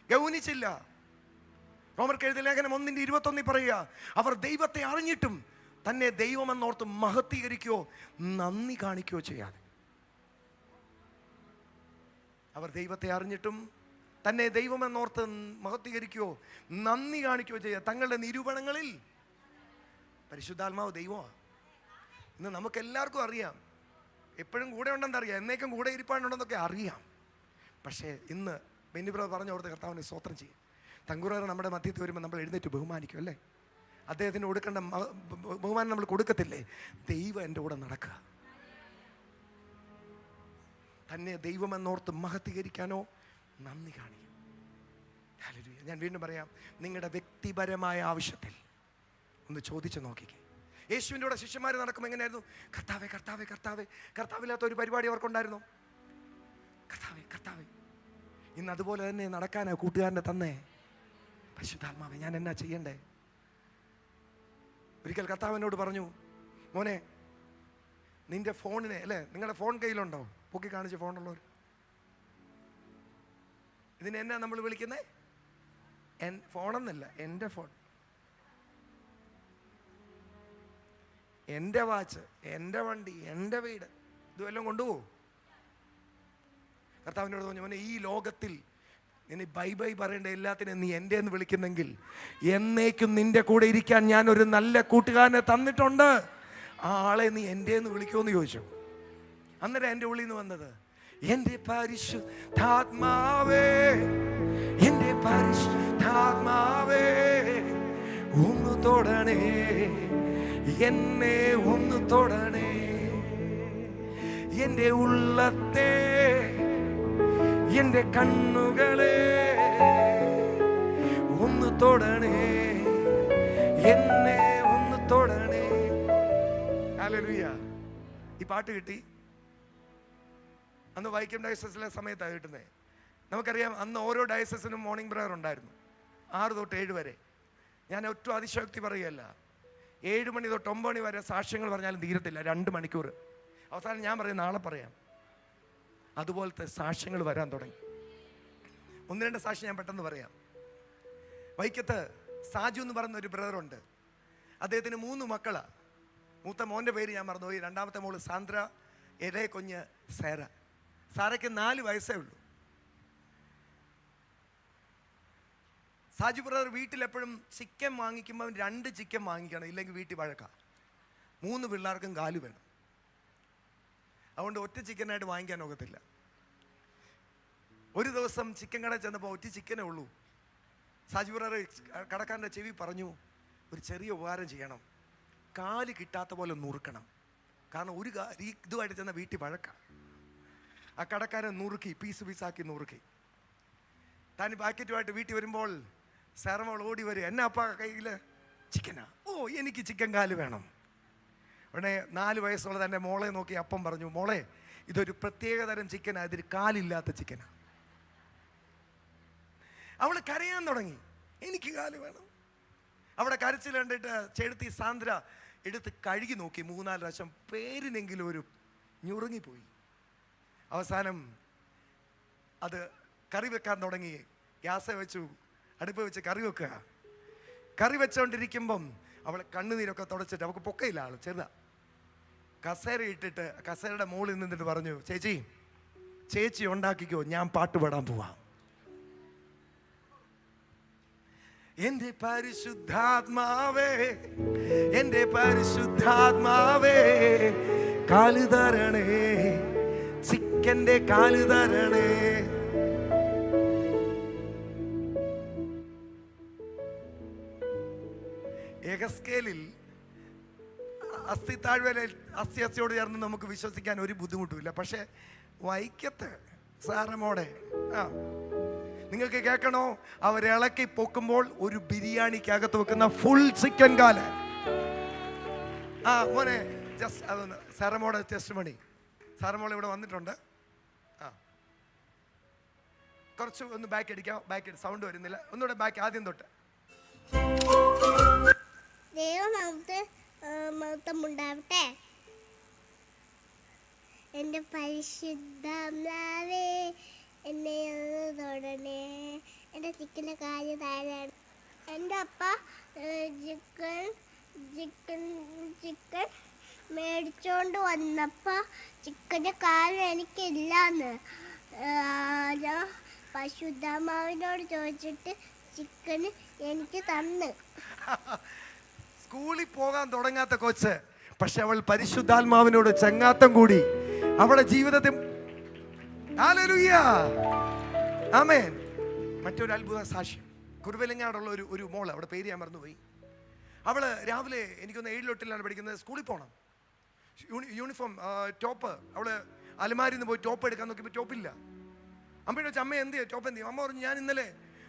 ഗൗനിച്ചില്ല. റോമർക്കെഴുതിയ ലേഖനം 1:21 പറയുക, അവർ ദൈവത്തെ അറിഞ്ഞിട്ടും തന്നെ ദൈവമെന്നോർത്ത് മഹത്വീകരിക്കുകയോ നന്ദി കാണിക്കുകയോ ചെയ്യാതെ. അവർ ദൈവത്തെ അറിഞ്ഞിട്ടും തന്നെ ദൈവമെന്നോർത്ത് മഹത്വീകരിക്കുകയോ നന്ദി കാണിക്കുകയോ ചെയ്യാതെ തങ്ങളുടെ നിരൂപണങ്ങളിൽ പരിശുദ്ധാത്മാവ് ദൈവമാണ്. ഇന്ന് നമുക്ക് എല്ലാവർക്കും അറിയാം, എപ്പോഴും കൂടെ ഉണ്ടെന്നറിയാം, എന്നേക്കും കൂടെ ഇരിപ്പാണ്ടുണ്ടെന്നൊക്കെ അറിയാം. പക്ഷേ ഇന്ന് ബെന്നിബ്രദർ പറഞ്ഞോർത്ത് കർത്താവിനെ സ്തോത്രം ചെയ്യും. തങ്കുറർ നമ്മുടെ മധ്യത്തിൽ വരുമ്പോൾ നമ്മൾ എഴുന്നേറ്റ് ബഹുമാനിക്കും അല്ലേ? അദ്ദേഹത്തിന് കൊടുക്കേണ്ട ബഹുമാനം നമ്മൾ കൊടുക്കത്തില്ലേ? ദൈവം എൻ്റെ കൂടെ നടക്കുക. തന്നെ ദൈവമെന്നോർത്ത് മഹത്വീകരിക്കാനോ നന്ദി കാണിക്കും. ഹല്ലേലൂയ. ഞാൻ വീണ്ടും പറയാം, നിങ്ങളുടെ വ്യക്തിപരമായ ആവശ്യത്തിൽ ഒന്ന് ചോദിച്ചു നോക്കിക്കേ. യേശുവിൻ്റെ കൂടെ ശിഷ്യന്മാർ നടക്കുമ്പോൾ എങ്ങനെയായിരുന്നു? കർത്താവേ കർത്താവേ കർത്താവേ. കർത്താവില്ലാത്ത ഒരു പരിപാടി അവർക്കുണ്ടായിരുന്നു? കർത്താവേ കർത്താവേ. ഇന്ന് അതുപോലെ തന്നെ നടക്കാനാ കൂട്ടുകാരനെ തന്നെ. പരിശുദ്ധാത്മാവേ, ഞാൻ എന്നാ ചെയ്യണ്ടേ? ഒരിക്കൽ കർത്താവിനോട് പറഞ്ഞു, മോനെ നിന്റെ ഫോണിനെ, അല്ലേ, നിങ്ങളുടെ ഫോൺ കയ്യിലുണ്ടോ? പൊക്കി കാണിച്ച ഫോണുള്ളവർ. ഇതിനെ എന്നാ നമ്മൾ വിളിക്കുന്നത്? ഫോണെന്നല്ല, എൻ്റെ ഫോൺ, എൻ്റെ വാച്ച്, എൻ്റെ വണ്ടി, എൻ്റെ വീട്, ഇതുമെല്ലാം കൊണ്ടുപോകും. കർത്താവിനോട് പറഞ്ഞു, മോനെ ഈ ലോകത്തിൽ ഇനി ബൈ ബൈ പറയേണ്ട എല്ലാത്തിനും നീ എൻ്റെ എന്ന് വിളിക്കുന്നെങ്കിൽ എന്നേക്കും നിന്റെ കൂടെ ഇരിക്കാൻ ഞാൻ ഒരു നല്ല കൂട്ടുകാരനെ തന്നിട്ടുണ്ട്. ആ ആളെ നീ എൻ്റെ എന്ന് വിളിക്കുമെന്ന് ചോദിച്ചു. അന്നേരം എൻ്റെ ഉള്ളിൽ നിന്ന് വന്നത്, എൻ്റെ പരിശുദ്ധാത്മാവേ, എൻ്റെ പരിശുദ്ധാത്മാവേ, ഒന്ന് തൊടണേ, എന്നെ ഒന്ന് തൊടണേ, എൻ്റെ ഉള്ളത്തെ, എൻ്റെ കണ്ണുകളെ ഒന്ന് തൊടണേ, എന്നെ ഒന്ന് തൊടണേ. ഹല്ലേലൂയ. ഈ പാട്ട് കിട്ടി അന്ന് വൈക്കം ഡയസസിലെ സമയത്താണ് കിട്ടുന്നത്. നമുക്കറിയാം, അന്ന് ഓരോ ഡയസസിനും മോർണിംഗ് പ്രയർ ഉണ്ടായിരുന്നു, 6 തൊട്ട് 7 വരെ. ഞാൻ ഒറ്റ അതിശയോക്തി പറയുകയല്ല, 7 മണി തൊട്ട് 9 മണി വരെ സാക്ഷ്യങ്ങൾ പറഞ്ഞാലും തീരത്തില്ല, 2 മണിക്കൂർ. അവസാനം ഞാൻ പറയും നാളെ പറയാം. അതുപോലത്തെ സാക്ഷ്യങ്ങൾ വരാൻ തുടങ്ങി. 1-2 സാക്ഷ്യം ഞാൻ പെട്ടെന്ന് പറയാം. വൈക്കത്ത് സാജു എന്ന് പറയുന്ന ഒരു ബ്രദറുണ്ട്. അദ്ദേഹത്തിന് 3 മക്കളാണ്. മൂത്ത മോൻ്റെ പേര് ഞാൻ മറന്നുപോയി. രണ്ടാമത്തെ മോള് സാന്ദ്ര, ഇടയ കുഞ്ഞ് സേര. സാരയ്ക്ക് 4 വയസ്സേ ഉള്ളൂ. സാജു ബ്രദർ വീട്ടിലെപ്പോഴും ചിക്കൻ വാങ്ങിക്കുമ്പോൾ 2 ചിക്കൻ വാങ്ങിക്കണം, ഇല്ലെങ്കിൽ വീട്ടിൽ വഴക്കാം. 3 പിള്ളേർക്കും കാല് വേണം. അതുകൊണ്ട് ഒറ്റ ചിക്കനായിട്ട് വാങ്ങിക്കാൻ ഒക്കത്തില്ല. ഒരു ദിവസം ചിക്കൻ കടയിൽ ചെന്നപ്പോൾ ഒറ്റ ചിക്കനേ ഉള്ളൂ. സാജു ബ്രദർ കടക്കാരൻ്റെ ചെവി പറഞ്ഞു, ഒരു ചെറിയ ഉപകാരം ചെയ്യണം, കാല് കിട്ടാത്ത പോലെ നുറുക്കണം. കാരണം ഒരു ഇതുമായിട്ട് ചെന്ന വീട്ടിൽ വഴക്കാം. ആ കടക്കാരൻ നുറുക്കി, പീസാക്കി നുറുക്കി. താൻ പാക്കറ്റുമായിട്ട് വീട്ടിൽ വരുമ്പോൾ സാറമോൾ ഓടി വരും, എന്നാ അപ്പ കയ്യിൽ ചിക്കനാ? ഓ, എനിക്ക് ചിക്കൻ കാല് വേണം. ഉടനെ 4 വയസ്സുള്ള തൻ്റെ മോളെ നോക്കി അപ്പം പറഞ്ഞു, മോളെ ഇതൊരു പ്രത്യേകതരം ചിക്കനാ, ഇതൊരു കാലില്ലാത്ത ചിക്കനാ. അവൾ കരയാൻ തുടങ്ങി, എനിക്ക് കാല് വേണം. അവിടെ കരച്ചിൽ കണ്ടിട്ട് ചെടുത്തി സാന്ദ്ര എടുത്ത് കഴുകി നോക്കി 3-4 പ്രാവശ്യം, പേരിനെങ്കിലും ഒരു ഞുറുങ്ങിപ്പോയി. അവസാനം അത് കറി വെക്കാൻ തുടങ്ങി. ഗ്യാസ് വെച്ചു, അടുപ്പ് വെച്ച് കറി വെക്കുക. കറി വെച്ചുകൊണ്ടിരിക്കുമ്പം അവൾ കണ്ണുനീരൊക്കെ തുടച്ചിട്ട്, അവൾക്ക് പൊക്കയില്ല, ആൾ ചെറുതാ, കസേര ഇട്ടിട്ട് കസേരയുടെ മുകളിൽ നിന്നിട്ട് പറഞ്ഞു, ചേച്ചി ഉണ്ടാക്കിക്കോ, ഞാൻ പാട്ട് പാടാൻ പോവാം. എൻ്റെ പരിശുദ്ധാത്മാവേ, എൻ്റെ പരിശുദ്ധാത്മാവേ, കാല് തരണേ, ചിക്കൻ്റെ കാല് തരണേ. എഗസ്കേലിൽ അസ്ഥിയോട് ചേർന്ന് നമുക്ക് വിശ്വസിക്കാൻ ഒരു ബുദ്ധിമുട്ടുമില്ല. പക്ഷെ വൈക്കത്ത് സാറമോടെ നിങ്ങൾക്ക് കേൾക്കണോ, അവരിളക്കി പൊക്കുമ്പോൾ ഒരു ബിരിയാണിക്കകത്ത് വെക്കുന്ന ഫുൾ ചിക്കൻ കാല്. മോനെ ജസ്റ്റ് അതൊന്ന് സാറമോടെ ടെസ്റ്റ് മണി. സാറമോൾ ഇവിടെ വന്നിട്ടുണ്ട്. കുറച്ച് ഒന്ന് ബാക്ക് അടിക്കാം. ബാക്ക് സൗണ്ട് വരുന്നില്ല, ഒന്നുകൂടെ ബാക്ക് ആദ്യം തൊട്ട്. ദൈവമഹത്വമുണ്ടാവട്ടെ. എൻ്റെ പരിശുദ്ധമാവേ, എന്നെ ഒന്ന് തൊടണേ, എൻ്റെ ചിക്കൻ്റെ കാര്യം താഴെയാണ്. എൻ്റെ അപ്പ ചിക്കൻ മേടിച്ചോണ്ട് വന്നപ്പോൾ ചിക്കൻ്റെ കാര്യം എനിക്കില്ലാന്ന് ഞാൻ പരിശുദ്ധമാവിനോട് ചോദിച്ചിട്ട് ചിക്കന് എനിക്ക് തന്ന്. സ്കൂളിൽ പോകാൻ തുടങ്ങാത്ത കൊച്ച്, പക്ഷെ അവൾ പരിശുദ്ധാത്മാവിനോട് ചങ്ങാത്തം കൂടി അവളുടെ ജീവിതത്തിൽ. ഹല്ലേലൂയ, ആമേൻ. മറ്റൊരു അത്ഭുത സാക്ഷ്യം. കുറുവലങ്ങാടുള്ള ഒരു മോള്, അവിടെ പേര് ഞാൻ മറന്നുപോയി. അവള് രാവിലെ എനിക്കൊന്ന് 7-8 പഠിക്കുന്നത്, സ്കൂളിൽ പോകണം, യൂണിഫോം ടോപ്പ്. അവള് അലമാരിന്ന് പോയി ടോപ്പ് എടുക്കാൻ നോക്കിയപ്പോൾ ടോപ്പില്ല. അമ്മയോട് വെച്ചാൽ അമ്മ എന്ത് ചെയ്യും, ടോപ്പ് എന്ത് ചെയ്യും? അമ്മ പറഞ്ഞു, ഞാൻ ഇന്നലെ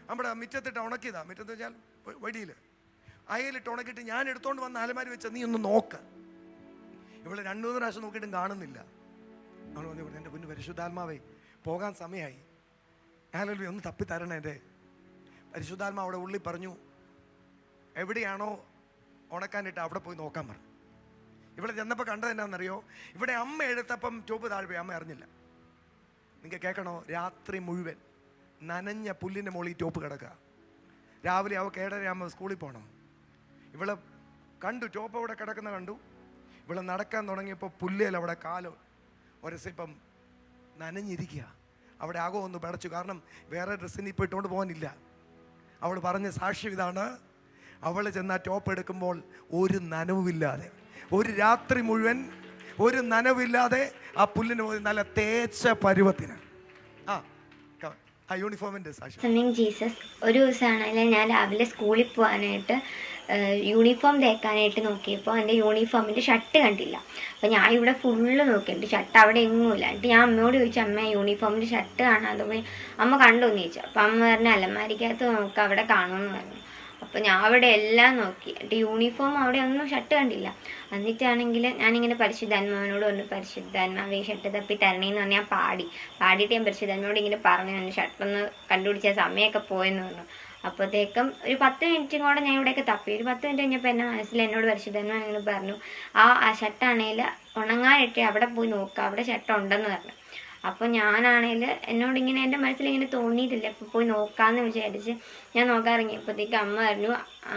നമ്മുടെ മുറ്റത്തിട്ട് ഉണക്കിയതാ. മുറ്റത്ത് വെച്ചാൽ വടിയിൽ അയലിട്ട് ഉണക്കിയിട്ട് ഞാൻ എടുത്തോണ്ട് വന്ന അലമാരി വെച്ച, നീ ഒന്ന് നോക്ക്. ഇവിടെ 2-3 പ്രാവശ്യം നോക്കിയിട്ടും കാണുന്നില്ല. അവൾ പറഞ്ഞു, എൻ്റെ പൊന്നു പരിശുദ്ധാത്മാവേ, പോകാൻ സമയമായി, ഹല്ലേലൂയ, ഒന്ന് തപ്പിത്തരണേ. എൻ്റെ പരിശുദ്ധാത്മാവ് അവിടെ ഉള്ളിൽ പറഞ്ഞു, എവിടെയാണോ ഉണക്കാനിട്ട് അവിടെ പോയി നോക്കാൻ പറഞ്ഞു. ഇവിടെ ചെന്നപ്പോൾ കണ്ടത് എന്നാണെന്നറിയോ, ഇവിടെ അമ്മ എടുത്തപ്പം ടോപ്പ് താഴെ പോയി, അമ്മ അറിഞ്ഞില്ല. നിങ്ങൾക്ക് കേൾക്കണോ, രാത്രി മുഴുവൻ നനഞ്ഞ പുല്ലിൻ്റെ മുകളിൽ ടോപ്പ് കിടക്കുക. രാവിലെ അവൾക്ക് 7:30 സ്കൂളിൽ പോകണം. ഇവളെ കണ്ടു, ടോപ്പ് അവിടെ കിടക്കുന്ന കണ്ടു. ഇവളെ നടക്കാൻ തുടങ്ങിയപ്പോൾ പുല്ലേൽ അവിടെ കാലോ ഒരസിപ്പം നനഞ്ഞിരിക്കുക. അവിടെ ആകോ ഒന്ന് പടച്ചു, കാരണം വേറെ ഡ്രസ്സിന് ഇപ്പോൾ ഇട്ടുകൊണ്ട് പോകാനില്ല. അവൾ പറഞ്ഞ സാക്ഷ്യം ഇതാണ്, അവൾ ചെന്ന ടോപ്പ് എടുക്കുമ്പോൾ ഒരു നനവുമില്ലാതെ, ഒരു രാത്രി മുഴുവൻ ഒരു നനവില്ലാതെ ആ പുല്ലിന് പോയി നല്ല തേച്ച പരുവത്തിന്. ആ യൂണിഫോമിൻ്റെ സാക്ഷ്യം. ജീസസ്. ഒരു ദിവസമാണെങ്കിൽ ഞാൻ രാവിലെ സ്കൂളിൽ പോകാനായിട്ട് യൂണിഫോം തേക്കാനായിട്ട് നോക്കിയപ്പോൾ എൻ്റെ യൂണിഫോമിൻ്റെ ഷർട്ട് കണ്ടില്ല. അപ്പോൾ ഞാൻ ഇവിടെ ഫുള്ള് നോക്കിയിട്ട് ഷർട്ട് അവിടെ എങ്ങുമില്ല. എന്നിട്ട് ഞാൻ അമ്മയോട് ചോദിച്ചു, അമ്മ യൂണിഫോമിൻ്റെ ഷർട്ട് കാണാതെ പോയി. അമ്മ കണ്ടോന്ന് ചോദിച്ചു. അപ്പോൾ അമ്മ പറഞ്ഞു, അലമാരിക്കകത്ത് നോക്കുക, അവിടെ കാണുമെന്ന് പറഞ്ഞു. അപ്പോൾ ഞാൻ അവിടെ എല്ലാം നോക്കി, എന്നിട്ട് യൂണിഫോം അവിടെ ഒന്നും ഷർട്ട് കണ്ടില്ല. എന്നിട്ടാണെങ്കിൽ ഞാനിങ്ങനെ പരിശുദ്ധാത്മാവിനോട് പറഞ്ഞു, പരിശുദ്ധാത്മാവേ ഷർട്ട് തപ്പി തരണേന്ന് പറഞ്ഞ് ഞാൻ പാടിയിട്ട് ഞാൻ പരിശുദ്ധാത്മാവോട് ഇങ്ങനെ പറഞ്ഞു, ഷർട്ടൊന്ന് കണ്ടുപിടിച്ച സമയമൊക്കെ പോയെന്ന് പറഞ്ഞു. അപ്പോഴത്തേക്കും ഒരു 10 മിനിറ്റും കൂടെ ഞാൻ ഇവിടെയൊക്കെ തപ്പി. ഒരു 10 മിനിറ്റ് കഴിഞ്ഞപ്പോൾ എൻ്റെ മനസ്സിൽ എന്നോട് പരിശുദ്ധാത്മാവ് ഇങ്ങനെ പറഞ്ഞു, ആ ഷർട്ടാണെങ്കിൽ ഉണങ്ങാനിട്ട് അവിടെ പോയി നോക്കുക, അവിടെ ഷർട്ട് ഉണ്ടെന്ന് പറഞ്ഞു. അപ്പോൾ ഞാനാണെങ്കിൽ എന്നോടിങ്ങനെ എൻ്റെ മനസ്സിലിങ്ങനെ തോന്നിയിട്ടില്ല. അപ്പോൾ പോയി നോക്കാമെന്ന് വിചാരിച്ച് ഞാൻ നോക്കാൻ ഇറങ്ങിയപ്പോഴത്തേക്ക് അമ്മ പറഞ്ഞു,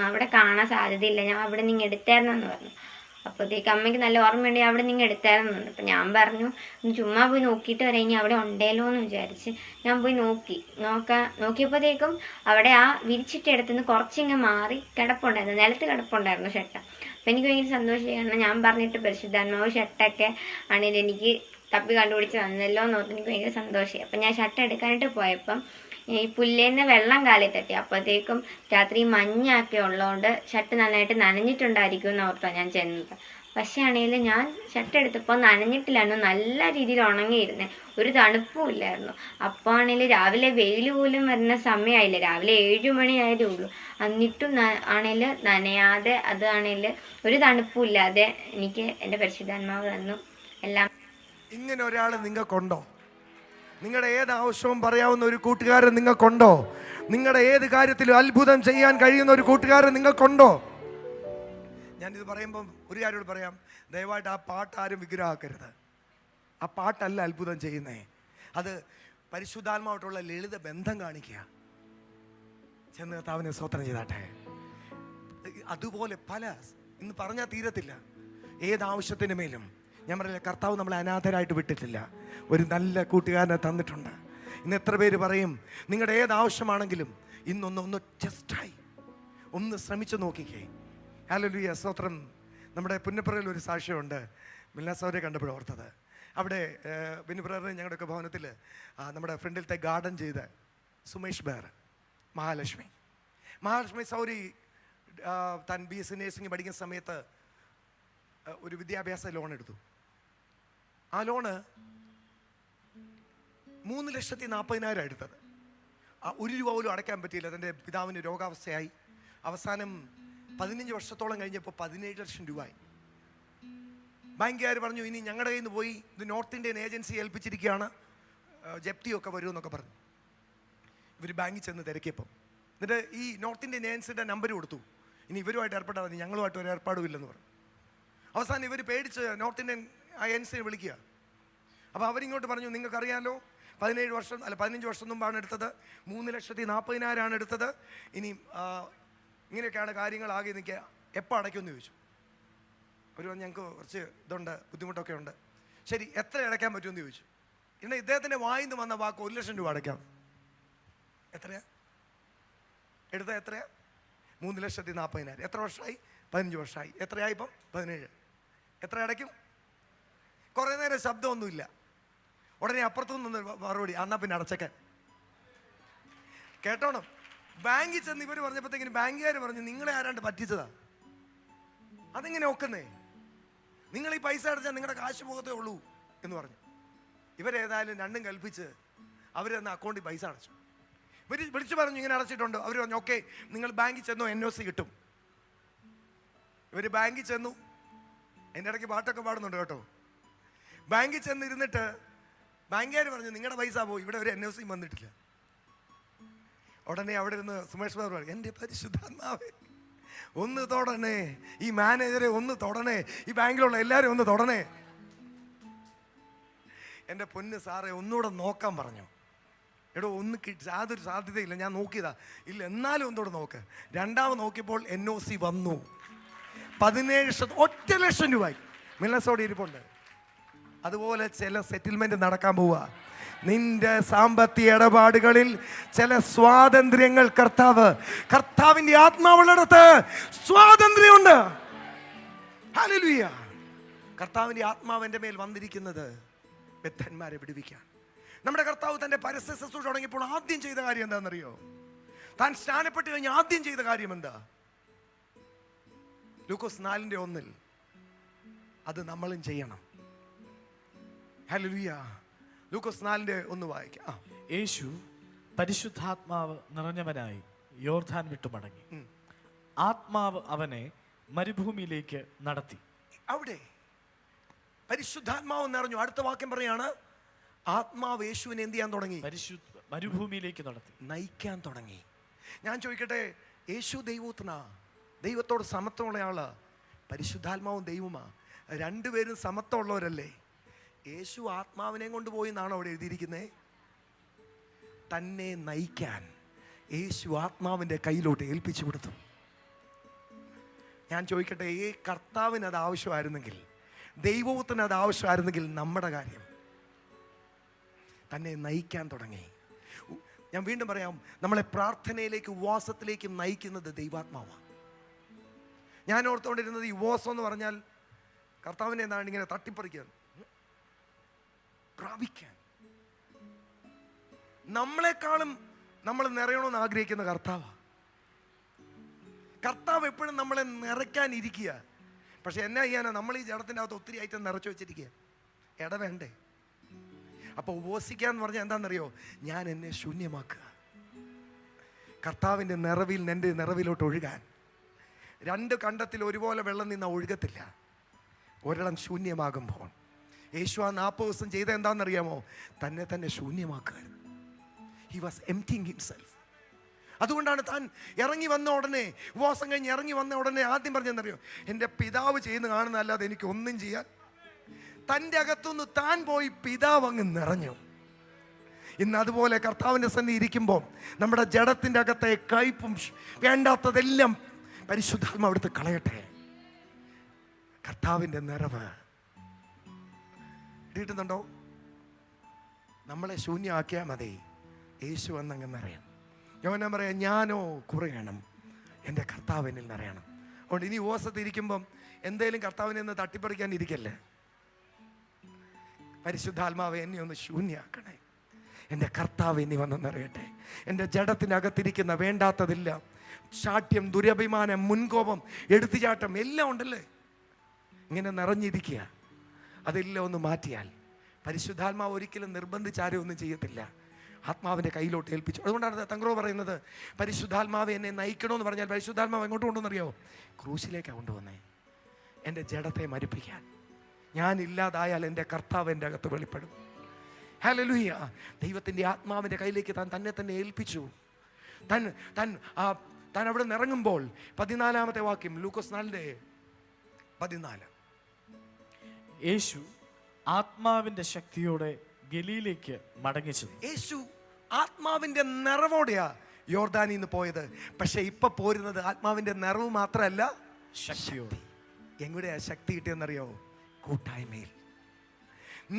അവിടെ കാണാൻ സാധ്യതയില്ല, ഞാൻ അവിടെ നിന്ന് എടുത്തായിരുന്നെന്ന് പറഞ്ഞു. അപ്പോഴത്തേക്ക് അമ്മയ്ക്ക് നല്ല ഓർമ്മയുണ്ടെങ്കിൽ അവിടെ നിങ്ങൾ എടുത്തായിരുന്നുണ്ട്. അപ്പം ഞാൻ പറഞ്ഞു ഒന്ന് ചുമ്മാ പോയി നോക്കിയിട്ട് വരാം, ഇനി അവിടെ ഉണ്ടല്ലോ എന്ന് വിചാരിച്ച് ഞാൻ പോയി നോക്കിയപ്പോഴത്തേക്കും അവിടെ ആ വിരിച്ചിട്ടെടുത്തുനിന്ന് കുറച്ചിങ്ങ് മാറി കിടപ്പുണ്ടായിരുന്നു, നിലത്ത് കിടപ്പുണ്ടായിരുന്നു ഷർട്ട. അപ്പം എനിക്ക് ഭയങ്കര സന്തോഷമായി. കാരണം ഞാൻ പറഞ്ഞിട്ട് പരിശുദ്ധാത്മാവ് ഷർട്ടൊക്കെ ആണെങ്കിൽ എനിക്ക് തപ്പി കണ്ടുപിടിച്ച് വന്നല്ലോ എന്ന് ഓർത്ത് എനിക്ക് ഭയങ്കര സന്തോഷമായി. അപ്പം ഞാൻ ഷർട്ട് എടുക്കാനായിട്ട് പോയപ്പം ഈ പുല്ലേന്ന് വെള്ളം കാലിൽ തട്ടി. അപ്പോഴത്തേക്കും രാത്രി മഞ്ഞൊക്കെ ഉള്ളതുകൊണ്ട് ഷർട്ട് നന്നായിട്ട് നനഞ്ഞിട്ടുണ്ടായിരിക്കും എന്ന് ഓർത്താണ് ഞാൻ ചെന്നത്. പക്ഷേ ആണെങ്കിൽ ഞാൻ ഷർട്ട് എടുത്തപ്പോൾ നനഞ്ഞിട്ടില്ലായിരുന്നു, നല്ല രീതിയിൽ ഉണങ്ങിയിരുന്നേ, ഒരു തണുപ്പും ഇല്ലായിരുന്നു. അപ്പോൾ ആണെങ്കിൽ രാവിലെ വെയിൽ പോലും വരുന്ന സമയമായില്ല, രാവിലെ 7 മണിയായതേ ഉള്ളൂ. എന്നിട്ടും ആണെങ്കിൽ നനയാതെ അതാണെങ്കിൽ ഒരു തണുപ്പും ഇല്ലാതെ എനിക്ക് എൻ്റെ പരിശുദ്ധാത്മാവ് തന്നു എല്ലാം. ഇങ്ങനെ ഒരാൾ നിങ്ങൾക്കുണ്ടോ? നിങ്ങളുടെ ഏത് ആവശ്യവും പറയാവുന്ന ഒരു കൂട്ടുകാരൻ നിങ്ങൾക്കുണ്ടോ? നിങ്ങളുടെ ഏത് കാര്യത്തിലും അത്ഭുതം ചെയ്യാൻ കഴിയുന്ന ഒരു കൂട്ടുകാരൻ നിങ്ങൾക്കുണ്ടോ? ഞാനിത് പറയുമ്പം ഒരു കാര്യം പറയാം, ദയവായിട്ട് ആ പാട്ട് ആരും വിഗ്രഹമാക്കരുത്. ആ പാട്ടല്ല അത്ഭുതം ചെയ്യുന്നേ, അത് പരിശുദ്ധാത്മാവായിട്ടുള്ള ലളിത ബന്ധം കാണിക്കുക. ചെന്ന് കർത്താവിനെ സ്തോത്രം ചെയ്താട്ടെ. അതുപോലെ പല, ഇന്ന് പറഞ്ഞാൽ തീരത്തില്ല, ഏതാവശ്യത്തിന് മേലും ഞാൻ പറയില്ല, കർത്താവ് നമ്മളെ അനാഥരായിട്ട് വിട്ടിട്ടില്ല, ഒരു നല്ല കൂട്ടുകാരനെ തന്നിട്ടുണ്ട്. ഇന്ന് എത്ര പേര് പറയും നിങ്ങളുടെ ഏതാവശ്യമാണെങ്കിലും ഇന്നൊന്ന് ജസ്റ്റായി ഒന്ന് ശ്രമിച്ചു നോക്കിക്കേ. ഹല്ലേലൂയ, സ്തോത്രം. നമ്മുടെ പുന്നപ്പുറയിൽ ഒരു സാക്ഷ്യമുണ്ട്, മില്ലാസവരെ കണ്ടപ്പോൾ ഓർത്തത്. അവിടെ പുന്നപ്പുറ ഞങ്ങളുടെയൊക്കെ ഭവനത്തിൽ നമ്മുടെ ഫ്രണ്ടിലത്തെ ഗാർഡൻ ചെയ്ത സുമേഷ് ബേർ, മഹാലക്ഷ്മി സൗരി താൻ BSc നേഴ്സിംഗ് പഠിക്കുന്ന സമയത്ത് ഒരു വിദ്യാഭ്യാസ ലോൺ എടുത്തു. ആ ലോണ് 3,40,000 എടുത്തത്. 1 രൂപ പോലും അടയ്ക്കാൻ പറ്റിയില്ല. അതിൻ്റെ പിതാവിന് രോഗാവസ്ഥയായി. അവസാനം 15 വർഷത്തോളം കഴിഞ്ഞപ്പോൾ 17 ലക്ഷം രൂപയായി. ബാങ്കുകാർ പറഞ്ഞു ഇനി ഞങ്ങളുടെ കയ്യിൽ നിന്ന് പോയി ഇത് നോർത്ത് ഇന്ത്യൻ ഏജൻസി ഏൽപ്പിച്ചിരിക്കുകയാണ്, ജപ്തിയൊക്കെ വരുമെന്നൊക്കെ പറഞ്ഞു. ഇവർ ബാങ്കിൽ ചെന്ന് തിരക്കിയപ്പം എന്നിട്ട് ഈ നോർത്ത് ഇന്ത്യൻ ഏജൻസിയുടെ നമ്പർ കൊടുത്തു, ഇനി ഇവരുമായിട്ട് ഏർപ്പെട്ടാൽ മതി, ഞങ്ങളുമായിട്ട് ഒരു ഏർപ്പാടും ഇല്ലെന്ന് പറഞ്ഞു. അവസാനം ഇവർ പേടിച്ച് നോർത്ത് ഇന്ത്യൻ ഏജൻസിയെ വിളിക്കുക. അപ്പോൾ അവരിങ്ങോട്ട് പറഞ്ഞു, നിങ്ങൾക്കറിയാമല്ലോ 15 വർഷം മുമ്പാണ് എടുത്തത്, 3,40,000 എടുത്തത്, ഇനി ഇങ്ങനെയൊക്കെയാണ് കാര്യങ്ങളാകെ നിൽക്കുക, എപ്പോൾ അടയ്ക്കുമെന്ന് ചോദിച്ചു. ഒരു ഞങ്ങൾക്ക് കുറച്ച് ഇതുണ്ട്, ബുദ്ധിമുട്ടൊക്കെ ഉണ്ട്. ശരി, എത്ര അടയ്ക്കാൻ പറ്റുമെന്ന് ചോദിച്ചു. എന്നാൽ ഇദ്ദേഹത്തിൻ്റെ വായിന്ന് വന്ന വാക്ക് 1 ലക്ഷം രൂപ അടയ്ക്കാം. എത്രയാ എടുത്ത? എത്രയാ? 3,40,000. എത്ര വർഷമായി? 15 വർഷമായി. എത്രയായി ഇപ്പം? 17. എത്ര അടയ്ക്കും? കുറേ നേരം ശബ്ദമൊന്നുമില്ല. ഉടനെ അപ്പുറത്തുനിന്ന് മറുപടി, എന്നാൽ പിന്നെ അടച്ചേക്കാൻ. കേട്ടോണം, ബാങ്കിൽ ചെന്ന് ഇവർ പറഞ്ഞപ്പോഴത്തേക്കിന് ബാങ്കുകാർ പറഞ്ഞു, നിങ്ങളെ ആരാണ്ട് പറ്റിച്ചതാ, അതെങ്ങനെ ഒക്കുന്നേ, നിങ്ങൾ ഈ പൈസ അടച്ചാൽ നിങ്ങളുടെ കാശ് പോകത്തേ ഉള്ളൂ എന്ന് പറഞ്ഞു. ഇവരേതായാലും രണ്ടും കൽപ്പിച്ച് അവരെന്ന് അക്കൗണ്ടിൽ പൈസ അടച്ചു. ഇവർ വിളിച്ചു പറഞ്ഞു ഇങ്ങനെ അടച്ചിട്ടുണ്ട്. അവർ പറഞ്ഞു ഓക്കെ, നിങ്ങൾ ബാങ്കിൽ ചെന്നോ, NOC കിട്ടും. ഇവർ ബാങ്കിൽ ചെന്നു. എൻ്റെ ഇടയ്ക്ക് പാട്ടൊക്കെ പാടുന്നുണ്ട് കേട്ടോ. ബാങ്കിൽ ചെന്നിരുന്നിട്ട് ബാങ്കുകാർ പറഞ്ഞു നിങ്ങളുടെ പൈസ പോയി, ഇവിടെ ഒരു NOC വന്നിട്ടില്ല. ഉടനെ അവിടെ ഇരുന്ന് സുമേഷ് ബാബു പറഞ്ഞു, എൻ്റെ പരിശുദ്ധാത്മാവേ ഒന്ന് തൊടണേ, ഈ മാനേജറെ ഒന്ന് തൊടണേ, ഈ ബാങ്കിലുള്ള എല്ലാവരും ഒന്ന് തൊടണേ. എൻ്റെ പൊന്ന് സാറേ ഒന്നുകൂടെ നോക്കാൻ പറഞ്ഞു. എടോ ഒന്ന് യാതൊരു സാധ്യതയില്ല, ഞാൻ നോക്കിയതാ, ഇല്ല എന്നാലും ഒന്നുകൂടെ നോക്ക്. രണ്ടാമത് നോക്കിയപ്പോൾ NOC വന്നു. 17 1 ലക്ഷം രൂപയായി. മില്ലസോടെ ഇരിപ്പുണ്ട്. അതുപോലെ ചില സെറ്റിൽമെന്റ് നടക്കാൻ പോവുക. നിന്റെ സാമ്പത്തിക ഇടപാടുകളിൽ ചില സ്വാതന്ത്ര്യങ്ങൾ കർത്താവിന്റെ ആത്മാവുള്ളിടത്ത് സ്വാതന്ത്ര്യമുണ്ട്. ഹല്ലേലൂയ. കർത്താവിന്റെ ആത്മാവ് എൻ്റെ മേൽ വന്നിരിക്കുന്നത് ബദ്ധന്മാരെ വിടുവിക്കാൻ. നമ്മുടെ കർത്താവ് തന്റെ പരസ്യ ശുശ്രൂഷ തുടങ്ങിയപ്പോൾ ആദ്യം ചെയ്ത കാര്യം എന്താണെന്നറിയോ? താൻ സ്നാനപ്പെട്ട് കഴിഞ്ഞ് ആദ്യം ചെയ്ത കാര്യം എന്താ? ലൂക്കോസ് 4:1 അത് നമ്മളും ചെയ്യണം. ഹല്ലേലൂയ. ലൂക്കോസ് 4:1 വായിക്കാം. യേശു പരിശുദ്ധാത്മാവ് നിറഞ്ഞവനായി യോർദാൻ വിട്ടു മടങ്ങി. ആത്മാവ് അവനെ മരുഭൂമിയിലേക്ക് നടത്തി. അവിടെ പരിശുദ്ധാത്മാവ് നിറഞ്ഞു. അടുത്ത വാക്യം പറയാണ്, ആത്മാവ് യേശുവിനെ എന്ത് ചെയ്യാൻ തുടങ്ങി? മരുഭൂമിയിലേക്ക് നടത്തി, നയിക്കാൻ തുടങ്ങി. ഞാൻ ചോദിക്കട്ടെ, യേശു ദൈവത്തോട് സമത്വമുള്ള ആള്, പരിശുദ്ധാത്മാവും ദൈവമാ, രണ്ടുപേരും സമത്വമുള്ളവരല്ലേ? യേശു ആത്മാവിനെ കൊണ്ടുപോയി എന്നാണ് അവിടെ എഴുതിയിരിക്കുന്നത്. തന്നെ നയിക്കാൻ യേശു ആത്മാവിൻ്റെ കയ്യിലോട്ട് ഏൽപ്പിച്ചു കൊടുത്തു. ഞാൻ ചോദിക്കട്ടെ, ഈ കർത്താവിന് അത് ആവശ്യമായിരുന്നെങ്കിൽ, ദൈവത്തിന് അത് ആവശ്യമായിരുന്നെങ്കിൽ, നമ്മുടെ കാര്യം തന്നെ നയിക്കാൻ തുടങ്ങി. ഞാൻ വീണ്ടും പറയാം, നമ്മളെ പ്രാർത്ഥനയിലേക്ക് ഉപവാസത്തിലേക്ക് നയിക്കുന്നത് ദൈവാത്മാവാണ്. ഞാൻ ഓർത്തുകൊണ്ടിരുന്നത് ഈ ഉപവാസം എന്ന് പറഞ്ഞാൽ കർത്താവിനെ എന്താണ് ഇങ്ങനെ തട്ടിപ്പറിക്കാൻ, പ്രാപിക്കാൻ. നമ്മളെക്കാളും നമ്മൾ നിറയണമെന്ന് ആഗ്രഹിക്കുന്ന കർത്താവാണ്. കർത്താവ് എപ്പോഴും നമ്മളെ നിറയ്ക്കാനിരിക്കുക. പക്ഷെ എന്നാ ചെയ്യാനാ, നമ്മൾ ഈ ജഡത്തിൻ്റെ അകത്ത് ഒത്തിരി ഐറ്റം നിറച്ചു വെച്ചിരിക്കുക. വേണ്ടേ? അപ്പോൾ ഉപവസിക്കാന്ന് പറഞ്ഞാൽ എന്താണെന്നറിയോ? ഞാൻ എന്നെ ശൂന്യമാക്കുക, കർത്താവിൻ്റെ നിറവിൽ എൻ്റെ നിറവിലോട്ട് ഒഴുകാൻ. 2 കണ്ടത്തിൽ ഒരുപോലെ വെള്ളം നിന്ന ഒഴുകത്തില്ല. ഒരിടം ശൂന്യമാകുമ്പോൾ യേശു ആ 40 ദിവസം ചെയ്ത എന്താണെന്നറിയാമോ? തന്നെ ശൂന്യമാക്കുകയായിരുന്നു. He was emptying himself. അതുകൊണ്ടാണ് താൻ ഇറങ്ങി വന്ന ഉടനെ, ഉപവാസം കഴിഞ്ഞ് ഇറങ്ങി വന്ന ഉടനെ ആദ്യം പറഞ്ഞെന്നറിയോ? എൻ്റെ പിതാവ് ചെയ്യുന്ന കാണുന്നതല്ലാതെ എനിക്ക് ഒന്നും ചെയ്യാൻ. തൻ്റെ അകത്തുനിന്ന് താൻ പോയി പിതാവ് അങ്ങ് നിറഞ്ഞു. ഇന്ന് അതുപോലെ കർത്താവിൻ്റെ സന്നിധി ഇരിക്കുമ്പോൾ നമ്മുടെ ജഡത്തിൻ്റെ അകത്തെ കയ്പും വേണ്ടാത്തതെല്ലാം പരിശുദ്ധാത്മാവ് എടുത്ത് കളയട്ടെ. കർത്താവിൻ്റെ നിറവ് കിട്ടുന്നുണ്ടോ? നമ്മളെ ശൂന്യമാക്കിയാൽ മതി, യേശു എന്നങ്ങ് നിറയണം. യോഹന്നാൻ പറയാം, ഞാനോ കുറയണം, എൻ്റെ കർത്താവിനിൽ നിറയണം. അതുകൊണ്ട് ഇനി ഉപവാസത്തിരിക്കുമ്പം എന്തേലും കർത്താവിനെ ഒന്ന് തട്ടിപ്പറിക്കാൻ ഇരിക്കല്ലേ. പരിശുദ്ധാത്മാവെ എന്നെ ഒന്ന് ശൂന്യാക്കണേ, എൻ്റെ കർത്താവ് ഇനി വന്ന് നിറയട്ടെ. എൻ്റെ ജഡത്തിനകത്തിരിക്കുന്ന വേണ്ടാത്തതില്ല, ശാഠ്യം, ദുരഭിമാനം, മുൻകോപം, എടുത്തുചാട്ടം എല്ലാം ഉണ്ടല്ലേ, ഇങ്ങനെ നിറഞ്ഞിരിക്കുക. അതെല്ലാം ഒന്ന് മാറ്റിയാൽ പരിശുദ്ധാത്മാവ് ഒരിക്കലും നിർബന്ധിച്ചാരും ഒന്നും ചെയ്യത്തില്ല, ആത്മാവിൻ്റെ കയ്യിലോട്ട് ഏൽപ്പിച്ചു. അതുകൊണ്ടാണ് തങ്ക്രോ പറയുന്നത്, പരിശുദ്ധാത്മാവ് എന്നെ നയിക്കണമെന്ന് പറഞ്ഞാൽ പരിശുദ്ധാത്മാവ് എങ്ങോട്ട് കൊണ്ടുവന്നറിയോ? ക്രൂശിലേക്കാണ് കൊണ്ടുവന്നേ, എൻ്റെ ജഡത്തെ മരിപ്പിക്കാൻ. ഞാനില്ലാതായാൽ എൻ്റെ കർത്താവ് എൻ്റെ അകത്ത് വെളിപ്പെടും. ഹല്ലേലൂയ. ദൈവത്തിൻ്റെ ആത്മാവിൻ്റെ കയ്യിലേക്ക് തന്നെ ഏൽപ്പിച്ചു. താൻ അവിടെ നിന്ന് ഇറങ്ങുമ്പോൾ 14-ാമത്തെ വാക്യം, ലൂക്കോസ് 4:14. യേശു ആത്മാവിന്റെ ശക്തിയോടെ ഗലീലയ്ക്ക് മടങ്ങിച്ചു. യേശു ആത്മാവിൻ്റെ നിറവോടെയാ യോർദാനിൽ നിന്ന് പോയത്. പക്ഷെ ഇപ്പൊ പോരുന്നത് ആത്മാവിൻ്റെ നിറവ് മാത്രമല്ല, ശക്തിയോടെ. എങ്ങനെയാ ശക്തി കിട്ടിയെന്നറിയോ? കൂട്ടായ്മയിൽ.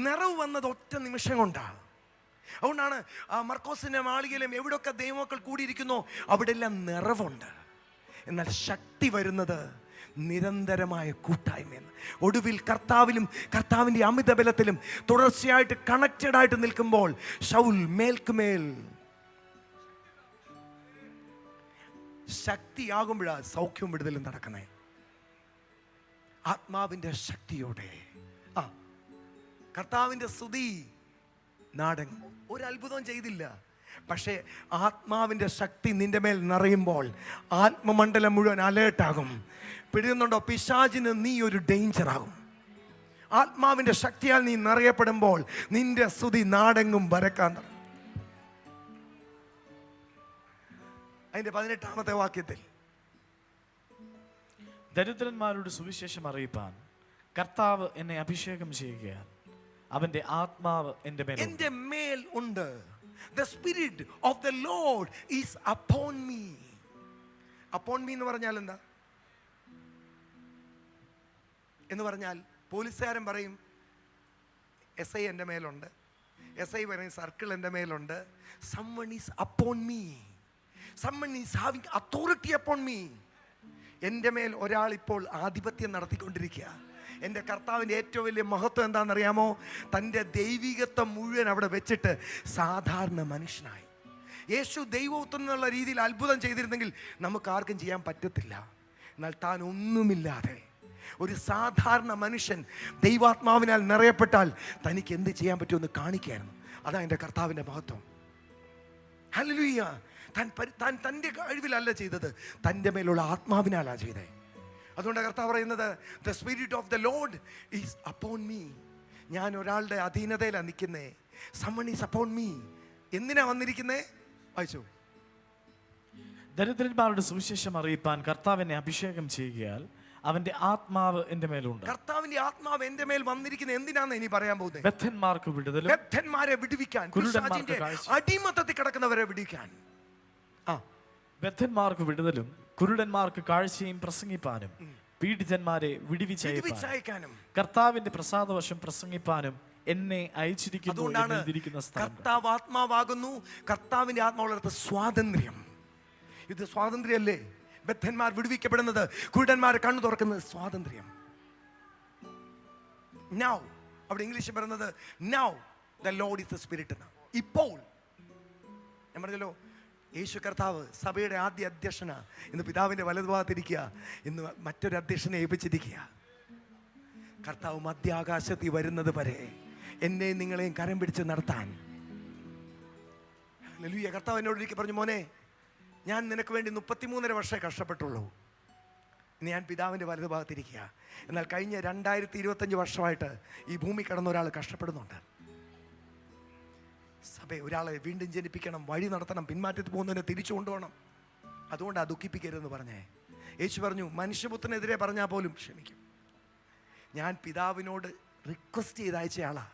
നിറവ് വന്നത് ഒറ്റ നിമിഷം കൊണ്ടാണ്. അതുകൊണ്ടാണ് മർക്കോസിന്റെ മാളികയിലും എവിടെയൊക്കെ ദൈവമക്കൾ കൂടിയിരിക്കുന്നോ അവിടെ എല്ലാം നിറവുണ്ട്. എന്നാൽ ശക്തി വരുന്നത് നിരന്തരമായ കൂട്ടായ്മയെന്ന്. ഒടുവിൽ കർത്താവിലും കർത്താവിൻ്റെ അമിത ബലത്തിലും തുടർച്ചയായിട്ട് കണക്റ്റഡ് ആയിട്ട് നിൽക്കുമ്പോൾ ശൗൽ മേൽക്കുമേൽ ശക്തിയാകുമ്പോഴാണ് സൗഖ്യവും വിടുതലും നടക്കുന്നത്. ആത്മാവിൻ്റെ ശക്തിയോടെ കർത്താവിൻ്റെ സ്തുതി നാടെങ്ങും. ഒരു അത്ഭുതവും ചെയ്തില്ല. പക്ഷേ ആത്മാവിൻ്റെ ശക്തി നിന്റെ മേൽ നിറയുമ്പോൾ ആത്മമണ്ഡലം മുഴുവൻ അലേർട്ടാകും. പിടിയുന്നുണ്ടോ? പിശാചിന് നീ ഒരു ഡേഞ്ചറാകും. ആത്മാവിൻ്റെ ശക്തിയാൽ നീ നിറയപ്പെടുമ്പോൾ നിന്റെ സ്തുതി നാടെങ്ങും പരക്കാൻ തുടങ്ങും. അതിന്റെ 18-ാമത്തെ വാക്യത്തിൽ, ദരിദ്രന്മാരുടെ സുവിശേഷം അറിയിപ്പാൻ കർത്താവ് എന്നെ അഭിഷേകം ചെയ്യുകയാൽ അവന്റെ ആത്മാവ് എൻ്റെ മേൽ ഉണ്ട്. The spirit of the Lord is upon me. Upon me എന്ന് പറഞ്ഞാൽ എന്താ? എന്ന് പറഞ്ഞാൽ പോലീസുകാരൻ പറയും SI എൻ്റെ മേലുണ്ട്, SI പറയും സർക്കിൾ എൻ്റെ മേലുണ്ട്. Someone is upon me. Someone is having authority upon me. എൻ്റെ മേൽ ഒരാൾ ഇപ്പോൾ ആധിപത്യം നടത്തിക്കൊണ്ടിരിക്കുക. എൻ്റെ കർത്താവിൻ്റെ ഏറ്റവും വലിയ മഹത്വം എന്താണെന്നറിയാമോ? തൻ്റെ ദൈവികത്വം മുഴുവൻ അവിടെ വെച്ചിട്ട് സാധാരണ മനുഷ്യനായി. യേശു ദൈവത്വം എന്നുള്ള രീതിയിൽ അത്ഭുതം ചെയ്തിരുന്നെങ്കിൽ നമുക്ക് ആർക്കും ചെയ്യാൻ പറ്റത്തില്ല. എന്നാൽ താൻ ഒന്നുമില്ലാതെ ഒരു സാധാരണ മനുഷ്യൻ ദൈവാത്മാവിനാൽ നിറയപ്പെട്ടാൽ തനിക്ക് എന്ത് ചെയ്യാൻ പറ്റുമെന്ന് കാണിക്കുകയായിരുന്നു. അതാണ് എൻ്റെ കർത്താവിൻ്റെ മഹത്വം. ഹല്ലേലൂയ. താൻ തൻ്റെ കഴിവിലല്ല ചെയ്തത്, തൻ്റെ മേലുള്ള ആത്മാവിനാലാണ് ചെയ്തത്. അതുകൊണ്ട് കർത്താവ് പറയുന്നത്, the spirit of the Lord is upon me. ഞാൻ ഒരാളുടെ അധീനതയിലാണ് നിൽക്കുന്നേ. Summon is upon me. എന്തിനാ വന്നിരിക്കുന്നേ? വായിച്ചു. ദരിദ്രന്മാരുടെ സുവിശേഷം അറിയിപ്പാൻ കർത്താവ് എന്നെ അഭിഷേകം ചെയ്യുകയാൽ അവന്റെ ആത്മാവ് എൻ്റെ മേലുണ്ട്. കർത്താവിന്റെ ആത്മാവ് എൻ്റെ മേൽ വന്നിരിക്കുന്നത് എന്തിനാന്ന് ഇനി പറയാൻ പോകുന്നത്? ബദ്ധന്മാർക്ക് വിടുതലും, ബദ്ധന്മാരെ വിടുവിക്കാൻ, പിശാചിന്റെ അടിമത്തത്തിൽ കിടക്കുന്നവരെ വിടുവിക്കാൻ. ബദ്ധന്മാർക്ക് വിടുതലും കുരുടന്മാർക്ക് കാഴ്ചയും പ്രസംഗിപ്പാനും പീഡിതന്മാരെ വിടുവിച്ചയപ്പാനും വിടുവിച്ചയക്കാനും കർത്താവിന്റെ പ്രസാദവശം പ്രസംഗിപ്പാനും എന്നെ അയച്ചിരിക്കുന്നു അതുകൊണ്ടാണ് എന്നെഴുതിയിരിക്കുന്ന സ്ഥലം. കർത്താവ് ആത്മാവാകുന്നു. കർത്താവിന്റെ ആത്മാവുള്ളടത്ത് സ്വാതന്ത്ര്യം. ഇത് സ്വാതന്ത്ര്യമല്ലേ? ബദ്ധന്മാർ വിടുവിക്കപ്പെടുന്നത്, കുരുടന്മാർ കണ്ണു തുറക്കുന്നത് സ്വാതന്ത്ര്യം. Now, അവിടെ ഇംഗ്ലീഷിൽ പറയുന്നത് now the Lord is the Spirit എന്ന്. ഇപ്പോൾ ഞാൻ പറഞ്ഞല്ലോ, യേശു കർത്താവ് സഭയുടെ ആദ്യ അധ്യക്ഷന. ഇന്ന് പിതാവിന്റെ വലതുഭാഗത്തിരിക്കുക, ഇന്ന് മറ്റൊരു അധ്യക്ഷനെ ഏൽപ്പിച്ചിരിക്കുക. കർത്താവ് മധ്യാകാശത്തിൽ വരുന്നത് വരെ എന്നെയും നിങ്ങളെയും കരം പിടിച്ച് നടത്താൻ. ഹല്ലേലൂയ. കർത്താവ് എന്നോട് ഒരിക്കൽ പറഞ്ഞു, മോനെ, ഞാൻ നിനക്ക് വേണ്ടി 33.5 വർഷമേ കഷ്ടപ്പെട്ടുള്ളൂ. ഇനി ഞാൻ പിതാവിൻ്റെ വലതുഭാഗത്തിരിക്കുക. എന്നാൽ കഴിഞ്ഞ 2025 വർഷമായിട്ട് ഈ ഭൂമി കടന്ന ഒരാൾ കഷ്ടപ്പെടുന്നുണ്ട്. സഭ ഒരാളെ വീണ്ടും ജനിപ്പിക്കണം, വഴി നടത്തണം, പിന്മാറ്റത്തിൽ പോകുന്നതിനെ തിരിച്ചു കൊണ്ടുപോകണം. അതുകൊണ്ടാണ് ദുഃഖിപ്പിക്കരുതെന്ന് പറഞ്ഞേ. യേശു പറഞ്ഞു, മനുഷ്യപുത്രനെതിരെ പറഞ്ഞാൽ പോലും ക്ഷമിക്കും. ഞാൻ പിതാവിനോട് റിക്വസ്റ്റ് ചെയ്ത് അയച്ചയാളാ.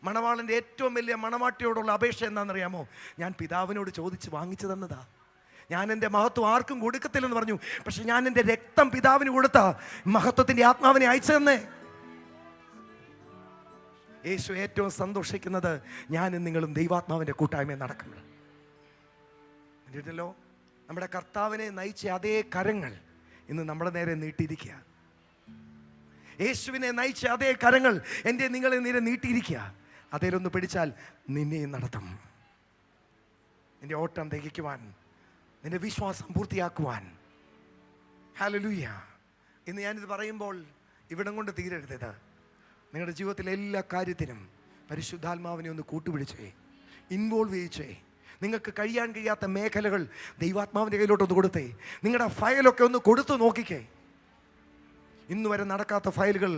മണവാളൻ്റെ ഏറ്റവും വലിയ മണവാട്ടിയോടുള്ള അപേക്ഷ എന്താണെന്നറിയാമോ? ഞാൻ പിതാവിനോട് ചോദിച്ച് വാങ്ങിച്ചു തന്നതാ. ഞാൻ എൻ്റെ മഹത്വം ആർക്കും കൊടുക്കത്തില്ലെന്ന് പറഞ്ഞു. പക്ഷെ ഞാൻ എൻ്റെ രക്തം പിതാവിന് കൊടുത്ത മഹത്വത്തിൻ്റെ ആത്മാവിനെ അയച്ചു തന്നേ. യേശു ഏറ്റവും സന്തോഷിക്കുന്നത് ഞാനും നിങ്ങളും ദൈവാത്മാവിൻ്റെ കൂട്ടായ്മ നടക്കുന്നത്. കേട്ടല്ലോ, നമ്മുടെ കർത്താവിനെ നയിച്ച അതേ കരങ്ങൾ ഇന്ന് നമ്മുടെ നേരെ നീട്ടിയിരിക്കുക. യേശുവിനെ നയിച്ച അതേ കരങ്ങൾ എൻ്റെ നിങ്ങളെ നേരെ നീട്ടിയിരിക്കുക. അതേലൊന്ന് പിടിച്ചാൽ നിന്നെയും നടത്തും. നിന്റെ ഓട്ടം തികയ്ക്കുവാൻ, നിന്റെ വിശ്വാസം പൂർത്തിയാക്കുവാൻ. ഹല്ലേലൂയ. ഇന്ന് ഞാനിത് പറയുമ്പോൾ ഇവിടം കൊണ്ട് തീരരുത്. നിങ്ങളുടെ ജീവിതത്തിലെ എല്ലാ കാര്യത്തിനും പരിശുദ്ധാത്മാവിനെ ഒന്ന് കൂട്ടുപിടിച്ചേ, ഇൻവോൾവ് ചെയ്യിച്ചേ. നിങ്ങൾക്ക് കഴിയാൻ കഴിയാത്ത മേഖലകൾ ദൈവാത്മാവിൻ്റെ കയ്യിലോട്ടൊന്ന് കൊടുത്തേ. നിങ്ങളുടെ ഫയലൊക്കെ ഒന്ന് കൊടുത്തു നോക്കിക്കേ. ഇന്ന് വരെ നടക്കാത്ത ഫയലുകൾ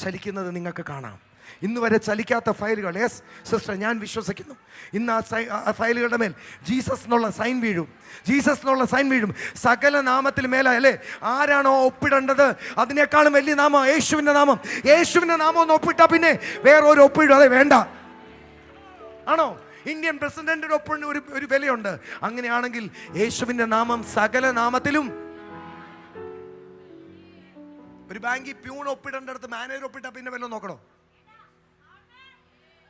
ചലിക്കുന്നത് നിങ്ങൾക്ക് കാണാം. ഇന്ന് വരെ ചലിക്കാത്ത ഫയലുകൾ. യെസ് സിസ്റ്റർ, ഞാൻ വിശ്വസിക്കുന്നു ഇന്ന് ആ ഫയലുകളുടെ മേൽ ജീസസ് എന്നുള്ള സൈൻ വീഴും. ജീസസ് എന്നുള്ള സൈൻ വീഴും. സകല നാമത്തിൽ മേല അല്ലേ? ആരാണോ ഒപ്പിടേണ്ടത് അതിനേക്കാളും വലിയ നാമം യേശുവിൻ്റെ നാമം. യേശുവിൻ്റെ നാമം ഒന്ന് ഒപ്പിട്ടാൽ പിന്നെ വേറൊരു ഒപ്പിടും അതെ വേണ്ട. ആണോ? ഇന്ത്യൻ പ്രസിഡന്റിന്റെ ഒപ്പിന് ഒരു വിലയുണ്ട്. അങ്ങനെയാണെങ്കിൽ യേശുവിൻ്റെ നാമം സകല നാമത്തിലും. ഒരു ബാങ്കിൽ പ്യൂൺ ഒപ്പിടേണ്ടടുത്ത് മാനേജർ ഒപ്പിട്ടാ പിന്നെ വല്ലതും നോക്കണോ?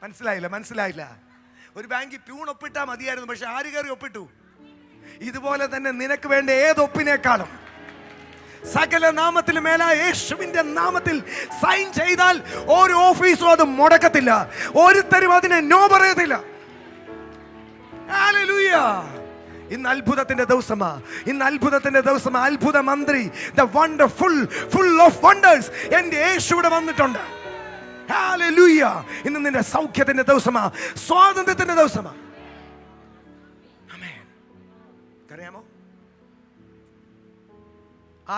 മനസ്സിലായില്ല. ഒരു ബാങ്കിൽ പ്യൂൺ ഒപ്പിട്ടാ മതിയായിരുന്നു, പക്ഷെ ആര് കയറി ഒപ്പിട്ടു? ഇതുപോലെ തന്നെ നിനക്ക് വേണ്ട ഏത് ഒപ്പിനേക്കാളും സകല നാമത്തിൽ മേല യേശുവിന്റെ നാമത്തിൽ സൈൻ ചെയ്താൽ ഒരു ഓഫീസും അത് മുടക്കത്തില്ല, ഒരുത്തരും അതിനെ നോ പറയത്തില്ല. ഹല്ലേലൂയ. ഇന്ന് അത്ഭുതത്തിന്റെ ദിവസമാ. അത്ഭുത മന്ത്രി, the wonderful, full of wonders, എൻ്റെ യേശു ഇവിടെ വന്നിട്ടുണ്ട്. ഹല്ലേലൂയ. ഇന്ന് നിന്റെ സൗഖ്യത്തിന്റെ ദിവസമാ, സ്വാതന്ത്ര്യത്തിന്റെ ദിവസമാ. ആമേൻ. അറിയാമോ,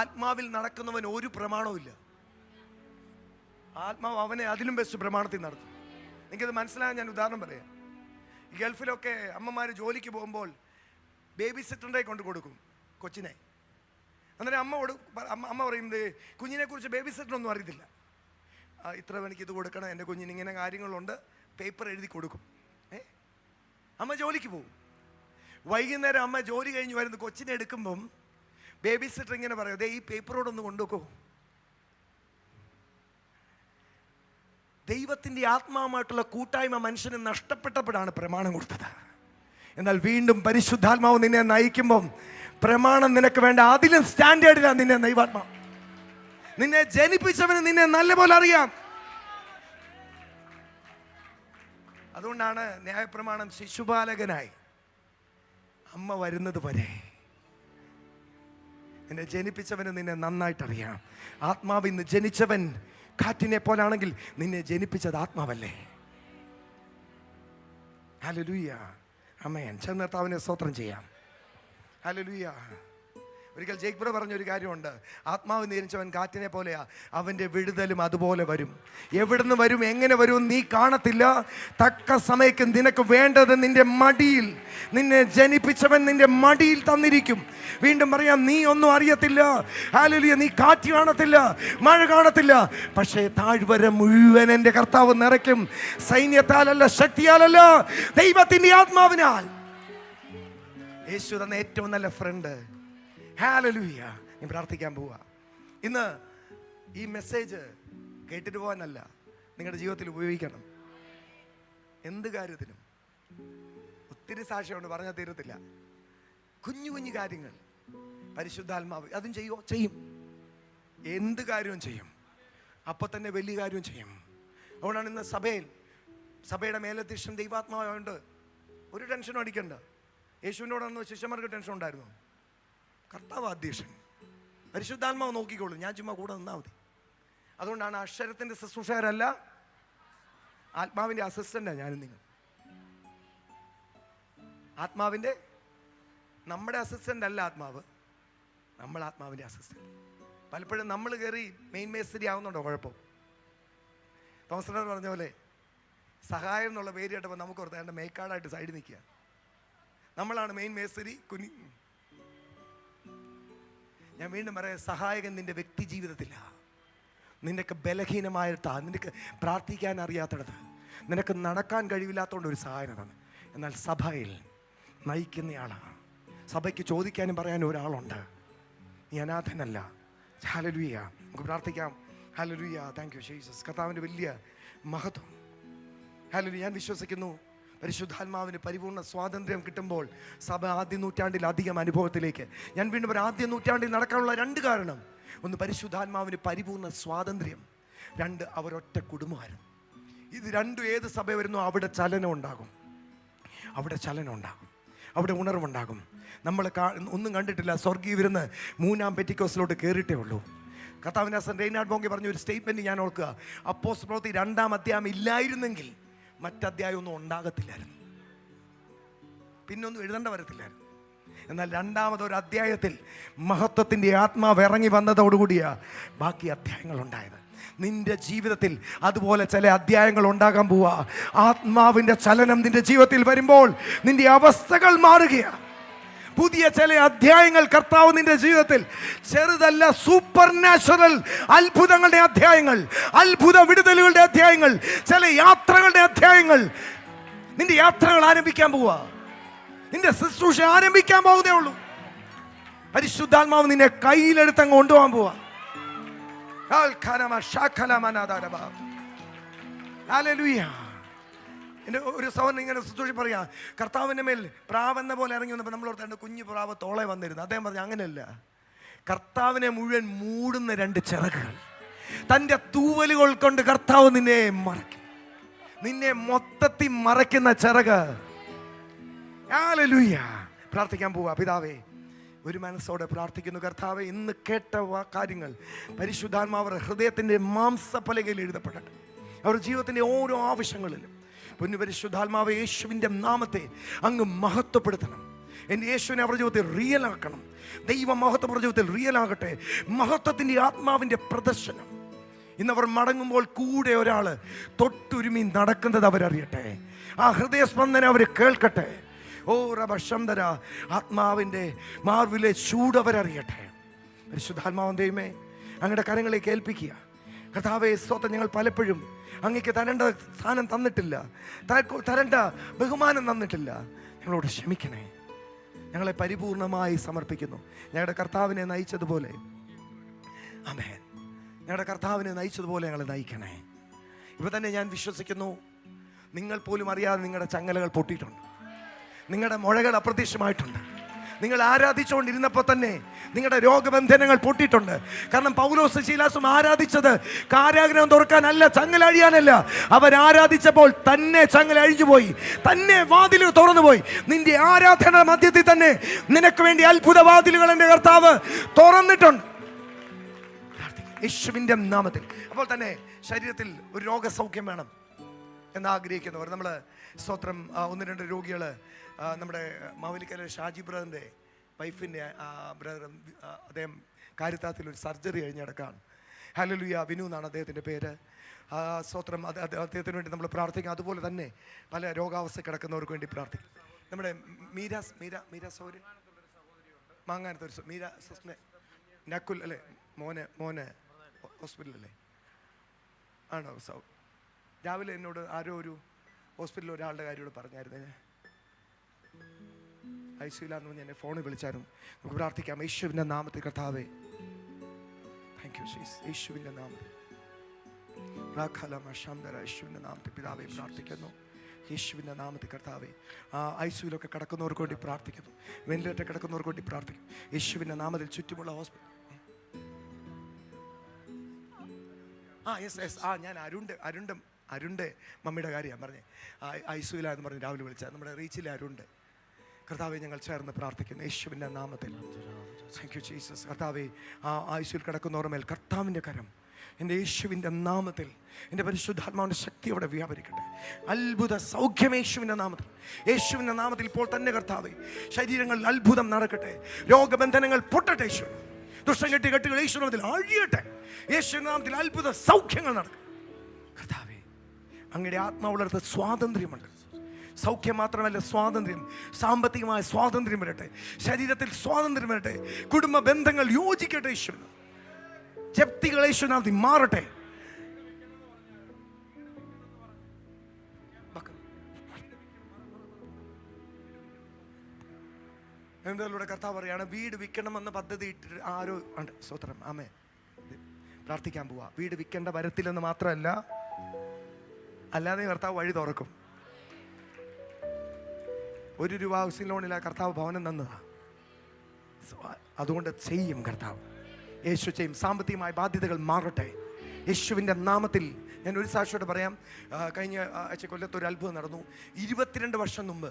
ആത്മാവിൽ നടക്കുന്നവൻ ഒരു പ്രമാണവും ഇല്ല. ആത്മാവ് അവനെ അതിലും ബെസ്റ്റ് പ്രമാണത്തിൽ നടത്തും. എനിക്കത് മനസ്സിലാകാൻ ഞാൻ ഉദാഹരണം പറയാം. ഈ ഗൾഫിലൊക്കെ അമ്മമാർ ജോലിക്ക് പോകുമ്പോൾ ബേബി സിറ്ററിൻ്റെ കൊണ്ട് കൊടുക്കും കൊച്ചിനെ. അന്നേരം അമ്മ പറയുന്നത് കുഞ്ഞിനെ കുറിച്ച് ബേബി സിറ്ററൊന്നും അറിയത്തില്ല. ഇത്ര മണിക്ക് ഇത് കൊടുക്കണം, എൻ്റെ കുഞ്ഞിന് ഇങ്ങനെ കാര്യങ്ങളുണ്ട്, പേപ്പർ എഴുതി കൊടുക്കും. അമ്മ ജോലിക്ക് പോകും. വൈകുന്നേരം അമ്മ ജോലി കഴിഞ്ഞ് വരുന്ന കൊച്ചിനെ എടുക്കുമ്പം ബേബി സിറ്റർ ഇങ്ങനെ പറയും, അതേ ഈ പേപ്പറോടൊന്ന് കൊണ്ടുവെക്കോ. ദൈവത്തിൻ്റെ ആത്മാവുമായിട്ടുള്ള കൂട്ടായ്മ മനുഷ്യന് നഷ്ടപ്പെട്ടപ്പോഴാണ് പ്രമാണം കൊടുത്തത്. എന്നാൽ വീണ്ടും പരിശുദ്ധാത്മാവ് നിന്നെ നയിക്കുമ്പം പ്രമാണം നിനക്ക് വേണ്ട, അതിലും സ്റ്റാൻഡേർഡിലാണ് നിന്നെ ദൈവാത്മാവ്. നിന്നെ ജനിപ്പിച്ചവന് നിന്നെ നല്ലപോലെ അറിയാം. അതുകൊണ്ടാണ് ന്യായപ്രമാണം ശിശുപാലകനായി അമ്മ വരുന്നത് വരെ നിന്നെ ജനിപ്പിച്ചവന് നിന്നെ നന്നായിട്ടറിയാം. ആത്മാവിൽ നിന്ന് ജനിച്ചവൻ കാറ്റിനെ പോലാണെങ്കിൽ നിന്നെ ജനിപ്പിച്ചത് ആത്മാവല്ലേ? ഹല്ലേലൂയ. ആമേൻ. ചേർന്ന് സ്തോത്രം ചെയ്യാം. ഹല്ലേലൂയ. ഒരിക്കൽ ജേക്ബ്ര പറഞ്ഞൊരു കാര്യമുണ്ട്, ആത്മാവ് ജനിച്ചവൻ കാറ്റിനെ പോലെയാ, അവൻ്റെ വിടുതലും അതുപോലെ വരും. എവിടുന്ന് വരും, എങ്ങനെ വരും നീ കാണത്തില്ല. തക്ക സമയത്ത് നിനക്ക് വേണ്ടത് നിന്റെ മടിയിൽ, നിന്നെ ജനിപ്പിച്ചവൻ നിന്റെ മടിയിൽ തന്നിരിക്കും. വീണ്ടും പറയാം, നീ ഒന്നും അറിയത്തില്ല. ഹല്ലേലൂയ. നീ കാറ്റ് കാണത്തില്ല, മഴ കാണത്തില്ല, പക്ഷേ താഴ്വര മുഴുവൻ എൻ്റെ കർത്താവ് നിറയ്ക്കും. സൈന്യത്താലല്ല, ശക്തിയാലല്ല, ദൈവത്തിൻ്റെ ആത്മാവിനാൽ. യേശു തന്ന ഏറ്റവും നല്ല ഫ്രണ്ട് ഹല്ലേലൂയ. ഞാൻ പ്രാർത്ഥിക്കാൻ പോവാ. ഇന്ന് ഈ മെസ്സേജ് കേട്ടിട്ട് പോകാനല്ല, നിങ്ങളുടെ ജീവിതത്തിൽ ഉപയോഗിക്കണം. എന്ത് കാര്യത്തിനും. ഒത്തിരി സാക്ഷ്യമുണ്ട്, പറഞ്ഞാൽ തീരത്തില്ല. കുഞ്ഞു കുഞ്ഞു കാര്യങ്ങൾ പരിശുദ്ധാത്മാവ് അതും ചെയ്യും. എന്ത് കാര്യവും ചെയ്യും. അപ്പം തന്നെ വലിയ കാര്യവും ചെയ്യും. അതുകൊണ്ടാണ് ഇന്ന് സഭയുടെ മേലധ്യക്ഷൻ ദൈവാത്മാവുണ്ട്. ഒരു ടെൻഷനും അടിക്കണ്ട. യേശുവിനോടൊന്ന് ശിഷ്യന്മാർക്ക് ടെൻഷൻ ഉണ്ടായിരുന്നു. കർത്താവ് അധ്യക്ഷൻ, പരിശുദ്ധാത്മാവ് നോക്കിക്കോളൂ, ഞാൻ ചുമ്മാ കൂടെ നിന്നാൽ മതി. അതുകൊണ്ടാണ് അക്ഷരത്തിൻ്റെ ശുശ്രൂഷകരല്ല, ആത്മാവിൻ്റെ അസിസ്റ്റൻ്റാണ് ഞാനും നിങ്ങൾ. ആത്മാവിൻ്റെ നമ്മുടെ അസിസ്റ്റൻ്റ് അല്ല ആത്മാവ്, നമ്മൾ ആത്മാവിൻ്റെ അസിസ്റ്റൻ്റ്. പലപ്പോഴും നമ്മൾ കയറി മെയിൻ മേസ്തിരി ആവുന്നുണ്ടോ കുഴപ്പം? തോമസ് പറഞ്ഞ പോലെ സഹായം എന്നുള്ള പേര് കേട്ടപ്പോൾ നമുക്ക് ഓർത്ത് മേക്കാടായിട്ട് സൈഡിൽ നിൽക്കുക. നമ്മളാണ് മെയിൻ മേസ്തിരി. ഞാൻ വീണ്ടും പറയാം, സഹായകൻ നിന്റെ വ്യക്തി ജീവിതത്തിലാണ്. നിനക്ക് ബലഹീനമായിട്ടാ, നിനക്ക് പ്രാർത്ഥിക്കാൻ അറിയാത്തടത്ത്, നിനക്ക് നടക്കാൻ കഴിവില്ലാത്തതുകൊണ്ട് ഒരു സഹായം തന്നെ. എന്നാൽ സഭയിൽ നയിക്കുന്നയാളാണ്. സഭയ്ക്ക് ചോദിക്കാനും പറയാനും ഒരാളുണ്ട്. നീ അനാഥനല്ല. ഹല്ലേലൂയ. നമുക്ക് പ്രാർത്ഥിക്കാം. ഹല്ലേലൂയ. Thank you Jesus. കർത്താവിൻ്റെ വലിയ മഹത്വം. ഹല്ലേലൂയ. ഞാൻ വിശ്വസിക്കുന്നു പരിശുദ്ധാത്മാവിന് പരിപൂർണ്ണ സ്വാതന്ത്ര്യം കിട്ടുമ്പോൾ സഭ ആദ്യ നൂറ്റാണ്ടിലധികം അനുഭവത്തിലേക്ക്, ഞാൻ വീണ്ടും ഒരു ആദ്യ നൂറ്റാണ്ടിൽ നടക്കാനുള്ള 2 കാരണം. ഒന്ന്, പരിശുദ്ധാത്മാവിന് പരിപൂർണ്ണ സ്വാതന്ത്ര്യം. 2, അവരൊറ്റ കുടുംബമായിരുന്നു. ഇത് രണ്ടും ഏത് സഭ വരുന്നോ അവിടെ ചലനം ഉണ്ടാകും, അവിടെ ഉണർവുണ്ടാകും. നമ്മൾ ഒന്നും കണ്ടിട്ടില്ല. സ്വർഗീയ വിരുന്ന് 3-ാം പെന്തിക്കോസ്തിലോട്ട് കയറിയിട്ടേ ഉള്ളൂ. കർത്താവിൻ്റെ ദാസൻ റെയ്നാർഡ് ബോങ്കെ പറഞ്ഞ ഒരു സ്റ്റേറ്റ്മെൻറ്റ് ഞാൻ ഓർക്കുക. അപ്പോസ്തല പ്രവൃത്തി 2-ാം അധ്യായം ഇല്ലായിരുന്നെങ്കിൽ മറ്റധ്യായം ഒന്നും ഉണ്ടാകത്തില്ലായിരുന്നു, പിന്നൊന്നും എഴുതേണ്ട വരത്തില്ലായിരുന്നു. എന്നാൽ 2-ാമതൊരു അധ്യായത്തിൽ മഹത്വത്തിൻ്റെ ആത്മാവ് ഇറങ്ങി വന്നതോടുകൂടിയാണ് ബാക്കി അധ്യായങ്ങൾ ഉണ്ടായത്. നിന്റെ ജീവിതത്തിൽ അതുപോലെ ചില അധ്യായങ്ങൾ ഉണ്ടാകാൻ പോവുക. ആത്മാവിൻ്റെ ചലനം നിന്റെ ജീവിതത്തിൽ വരുമ്പോൾ നിന്റെ അവസ്ഥകൾ മാറുകയാണ്. പുതിയ ചില അധ്യായങ്ങൾ കർത്താവ് നിന്റെ ജീവിതത്തിൽ, ചെറുതല്ല, സൂപ്പർ നാച്ചുറൽ അത്ഭുതങ്ങളുടെ അധ്യായങ്ങൾ, അത്ഭുത വിടുതലുകളുടെ അധ്യായങ്ങൾ, ചില യാത്രകളുടെ അധ്യായങ്ങൾ. നിന്റെ യാത്രകൾ ആരംഭിക്കാൻ പോവുക. നിന്റെ ശുശ്രൂഷ ആരംഭിക്കാൻ പോകുന്നേ ഉള്ളൂ. പരിശുദ്ധാത്മാവ് നിന്നെ കയ്യിലെടുത്തങ്ങ് കൊണ്ടുപോകാൻ പോവാ. എൻ്റെ ഒരു സഹോദരൻ ഇങ്ങനെ ശുശ്രൂഷ പറയാ, കർത്താവിൻ്റെ മേൽ പ്രാവെന്ന പോലെ ഇറങ്ങി വന്നപ്പോൾ നമ്മൾ ഓർത്തേണ്ട കുഞ്ഞു പ്രാവ് തോളെ വന്നിരുന്നു. അദ്ദേഹം പറഞ്ഞു, അങ്ങനെയല്ല, കർത്താവിനെ മുഴുവൻ മൂടുന്ന 2 ചിറകുകൾ, തൻ്റെ തൂവലുകൾ കൊണ്ട് കർത്താവ് നിന്നെ മറയ്ക്കും. നിന്നെ മൊത്തത്തിൽ മറയ്ക്കുന്ന ചിറക്. ഹല്ലേലൂയ. പ്രാർത്ഥിക്കാൻ പോവാ. പിതാവേ, ഒരു മനസ്സോടെ പ്രാർത്ഥിക്കുന്നു. കർത്താവെ, ഇന്ന് കേട്ട കാര്യങ്ങൾ പരിശുദ്ധാത്മാവരുടെ ഹൃദയത്തിൻ്റെ മാംസപ്പലകയിൽ എഴുതപ്പെടട്ടെ. അവരുടെ ജീവിതത്തിൻ്റെ ഓരോ ആവശ്യങ്ങളിലും പൊന്നു പരിശുദ്ധാത്മാവ്, യേശുവിൻ്റെ നാമത്തെ അങ്ങ് മഹത്വപ്പെടുത്തണം. എൻ്റെ യേശുവിനെ അവരുടെ ജീവിതത്തിൽ റിയൽ ആക്കണം. ദൈവ മഹത്വം അവരുടെ ജീവിതത്തിൽ റിയൽ ആകട്ടെ. മഹത്വത്തിൻ്റെ ആത്മാവിൻ്റെ പ്രദർശനം. ഇന്നവർ മടങ്ങുമ്പോൾ കൂടെ ഒരാൾ തൊട്ടുരുമി നടക്കുന്നത് അവരറിയട്ടെ. ആ ഹൃദയസ്പന്ദനം അവർ കേൾക്കട്ടെ. ഓ റബശംദര, ആത്മാവിൻ്റെ മാർവിലെ ചൂടവരറിയട്ടെ. പരിശുദ്ധാത്മാവൻ ദൈവമേ, അങ്ങയുടെ കരങ്ങളിലേക്ക് ഏൽപ്പിക്കുക. കർത്താവേ, സ്തോത്രം. ഞങ്ങൾ പലപ്പോഴും അങ്ങേക്ക് തരേണ്ട സ്ഥാനം തന്നിട്ടില്ല, തരേണ്ട ബഹുമാനം തന്നിട്ടില്ല. ഞങ്ങളോട് ക്ഷമിക്കണേ. ഞങ്ങളെ പരിപൂർണമായി സമർപ്പിക്കുന്നു. ഞങ്ങളുടെ കർത്താവിനെ നയിച്ചതുപോലെ, ആമേൻ, ഞങ്ങളുടെ കർത്താവിനെ നയിച്ചതുപോലെ ഞങ്ങളെ നയിക്കണേ. ഇപ്പം തന്നെ ഞാൻ വിശ്വസിക്കുന്നു, നിങ്ങൾ പോലും അറിയാതെ നിങ്ങളുടെ ചങ്ങലകൾ പൊട്ടിയിട്ടുണ്ട്, നിങ്ങളുടെ മുഴകൾ അപ്രത്യക്ഷമായിട്ടുണ്ട്. നിങ്ങൾ ആരാധിച്ചുകൊണ്ടിരുന്നപ്പോൾ തന്നെ നിങ്ങളുടെ രോഗബന്ധനങ്ങൾ പൊട്ടിയിട്ടുണ്ട്. കാരണം പൗലോസ് ശീലാസും ആരാധിച്ചത് കാരാഗ്രഹം തുറക്കാനല്ല, ചങ്ങല അഴിയാനല്ല. അവരാരാധിച്ചപ്പോൾ തന്നെ ചങ്ങല അഴിഞ്ഞുപോയി, തന്നെ വാതിൽ തുറന്നുപോയി. നിന്റെ ആരാധന മധ്യത്തിൽ തന്നെ നിനക്ക് വേണ്ടി അത്ഭുത വാതിലുകൾ എൻ്റെ കർത്താവ് തുറന്നിട്ടുണ്ട്, യേശുവിൻ്റെ നാമത്തിൽ. അപ്പോൾ തന്നെ ശരീരത്തിൽ ഒരു രോഗസൗഖ്യം വേണം എന്നാഗ്രഹിക്കുന്നവർ, നമ്മൾ സ്തോത്രം, 1-2 രോഗികൾ നമ്മുടെ മാവേലിക്കര ഷാജി ബ്രദറിൻ്റെ വൈഫിൻ്റെ ബ്രദർ, അദ്ദേഹം കാര്യത്താത്തിൽ ഒരു സർജറി കഴിഞ്ഞിടക്കാണ്. ഹല്ലേലൂയ. വിനു എന്നാണ് അദ്ദേഹത്തിൻ്റെ പേര്. സ്തോത്രം. അദ്ദേഹത്തിന് വേണ്ടി നമ്മൾ പ്രാർത്ഥിക്കാം. അതുപോലെ തന്നെ പല രോഗാവസ്ഥ കിടക്കുന്നവർക്ക് വേണ്ടി പ്രാർത്ഥിക്കും. നമ്മുടെ മീര സൗര് മാങ്ങാനത്തൊരു മീര സിസ്റ്ററിനെ നക്കുൽ അല്ലേ, മോനെ ഹോസ്പിറ്റലല്ലേ ആണോ? രാവിലെ എന്നോട് ആരോ ഒരു ഹോസ്പിറ്റലിൽ ഒരാളുടെ കാര്യം പറഞ്ഞായിരുന്നേ. ഐസിയിലാന്ന് പറഞ്ഞ് എന്നെ ഫോണിൽ വിളിച്ചായിരുന്നു. നമുക്ക് പ്രാർത്ഥിക്കാം. യേശുവിൻ്റെ നാമത്തിൽ കർത്താവേ, താങ്ക് യു ജീസസ്. യേശുവിൻ്റെ നാമത്തിൽ യേശുവിൻ്റെ നാമത്തിൽ പിതാവേ പ്രാർത്ഥിക്കുന്നു. യേശുവിൻ്റെ നാമത്തിൽ കർത്താവേ, ഐസിയിലൊക്കെ കിടക്കുന്നവർക്ക് വേണ്ടി പ്രാർത്ഥിക്കുന്നു. വെന്റിലേറ്റർ കിടക്കുന്നവർക്ക് വേണ്ടി പ്രാർത്ഥിക്കുന്നു. യേശുവിൻ്റെ നാമത്തിൽ ചുറ്റുമുള്ള ഹോസ്പിറ്റൽ യെസ് ഞാൻ അരുണ്ട് മമ്മിയുടെ കാര്യമാണ് പറഞ്ഞേ. ഐസിയിലാന്ന് പറഞ്ഞ് രാവിലെ വിളിച്ചാൽ നമ്മുടെ റീച്ചിലെ അരുണ്ട്. കർത്താവെ, ഞങ്ങൾ ചേർന്ന് പ്രാർത്ഥിക്കുന്നു യേശുവിൻ്റെ നാമത്തിൽ. Thank you Jesus. കർത്താവെ, ഐസിയിൽ കിടക്കുന്നവരുടെ മേൽ കർത്താവിൻ്റെ കരം എൻ്റെ യേശുവിൻ്റെ നാമത്തിൽ, എൻ്റെ പരിശുദ്ധാത്മാവിൻ്റെ ശക്തി അവിടെ വ്യാപരിക്കട്ടെ. അത്ഭുത സൗഖ്യം യേശുവിൻ്റെ നാമത്തിൽ. യേശുവിൻ്റെ നാമത്തിൽ ഇപ്പോൾ തന്നെ കർത്താവെ, ശരീരങ്ങളിൽ അത്ഭുതം നടക്കട്ടെ. രോഗബന്ധനങ്ങൾ പൊട്ടട്ടെ. യേശു ദുഷ്ടം കെട്ടി കെട്ടുകൾ യേശുനാമത്തിൽ അഴിയട്ടെ. യേശുവിൻ്റെ നാമത്തിൽ അത്ഭുത സൗഖ്യങ്ങൾ നടക്കും. കർത്താവെ, അങ്ങയുടെ ആത്മാവുള്ളടത്ത് സ്വാതന്ത്ര്യമുണ്ട്. സൗഖ്യം മാത്രമല്ല, സ്വാതന്ത്ര്യം, സാമ്പത്തികമായ സ്വാതന്ത്ര്യം വരട്ടെ. ശരീരത്തിൽ സ്വാതന്ത്ര്യം വരട്ടെ. കുടുംബ ബന്ധങ്ങൾ യോജിക്കട്ടെ. യേശുവിന് ജപ്തികൾ യേശുവിനാമത്തിൽ മാറട്ടെ. എന്തായാലും കർത്താവ് പറയാണ്, വീട് വിൽക്കണമെന്ന് പദ്ധതി ഇട്ടിട്ട് ആരോ ഉണ്ട്. സ്തോത്രം. ആമേൻ. പ്രാർത്ഥിക്കാൻ പോവാ. വീട് വിൽക്കേണ്ട വരത്തില്ലെന്ന് മാത്രമല്ല, അല്ലാതെ കർത്താവ് വഴി തുറക്കും. 1 രൂപ ഹൗസിംഗ് ലോണിലാണ് കർത്താവ് ഭവനം തന്നതാ. അതുകൊണ്ട് ചെയ്യും കർത്താവ്. യേശു ചെയ്യും. സാമ്പത്തികമായ ബാധ്യതകൾ മാറട്ടെ യേശുവിൻ്റെ നാമത്തിൽ. ഞാൻ ഒരു സാക്ഷിയോട് പറയാം. കഴിഞ്ഞ ആഴ്ച കൊല്ലത്ത് ഒരു അത്ഭുതം നടന്നു. 22 വർഷം മുമ്പ്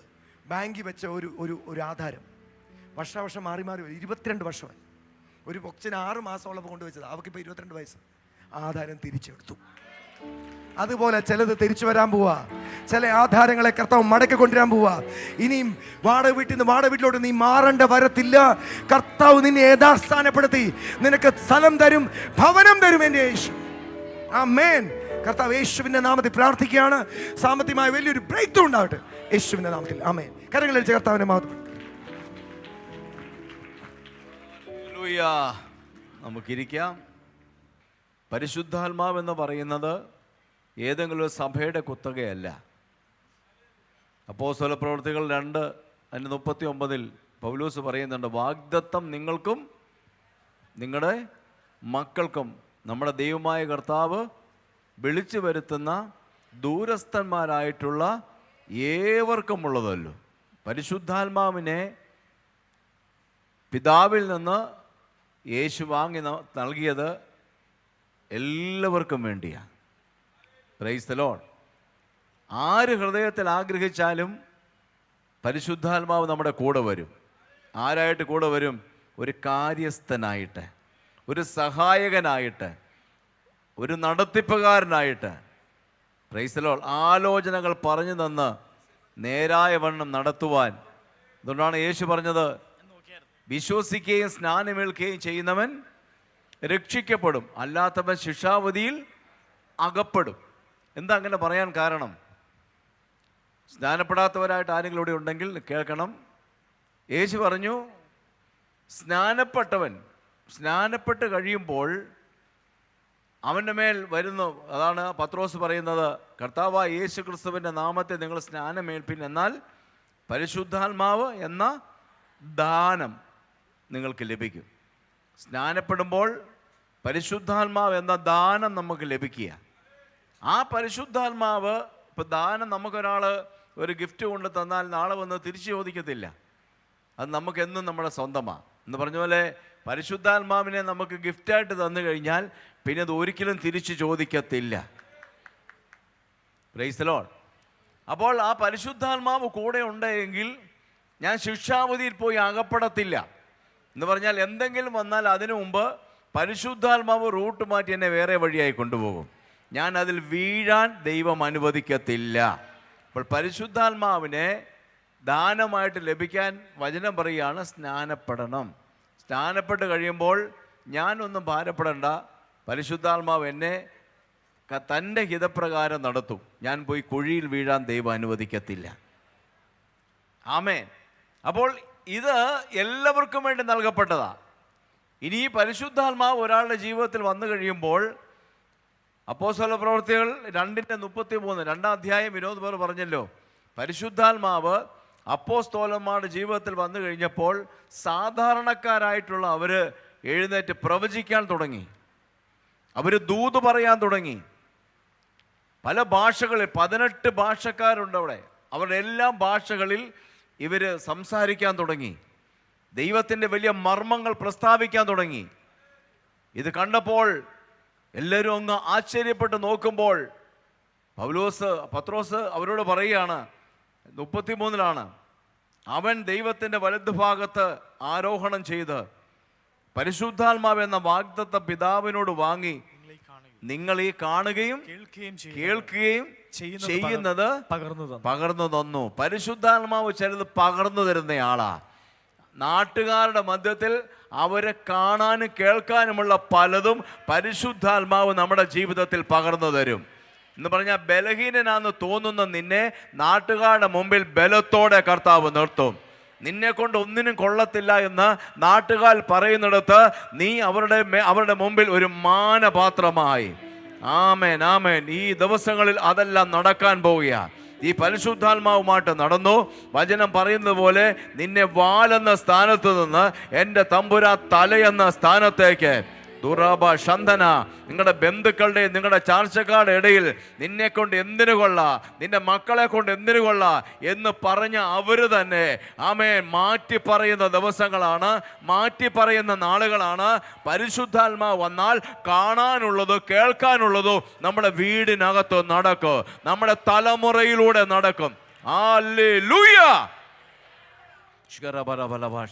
ബാങ്കിൽ വെച്ച ഒരു ആധാരം വർഷം മാറി 22 വർഷമായി. ഒരു കൊച്ചിന് 6 മാസമുള്ളപ്പോൾ കൊണ്ടുവച്ചത്. അവൾക്കിപ്പോൾ 22 വയസ്സ്. ആധാരം തിരിച്ചെടുത്തു. അതുപോലെ ചിലത് തിരിച്ചു വരാൻ പോവാ. ചില ആധാരങ്ങളെ കർത്താവ് മടക്കി കൊണ്ടുവരാൻ പോവാ. ഇനിയും വാടക വീട്ടിലോട്ട് നീ മാറേണ്ട വരത്തില്ല. കർത്താവ് നിന്നെ യഥാസ്ഥാനപ്പെടുത്തി നിനക്ക് സ്ഥലം തരും, ഭവനം തരും എൻ്റെ യേശു. ആമേൻ. കർത്താവ് യേശുവിൻ്റെ നാമത്തിൽ പ്രാർത്ഥിക്കുകയാണ്. സാമ്പത്തികമായ വലിയൊരു ബ്രേക്ക് ത്രൂ ഉണ്ടാവട്ടെ യേശുവിൻ്റെ നാമത്തിൽ. ആമേൻ. കരങ്ങളടിച്ച് കർത്താവിനെ മഹത്വപ്പെടുത്തും. നമുക്കിരിക്കാം. പരിശുദ്ധാത്മാവ് എന്ന് പറയുന്നത് ഏതെങ്കിലും ഒരു സഭയുടെ കുത്തകയല്ല. അപ്പോസ്തല പ്രവൃത്തികൾ 2:39 പൗലോസ് പറയുന്നുണ്ട്, വാഗ്ദത്തം നിങ്ങൾക്കും നിങ്ങളുടെ മക്കൾക്കും നമ്മുടെ ദൈവമായ കർത്താവ് വിളിച്ചു വരുത്തുന്ന ദൂരസ്ഥന്മാരായിട്ടുള്ള ഏവർക്കും ഉള്ളതല്ലോ. പരിശുദ്ധാത്മാവിനെ പിതാവിൽ നിന്ന് യേശു വാങ്ങി നൽകിയത് എല്ലാവർക്കും വേണ്ടിയാണ്. Price the Lord. ആര് ഹൃദയത്തിൽ ആഗ്രഹിച്ചാലും പരിശുദ്ധാത്മാവ് നമ്മുടെ കൂടെ വരും. ആരായിട്ട് കൂടെ വരും? ഒരു കാര്യസ്ഥനായിട്ട്, ഒരു സഹായകനായിട്ട്, ഒരു നടത്തിപ്പുകാരനായിട്ട്. Price the Lord. ആലോചനകൾ പറഞ്ഞു തന്ന് നേരായ വണ്ണം നടത്തുവാൻ. അതുകൊണ്ടാണ് യേശു പറഞ്ഞത്, വിശ്വസിക്കുകയും സ്നാനമേൽക്കുകയും ചെയ്യുന്നവൻ രക്ഷിക്കപ്പെടും, അല്ലാത്തവൻ ശിക്ഷാവധിയിൽ അകപ്പെടും. എന്താ അങ്ങനെ പറയാൻ കാരണം? സ്നാനപ്പെടാത്തവരായിട്ട് ആരെങ്കിലും ഇവിടെ ഉണ്ടെങ്കിൽ കേൾക്കണം. യേശു പറഞ്ഞു, സ്നാനപ്പെട്ട് കഴിയുമ്പോൾ അവൻ്റെ മേൽ വരുന്നു. അതാണ് പത്രോസ് പറയുന്നത്, കർത്താവായ യേശു ക്രിസ്തുവിൻ്റെ നാമത്തെ നിങ്ങൾ സ്നാനമേൽപ്പിൻ, എന്നാൽ പരിശുദ്ധാത്മാവ് എന്ന ദാനം നിങ്ങൾക്ക് ലഭിക്കും. സ്നാനപ്പെടുമ്പോൾ പരിശുദ്ധാത്മാവ് എന്ന ദാനം നമുക്ക് ലഭിക്കുക. ആ പരിശുദ്ധാത്മാവ്, ഇപ്പോൾ ദാനം നമുക്കൊരാൾ ഒരു ഗിഫ്റ്റ് കൊണ്ട് തന്നാൽ നാളെ വന്ന് തിരിച്ചു ചോദിക്കത്തില്ല. അത് നമുക്കെന്നും നമ്മുടെ സ്വന്തമാണ് എന്ന് പറഞ്ഞ പോലെ പരിശുദ്ധാത്മാവിനെ നമുക്ക് ഗിഫ്റ്റായിട്ട് തന്നു കഴിഞ്ഞാൽ പിന്നെ അത് ഒരിക്കലും തിരിച്ചു ചോദിക്കത്തില്ല. Price the Lord. അപ്പോൾ ആ പരിശുദ്ധാത്മാവ് കൂടെ ഉണ്ടെങ്കിൽ ഞാൻ ശിക്ഷാവധിയിൽ പോയി അകപ്പെടത്തില്ല. എന്ന് പറഞ്ഞാൽ എന്തെങ്കിലും വന്നാൽ അതിനു മുമ്പ് പരിശുദ്ധാത്മാവ് റൂട്ട് മാറ്റി എന്നെ വേറെ വഴിയായി കൊണ്ടുപോകും. ഞാൻ അതിൽ വീഴാൻ ദൈവം അനുവദിക്കത്തില്ല. അപ്പോൾ പരിശുദ്ധാത്മാവിനെ ദാനമായിട്ട് ലഭിക്കാൻ വചനം പറയുകയാണ്, സ്നാനപ്പെടണം. സ്നാനപ്പെട്ട് കഴിയുമ്പോൾ ഞാനൊന്നും ഭാരപ്പെടേണ്ട, പരിശുദ്ധാത്മാവ് എന്നെ തൻ്റെ ഹിതപ്രകാരം നടത്തും. ഞാൻ പോയി കുഴിയിൽ വീഴാൻ ദൈവം അനുവദിക്കത്തില്ല. ആമേൻ. അപ്പോൾ ഇത് എല്ലാവർക്കും വേണ്ടി നൽകപ്പെട്ടതാണ്. ഇനി ഈ പരിശുദ്ധാത്മാവ് ഒരാളുടെ ജീവിതത്തിൽ വന്നു കഴിയുമ്പോൾ അപ്പോസ്തല പ്രവൃത്തികൾ 2:33 2-ാം അധ്യായം വിനോദ് പേർ പറഞ്ഞല്ലോ, പരിശുദ്ധാത്മാവ് അപ്പോസ്തലന്മാരുടെ ജീവിതത്തിൽ വന്നു കഴിഞ്ഞപ്പോൾ സാധാരണക്കാരായിട്ടുള്ള അവർ എഴുന്നേറ്റ് പ്രവചിക്കാൻ തുടങ്ങി. അവർ ദൂത് പറയാൻ തുടങ്ങി. പല ഭാഷകളിൽ 18 ഭാഷക്കാരുണ്ട് അവിടെ. അവരുടെ എല്ലാ ഭാഷകളിൽ ഇവർ സംസാരിക്കാൻ തുടങ്ങി. ദൈവത്തിൻ്റെ വലിയ മർമ്മങ്ങൾ പ്രസ്താവിക്കാൻ തുടങ്ങി. ഇത് കണ്ടപ്പോൾ എല്ലാവരും അങ്ങ് ആശ്ചര്യപ്പെട്ട് നോക്കുമ്പോൾ പത്രോസ് അവരോട് പറയുകയാണ്, 33 അവൻ ദൈവത്തിൻ്റെ വലതുഭാഗത്ത് ആരോഹണം ചെയ്ത് പരിശുദ്ധാത്മാവ് എന്ന വാഗ്ദത്ത പിതാവിനോട് വാങ്ങി നിങ്ങൾ ഈ കാണുകയും കേൾക്കുകയും ചെയ്യുന്നത് പകർന്നു തന്നു. പരിശുദ്ധാത്മാവ് ചിലത് പകർന്നു തരുന്നയാളാ. നാട്ടുകാരുടെ മധ്യത്തിൽ അവരെ കാണാനും കേൾക്കാനുമുള്ള പലതും പരിശുദ്ധാത്മാവ് നമ്മുടെ ജീവിതത്തിൽ പകർന്നു തരും. എന്ന് പറഞ്ഞാൽ ബലഹീനനാന്ന് തോന്നുന്ന നിന്നെ നാട്ടുകാരുടെ മുമ്പിൽ ബലത്തോടെ കർത്താവ് നിർത്തും. നിന്നെ കൊണ്ട് ഒന്നിനും കൊള്ളത്തില്ല എന്ന് നാട്ടുകാർ പറയുന്നിടത്ത് നീ അവരുടെ മുമ്പിൽ ഒരു മാനപാത്രമായി. ആമേൻ, ആമേൻ. ഈ ദിവസങ്ങളിൽ അതെല്ലാം നടക്കാൻ പോവുക. ഈ പരിശുദ്ധാത്മാവുമായിട്ട് നടന്നു. വചനം പറയുന്നത് പോലെ നിന്നെ വാലെന്ന സ്ഥാനത്ത് നിന്ന് എൻ്റെ തമ്പുരാ തലയെന്ന സ്ഥാനത്തേക്ക് ദുറാബ ശന്തന, നിങ്ങളുടെ ബന്ധുക്കളുടെ നിങ്ങളുടെ ചാർച്ചക്കാരുടെ ഇടയിൽ നിന്നെ കൊണ്ട് എന്തിനു കൊള്ളാം, നിന്റെ മക്കളെ കൊണ്ട് എന്തിനു കൊള്ളാം എന്ന് പറഞ്ഞ അവർ തന്നെ ആമേൻ മാറ്റി പറയുന്ന ദിവസങ്ങളാണ്, മാറ്റി പറയുന്ന നാളുകളാണ്. പരിശുദ്ധാത്മാവ് വന്നാൽ കാണാനുള്ളതോ കേൾക്കാനുള്ളതോ നമ്മുടെ വീടിനകത്ത് നടക്കും, നമ്മുടെ തലമുറയിലൂടെ നടക്കും. ഹല്ലേലൂയ.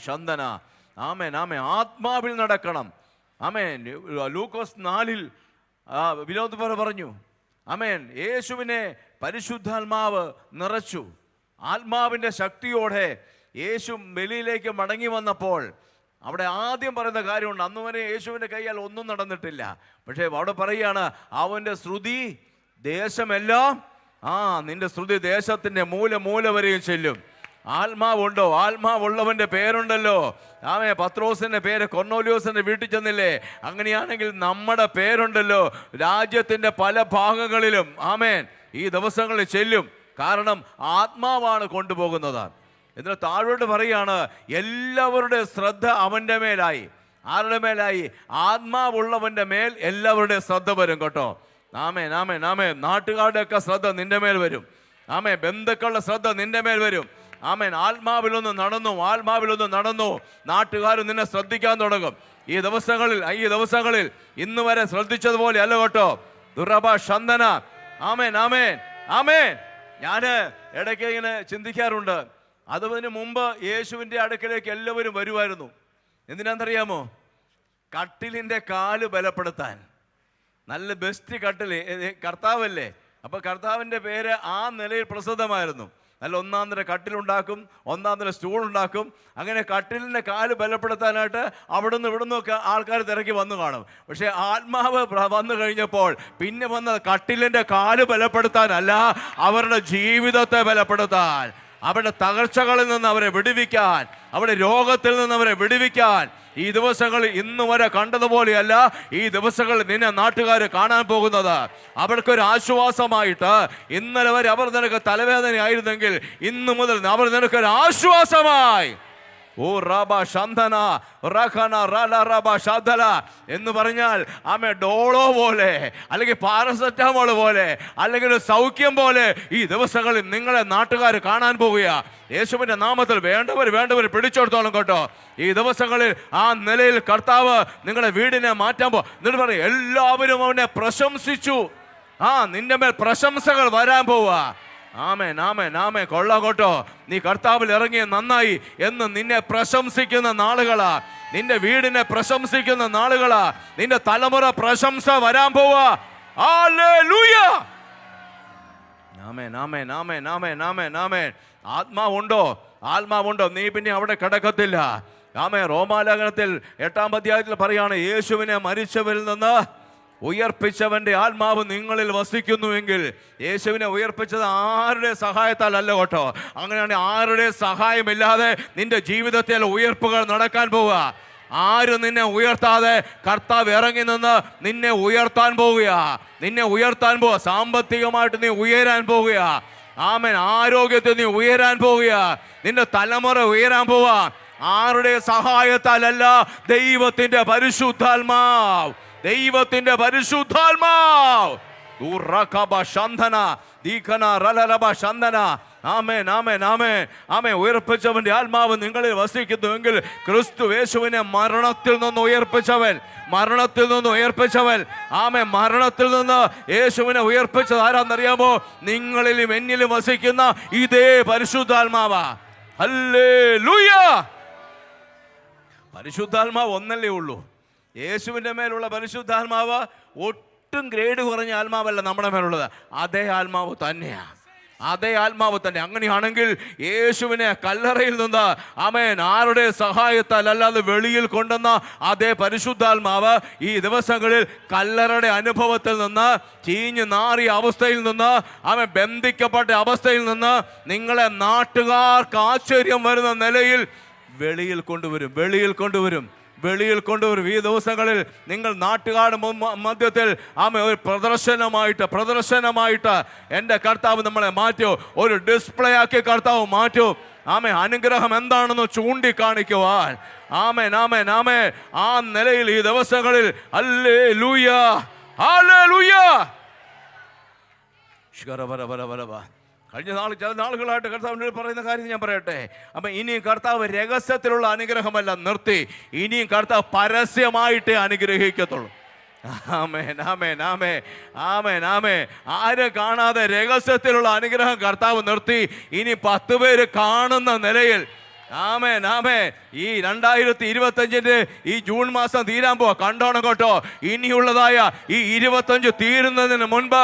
ശന്തന. ആമേൻ, ആമേൻ. ആത്മാവിൽ നടക്കണം. ആമേൻ. ലൂക്കോസ് 4 വിനോദ് പറഞ്ഞു, ആമേൻ, യേശുവിനെ പരിശുദ്ധാത്മാവ് നിറച്ചു. ആത്മാവിൻ്റെ ശക്തിയോടെ യേശു ബലിയിലേക്ക് മടങ്ങി വന്നപ്പോൾ അവിടെ ആദ്യം പറയുന്ന കാര്യമുണ്ട്. അന്ന് വരെ യേശുവിൻ്റെ കയ്യാൽ ഒന്നും നടന്നിട്ടില്ല. പക്ഷേ അവിടെ പറയുകയാണ്, അവൻ്റെ ശ്രുതി ദേശമെല്ലാം, നിന്റെ ശ്രുതി ദേശത്തിൻ്റെ മൂല വരെയും ചെല്ലും. ആത്മാവുണ്ടോ? ആത്മാവുള്ളവൻ്റെ പേരുണ്ടല്ലോ. പത്രോസിൻ്റെ പേര് കൊർന്നേലിയോസിൻ്റെ വീട്ടിൽ ചെന്നില്ലേ? അങ്ങനെയാണെങ്കിൽ നമ്മുടെ പേരുണ്ടല്ലോ രാജ്യത്തിൻ്റെ പല ഭാഗങ്ങളിലും. ആമേൻ. ഈ ദിവസങ്ങളിൽ ചെല്ലും. കാരണം ആത്മാവാണ് കൊണ്ടുപോകുന്നത്. എന്നിട്ട് താഴോട്ട് പറയാണ്, എല്ലാവരുടെ ശ്രദ്ധ അവൻ്റെ മേലായി. ആരുടെ മേലായി? ആത്മാവുള്ളവൻ്റെ മേൽ എല്ലാവരുടെ ശ്രദ്ധ വരും കേട്ടോ. ആമേൻ, ആമേൻ, ആമേൻ. നാട്ടുകാരുടെയൊക്കെ ശ്രദ്ധ നിന്റെ മേൽ വരും. ആമേൻ. ബന്ധുക്കളുടെ ശ്രദ്ധ നിന്റെ മേൽ വരും. ആമേൻ. ആത്മാവിലൊന്ന് നടന്നു നാട്ടുകാർ നിന്നെ ശ്രദ്ധിക്കാൻ തുടങ്ങും. ഈ ദിവസങ്ങളിൽ ഇന്ന് വരെ ശ്രദ്ധിച്ചതുപോലെ അല്ല കേട്ടോ. ദുർബ ശന്തന. ആമേൻ, ആമേൻ, ആമേൻ. ഞാൻ ഇടയ്ക്ക് ഇങ്ങനെ ചിന്തിക്കാറുണ്ട്, അതിന് മുമ്പ് യേശുവിൻ്റെ അടുക്കലേക്ക് എല്ലാവരും വരുമായിരുന്നു. എന്തിനാണെന്നറിയാമോ? കട്ടിലിൻ്റെ കാല് ബലപ്പെടുത്താൻ. നല്ല ബെസ്റ്റ് കട്ടിൽ കർത്താവല്ലേ. അപ്പോൾ കർത്താവിൻ്റെ പേര് ആ നിലയിൽ പ്രസിദ്ധമായിരുന്നു. നല്ല 1-ാം നില കട്ടിലുണ്ടാക്കും, 1-ാം നില സ്റ്റൂൾ ഉണ്ടാക്കും. അങ്ങനെ കട്ടിലിൻ്റെ കാല് ബലപ്പെടുത്താനായിട്ട് അവിടുന്ന് ഇവിടുന്നൊക്കെ ആൾക്കാർ തിരക്കി വന്നു കാണും. പക്ഷേ ആത്മാവ് വന്നു കഴിഞ്ഞപ്പോൾ പിന്നെ വന്ന കട്ടിലിൻ്റെ കാല് ബലപ്പെടുത്താനല്ല, അവരുടെ ജീവിതത്തെ ബലപ്പെടുത്താൻ, അവരുടെ തകർച്ചകളിൽ നിന്ന് അവരെ വിടുവിക്കാൻ, അവരുടെ രോഗത്തിൽ നിന്ന് അവരെ വിടുവിക്കാൻ. ഈ ദിവസങ്ങളിൽ ഇന്ന് വരെ കണ്ടതുപോലെയല്ല ഈ ദിവസങ്ങളിൽ നിന്നെ നാട്ടുകാർ കാണാൻ പോകുന്നത്. അവർക്കൊരു ആശ്വാസമായിട്ട്. ഇന്നലെ വരെ അവർ നിനക്ക് തലവേദനയായിരുന്നെങ്കിൽ ഇന്ന് മുതൽ അവർ നിനക്കൊരു ആശ്വാസമായി. ഓ റബ ശന്തന റഖന റല റബ ശദല എന്ന് പറഞ്ഞാൽ ഡോളോ പോലെ, അല്ലെങ്കിൽ പാരസെറ്റമോൾ പോലെ, അല്ലെങ്കിൽ ഒരു സൗഖ്യം പോലെ ഈ ദിവസങ്ങളിൽ നിങ്ങളെ നാട്ടുകാർ കാണാൻ പോവുക. യേശുവിൻ്റെ നാമത്തിൽ വേണ്ടവർ പിടിച്ചെടുത്തോളം കേട്ടോ. ഈ ദിവസങ്ങളിൽ ആ നിലയിൽ കർത്താവ് നിങ്ങളുടെ വീടിനെ മാറ്റാൻ എന്നിട്ട് പറയും, എല്ലാവരും അവനെ പ്രശംസിച്ചു. നിന്റെ മേൽ പ്രശംസകൾ വരാൻ പോവുക. ആമേൻ, ആമേൻ, ആമേൻ. കൊള്ളാം കേട്ടോ. നീ കർത്താവിൽ ഇറങ്ങിയ നന്നായി എന്ന് നിന്നെ പ്രശംസിക്കുന്ന നാളുകളാ. നിന്റെ വീടിനെ പ്രശംസിക്കുന്ന നാളുകളാ. നിന്റെ തലമുറ പ്രശംസ വരാൻ പോവാ. ഹല്ലേലൂയ. ആമേൻ, ആമേൻ, ആമേൻ, ആമേൻ, ആമേൻ, ആമേൻ. ആത്മാവുണ്ടോ? നീ പിന്നെ അവിടെ കിടക്കത്തില്ല. ആമേൻ. റോമാലേഖനത്തിൽ 8-ാം അധ്യായത്തിൽ പറയാണ്, യേശുവിനെ മരിച്ചവരിൽ നിന്ന് ഉയർപ്പിച്ചവൻ്റെ ആത്മാവ് നിങ്ങളിൽ വസിക്കുന്നുവെങ്കിൽ. യേശുവിനെ ഉയർപ്പിച്ചത് ആരുടെ സഹായത്താൽ അല്ല കേട്ടോ. അങ്ങനെയാണെങ്കിൽ ആരുടെ സഹായമില്ലാതെ നിന്റെ ജീവിതത്തിൽ ഉയർപ്പുകൾ നടക്കാൻ പോവുക. ആരും നിന്നെ ഉയർത്താതെ കർത്താവ് ഇറങ്ങി നിന്ന് നിന്നെ ഉയർത്താൻ പോവുക. സാമ്പത്തികമായിട്ട് നീ ഉയരാൻ പോവുക. ആമേൻ. ആരോഗ്യത്തിൽ നീ ഉയരാൻ പോവുക. നിന്റെ തലമുറ ഉയരാൻ പോവാ. ആരുടെ സഹായത്താലല്ല, ദൈവത്തിന്റെ പരിശുദ്ധാത്മാവ്, ദൈവത്തിന്റെ പരിശുദ്ധാത്മാവ്. ആമേൻ, ആമേൻ, ആമേൻ, ആമേൻ. ഉയർപ്പിച്ചവന്റെ ആത്മാവ് നിങ്ങളിൽ വസിക്കുന്നുവെങ്കിൽ ക്രിസ്തു യേശുവിനെ മരണത്തിൽ നിന്ന് ഉയർപ്പിച്ചവൻ, മരണത്തിൽ നിന്ന് ഉയർപ്പിച്ചവൻ, ആമേൻ. മരണത്തിൽ നിന്ന് യേശുവിനെ ഉയർപ്പിച്ചത് ആരാന്നറിയാമോ? നിങ്ങളിലും എന്നിലും വസിക്കുന്ന ഇതേ പരിശുദ്ധാത്മാവാ. ഹല്ലേലൂയ. പരിശുദ്ധാത്മാവ് ഒന്നല്ലേ ഉള്ളൂ. യേശുവിൻ്റെ മേലുള്ള പരിശുദ്ധാത്മാവ് ഒട്ടും ഗ്രേഡ് കുറഞ്ഞ ആത്മാവല്ല നമ്മുടെ മേലുള്ളത്. അതേ ആത്മാവ് തന്നെയാ, അതേ ആത്മാവ് തന്നെ. അങ്ങനെയാണെങ്കിൽ യേശുവിനെ കല്ലറയിൽ നിന്ന്, ആമേൻ, ആരുടെ സഹായത്താൽ അല്ലാതെ വെളിയിൽ കൊണ്ടുവന്ന അതേ പരിശുദ്ധാത്മാവ് ഈ ദിവസങ്ങളിൽ കല്ലറയുടെ അനുഭവത്തിൽ നിന്ന്, ചീഞ്ഞു നാറിയ അവസ്ഥയിൽ നിന്ന്, ആമേൻ, ബന്ധിക്കപ്പെട്ട അവസ്ഥയിൽ നിന്ന് നിങ്ങളെ നാട്ടുകാർക്ക് ആശ്ചര്യം വരുന്ന നിലയിൽ വെളിയിൽ കൊണ്ടുവരും, വെളിയിൽ കൊണ്ടുവരും, വെളിയിൽ കൊണ്ടുവരും. ഈ ദിവസങ്ങളിൽ നിങ്ങൾ നാട്ടുകാരുടെ മധ്യത്തിൽ ഒരു പ്രദർശനമായിട്ട് എൻ്റെ കർത്താവ് നമ്മളെ മാറ്റൂ. ഒരു ഡിസ്പ്ലേ ആക്കി കർത്താവ് മാറ്റൂ. അനുഗ്രഹം എന്താണെന്ന് ചൂണ്ടിക്കാണിക്കുവാൻ. ആമേൻ, ആമേൻ, ആമേൻ. ആ നിലയിൽ ഈ ദിവസങ്ങളിൽ ഹല്ലേലൂയ, ഹല്ലേലൂയ. കഴിഞ്ഞ ചില നാളുകളായിട്ട് കർത്താവിൻ്റെ പറയുന്ന കാര്യം ഞാൻ പറയട്ടെ. അപ്പം ഇനിയും കർത്താവ് രഹസ്യത്തിലുള്ള അനുഗ്രഹമല്ല നിർത്തി, ഇനിയും കർത്താവ് പരസ്യമായിട്ടേ അനുഗ്രഹിക്കത്തുള്ളൂ. ആമേൻ, ആമേൻ, ആമേൻ, ആമേൻ, ആമേൻ. ആരും കാണാതെ രഹസ്യത്തിലുള്ള അനുഗ്രഹം കർത്താവ് നിർത്തി. ഇനി 10 പേര് കാണുന്ന നിലയിൽ, ആമേൻ, ആമേൻ. ഈ 2025 ഈ ജൂൺ മാസം തീരാൻ പോവാ. കണ്ടോണം കേട്ടോ. ഇനിയുള്ളതായ ഈ 25 തീരുന്നതിന് മുൻപ്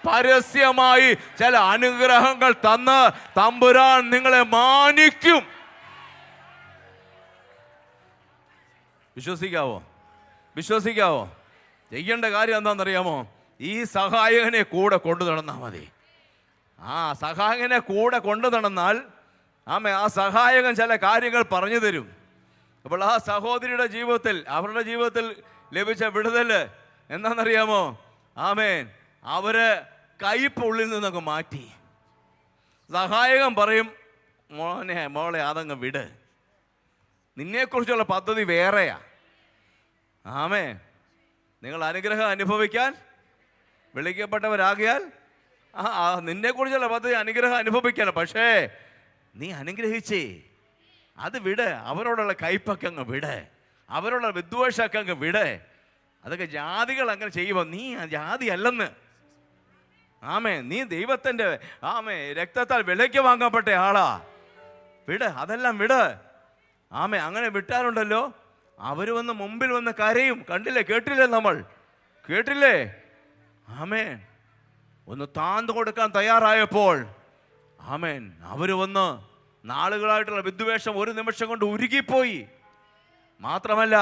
പരസ്യമായി ചില അനുഗ്രഹങ്ങൾ തന്ന് തമ്പുരാൻ നിങ്ങളെ മാനിക്കും. വിശ്വസിക്കാവോ? വിശ്വസിക്കാവോ? ചെയ്യേണ്ട കാര്യം എന്താണെന്നറിയാമോ? ഈ സഹായകനെ കൂടെ കൊണ്ടു നടന്നാൽ മതി. ആ സഹായകനെ കൂടെ കൊണ്ടു നടന്നാൽ ആ സഹായകൻ ചില കാര്യങ്ങൾ പറഞ്ഞു തരും. അപ്പോൾ ആ സഹോദരിയുടെ ജീവിതത്തിൽ, അവരുടെ ജീവിതത്തിൽ ലഭിച്ച വിടുതൽ എന്താണെന്നറിയാമോ? ആമേൻ. അവര് കയ്പ് ഉള്ളിൽ നിന്നൊക്കെ മാറ്റി. സഹായകൻ പറയും, മോളെ അതങ്ങ് വിട്, നിന്നെക്കുറിച്ചുള്ള പദ്ധതി വേറെയാ. ആമേൻ. നിങ്ങൾ അനുഗ്രഹം അനുഭവിക്കാൻ വിളിക്കപ്പെട്ടവരാകിയാൽ നിന്നെക്കുറിച്ചുള്ള പദ്ധതി അനുഗ്രഹം അനുഭവിക്കണം. പക്ഷേ നീ അനുഗ്രഹിച്ചേ, അത് വിട്. അവരോടുള്ള കയ്പൊക്കെ അങ്ങ് വിട്, അവരോടുള്ള വിദ്വേഷമൊക്കെ അങ്ങ് വിട്. അതൊക്കെ ജാതികൾ അങ്ങനെ ചെയ്യുമ്പോൾ നീ ജാതി അല്ലെന്ന്. ആമേ, നീ ദൈവത്തിൻ്റെ രക്തത്താൽ വിലയ്ക്ക് വാങ്ങപ്പെട്ട ആളാ. വിട്, അതെല്ലാം വിട്. ആമേ. അങ്ങനെ വിട്ടാലുണ്ടല്ലോ അവർ വന്ന് മുമ്പിൽ വന്ന് കരയും. കണ്ടില്ലേ, കേട്ടില്ലേ, നമ്മൾ കേട്ടില്ലേ? ആമേൻ. ഒന്ന് താഴ്ന്നു കൊടുക്കാൻ തയ്യാറായപ്പോൾ ആമേൻ, അവർ വന്ന് നാളുകളായിട്ടുള്ള വിദ്വേഷം ഒരു നിമിഷം കൊണ്ട് ഉരുകിപ്പോയി. മാത്രമല്ല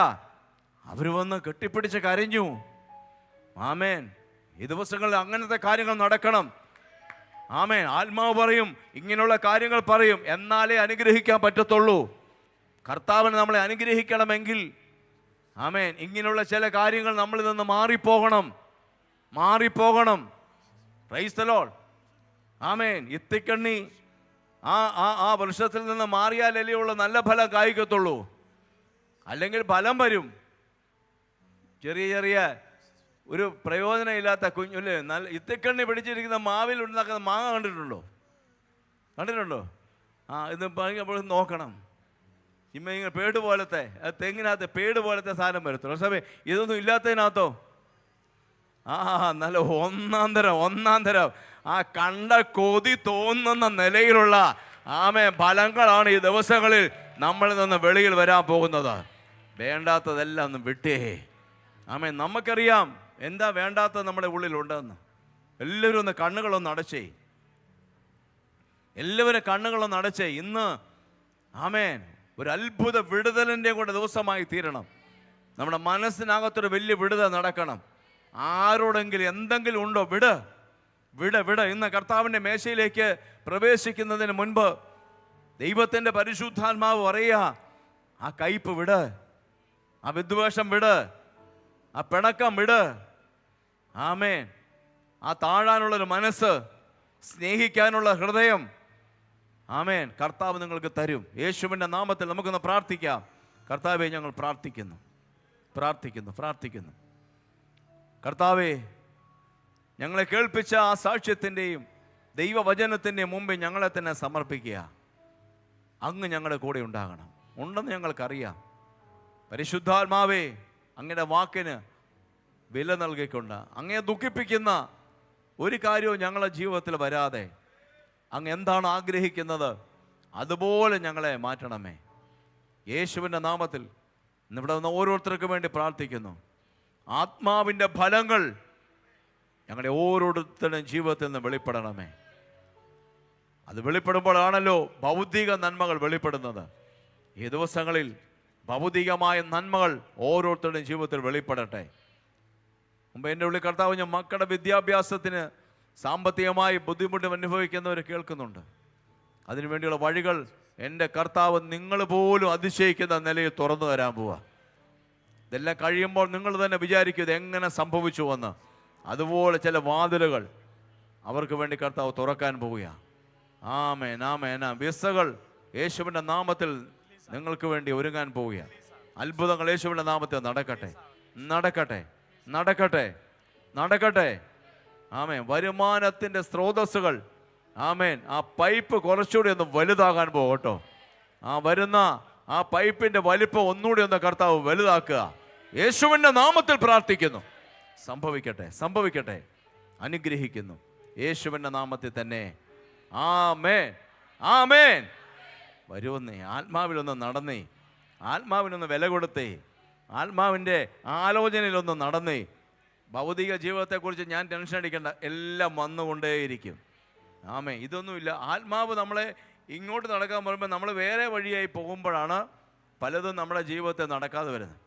അവർ വന്ന് കെട്ടിപ്പിടിച്ച് കരഞ്ഞു. ആമേൻ. ഈ ദിവസങ്ങളിൽ അങ്ങനത്തെ കാര്യങ്ങൾ നടക്കണം. ആമേൻ. ആത്മാവ് പറയും, ഇങ്ങനെയുള്ള കാര്യങ്ങൾ പറയും, എന്നാലേ അനുഗ്രഹിക്കാൻ പറ്റത്തുള്ളൂ. കർത്താവിന് നമ്മളെ അനുഗ്രഹിക്കണമെങ്കിൽ ആമേൻ, ഇങ്ങനെയുള്ള ചില കാര്യങ്ങൾ നമ്മളിൽ നിന്ന് മാറിപ്പോകണം. Praise the Lord. ആമേൻ. ഇത്തിക്കണ്ണി ആ വൃക്ഷത്തിൽ നിന്ന് മാറിയാലല്ലേ ഉള്ള നല്ല ഫലം കായ്ക്കത്തുള്ളൂ. അല്ലെങ്കിൽ ഫലം വരും ചെറിയ ഒരു പ്രയോജനമില്ലാത്ത കുഞ്ഞുല്ലേ. നല്ല ഇത്തിക്കണ്ണി പിടിച്ചിരിക്കുന്ന മാവിൽ ഉണ്ടാക്കുന്ന മാങ്ങ കണ്ടിട്ടുണ്ടോ? ഇത് നോക്കണം. ഇങ്ങനെ പേട് പോലത്തെ, തെങ്ങിനകത്ത് പേട് പോലത്തെ സാധനം വരത്തുള്ളൂ. സമയം ഇതൊന്നും ഇല്ലാത്തതിനകത്തോ നല്ല ഒന്നാം തരം ആ കണ്ട കൊതി തോന്നുന്ന നിലയിലുള്ള ഫലങ്ങളാണ് ഈ ദിവസങ്ങളിൽ നമ്മളിൽ നിന്ന് വെളിയിൽ വരാൻ പോകുന്നത്. വേണ്ടാത്തതെല്ലാം ഒന്ന് വിട്ടേ. നമുക്കറിയാം എന്താ വേണ്ടാത്തത് നമ്മുടെ ഉള്ളിലുണ്ടെന്ന്. എല്ലാവരും ഒന്ന് കണ്ണുകളൊന്ന് അടച്ചേ. ഇന്ന് ഒരു അത്ഭുത വിടുതലിൻ്റെ കൂടെ ദിവസമായി തീരണം. നമ്മുടെ മനസ്സിനകത്തൊരു വലിയ വിടുതൽ നടക്കണം. ആരോടെങ്കിലും എന്തെങ്കിലും ഉണ്ടോ? വിട്. ഇന്ന് കർത്താവിൻ്റെ മേശയിലേക്ക് പ്രവേശിക്കുന്നതിന് മുൻപ് ദൈവത്തിൻ്റെ പരിശുദ്ധാത്മാവ് പറയുക, ആ കയ്പ് വിട്, ആ വിദ്വേഷം വിട്, ആ പിണക്കം വിട്. ആമേൻ. ആ താഴാനുള്ളൊരു മനസ്സ്, സ്നേഹിക്കാനുള്ള ഹൃദയം, ആമേൻ, കർത്താവ് നിങ്ങൾക്ക് തരും. യേശുവിൻ്റെ നാമത്തിൽ നമുക്കൊന്ന് പ്രാർത്ഥിക്കാം. കർത്താവെ, ഞങ്ങൾ പ്രാർത്ഥിക്കുന്നു. കർത്താവെ, ഞങ്ങളെ കേൾപ്പിച്ച ആ സാക്ഷ്യത്തിൻ്റെയും ദൈവവചനത്തിൻ്റെയും മുമ്പിൽ ഞങ്ങളെ തന്നെ സമർപ്പിക്കുക. അങ്ങ് ഞങ്ങളുടെ കൂടെ ഉണ്ടാകണം. ഉണ്ടെന്ന് ഞങ്ങൾക്കറിയാം. പരിശുദ്ധാത്മാവേ, അങ്ങയുടെ വാക്കിന് വില നൽകിക്കൊണ്ട് അങ്ങയെ ദുഃഖിപ്പിക്കുന്ന ഒരു കാര്യവും ഞങ്ങളുടെ ജീവിതത്തിൽ വരാതെ അങ്ങ് എന്താണ് ആഗ്രഹിക്കുന്നത് അതുപോലെ ഞങ്ങളെ മാറ്റണമേ. യേശുവിൻ്റെ നാമത്തിൽ ഇവിടെ നിന്ന് ഓരോരുത്തർക്കും വേണ്ടി പ്രാർത്ഥിക്കുന്നു. ആത്മാവിൻ്റെ ഫലങ്ങൾ ഞങ്ങളുടെ ഓരോരുത്തരുടെയും ജീവിതത്തിൽ നിന്ന് വെളിപ്പെടണമേ. അത് വെളിപ്പെടുമ്പോഴാണല്ലോ ഭൗതിക നന്മകൾ വെളിപ്പെടുന്നത്. ഈ ദിവസങ്ങളിൽ ഭൗതികമായ നന്മകൾ ഓരോരുത്തരുടെയും ജീവിതത്തിൽ വെളിപ്പെടട്ടെ. മുമ്പ് എൻ്റെ ഉള്ളിൽ കർത്താവ്, ഞാൻ മക്കളുടെ വിദ്യാഭ്യാസത്തിന് സാമ്പത്തികമായി ബുദ്ധിമുട്ട് അനുഭവിക്കുന്നവർ കേൾക്കുന്നുണ്ട്. അതിനുവേണ്ടിയുള്ള വഴികൾ എൻ്റെ കർത്താവ് നിങ്ങൾ പോലും അതിശയിക്കുന്ന നിലയിൽ തുറന്നു തരാൻ പോവുക. ഇതെല്ലാം കഴിയുമ്പോൾ നിങ്ങൾ തന്നെ വിചാരിക്കും ഇത് എങ്ങനെ സംഭവിച്ചു എന്ന്. അതുപോലെ ചില വാതിലുകൾ അവർക്ക് വേണ്ടി കർത്താവ് തുറക്കാൻ പോവുക. ആമേൻ, ആമേൻ. വിസകൾ യേശുവിൻ്റെ നാമത്തിൽ നിങ്ങൾക്ക് വേണ്ടി ഒരുങ്ങാൻ പോവുക. അത്ഭുതങ്ങൾ യേശുവിൻ്റെ നാമത്തിൽ നടക്കട്ടെ, നടക്കട്ടെ, നടക്കട്ടെ, നടക്കട്ടെ. ആമേൻ. വരുമാനത്തിൻ്റെ സ്രോതസ്സുകൾ, ആമേൻ, ആ പൈപ്പ് കുറച്ചുകൂടി ഒന്ന് വലുതാകാൻ പോകട്ടോ. ആ വരുന്ന ആ പൈപ്പിൻ്റെ വലിപ്പം ഒന്നുകൂടി ഒന്ന് കർത്താവ് വലുതാക്കുക. യേശുവിൻ്റെ നാമത്തിൽ പ്രാർത്ഥിക്കുന്നു. സംഭവിക്കട്ടെ, സംഭവിക്കട്ടെ. അനുഗ്രഹിക്കുന്നു യേശുവിൻ്റെ നാമത്തിൽ തന്നെ. ആമേൻ, ആമേൻ. വരുമെന്നേ, ആത്മാവിലൊന്ന് നടന്നേ, ആത്മാവിനൊന്ന് വില കൊടുത്തേ, ആത്മാവിൻ്റെ ആലോചനയിലൊന്ന് നടന്നേ. ഭൗതിക ജീവിതത്തെക്കുറിച്ച് ഞാൻ ടെൻഷൻ അടിക്കേണ്ട, എല്ലാം വന്നുകൊണ്ടേയിരിക്കും. ആമേ. ഇതൊന്നുമില്ല. ആത്മാവ് നമ്മളെ ഇങ്ങോട്ട് നടക്കാൻ പറയുമ്പോൾ നമ്മൾ വേറെ വഴിയായി പോകുമ്പോഴാണ് പലതും നമ്മുടെ ജീവിതത്തിൽ നടക്കാതെ വരുന്നത്.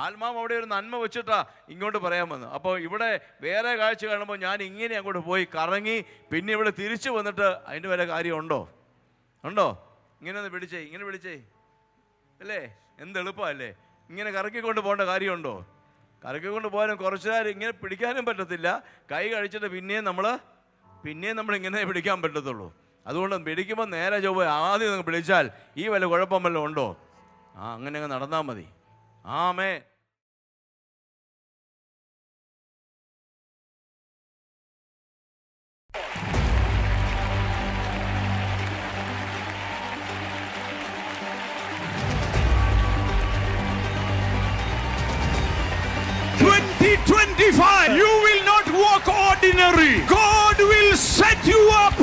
ആത്മാവ് അവിടെ ഒരു നന്മ വെച്ചിട്ടാ ഇങ്ങോട്ട് പറയാൻ വന്നു. അപ്പോൾ ഇവിടെ വേറെ കാഴ്ച കാണുമ്പോൾ ഞാൻ ഇങ്ങനെ അങ്ങോട്ട് പോയി കറങ്ങി പിന്നെ ഇവിടെ തിരിച്ചു വന്നിട്ട് അതിൻ്റെ വല്ല കാര്യമുണ്ടോ? ഉണ്ടോ? ഇങ്ങനെ ഒന്ന് പിടിച്ചേ, ഇങ്ങനെ പിടിച്ചേ അല്ലേ? എന്ത് എളുപ്പമല്ലേ? ഇങ്ങനെ കറക്കിക്കൊണ്ട് പോകേണ്ട കാര്യമുണ്ടോ? കറക്കിക്കൊണ്ട് പോകാനും കുറച്ച് നേരം ഇങ്ങനെ പിടിക്കാനും പറ്റത്തില്ല. കൈ കഴിച്ചിട്ട് പിന്നെയും നമ്മൾ ഇങ്ങനെ പിടിക്കാൻ പറ്റത്തുള്ളൂ. അതുകൊണ്ട് പിടിക്കുമ്പോൾ നേരെ ചൊവ്വ ആദ്യം നിങ്ങൾ പിടിച്ചാൽ ഈ വല്ല കുഴപ്പം വല്ലതും ഉണ്ടോ? അങ്ങനെ അങ്ങ് നടന്നാൽ മതി. ആമേൻ. You will not walk ordinary. God will set you up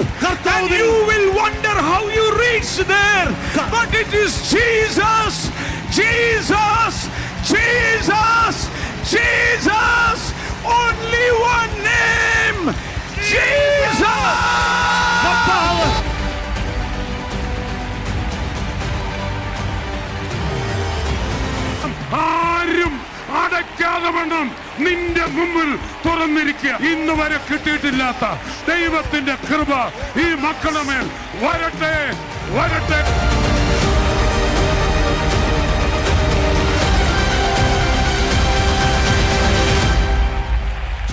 and you will wonder how you reach there. But it is Jesus, Jesus, Jesus, Jesus. Only one name, Jesus. The power. ആരും അടയ്ക്കാതെ വണ്ണം നിന്റെ മുമ്പിൽ തുറന്നിരിക്കുക. ഇന്ന് വരെ കിട്ടിയിട്ടില്ലാത്ത ദൈവത്തിന്റെ കൃപ ഈ മക്കളുടെ മേൽ വരട്ടെ, വരട്ടെ.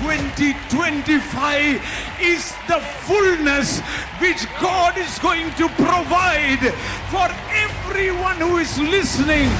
2025 is the fullness which God is going to provide for everyone who is listening.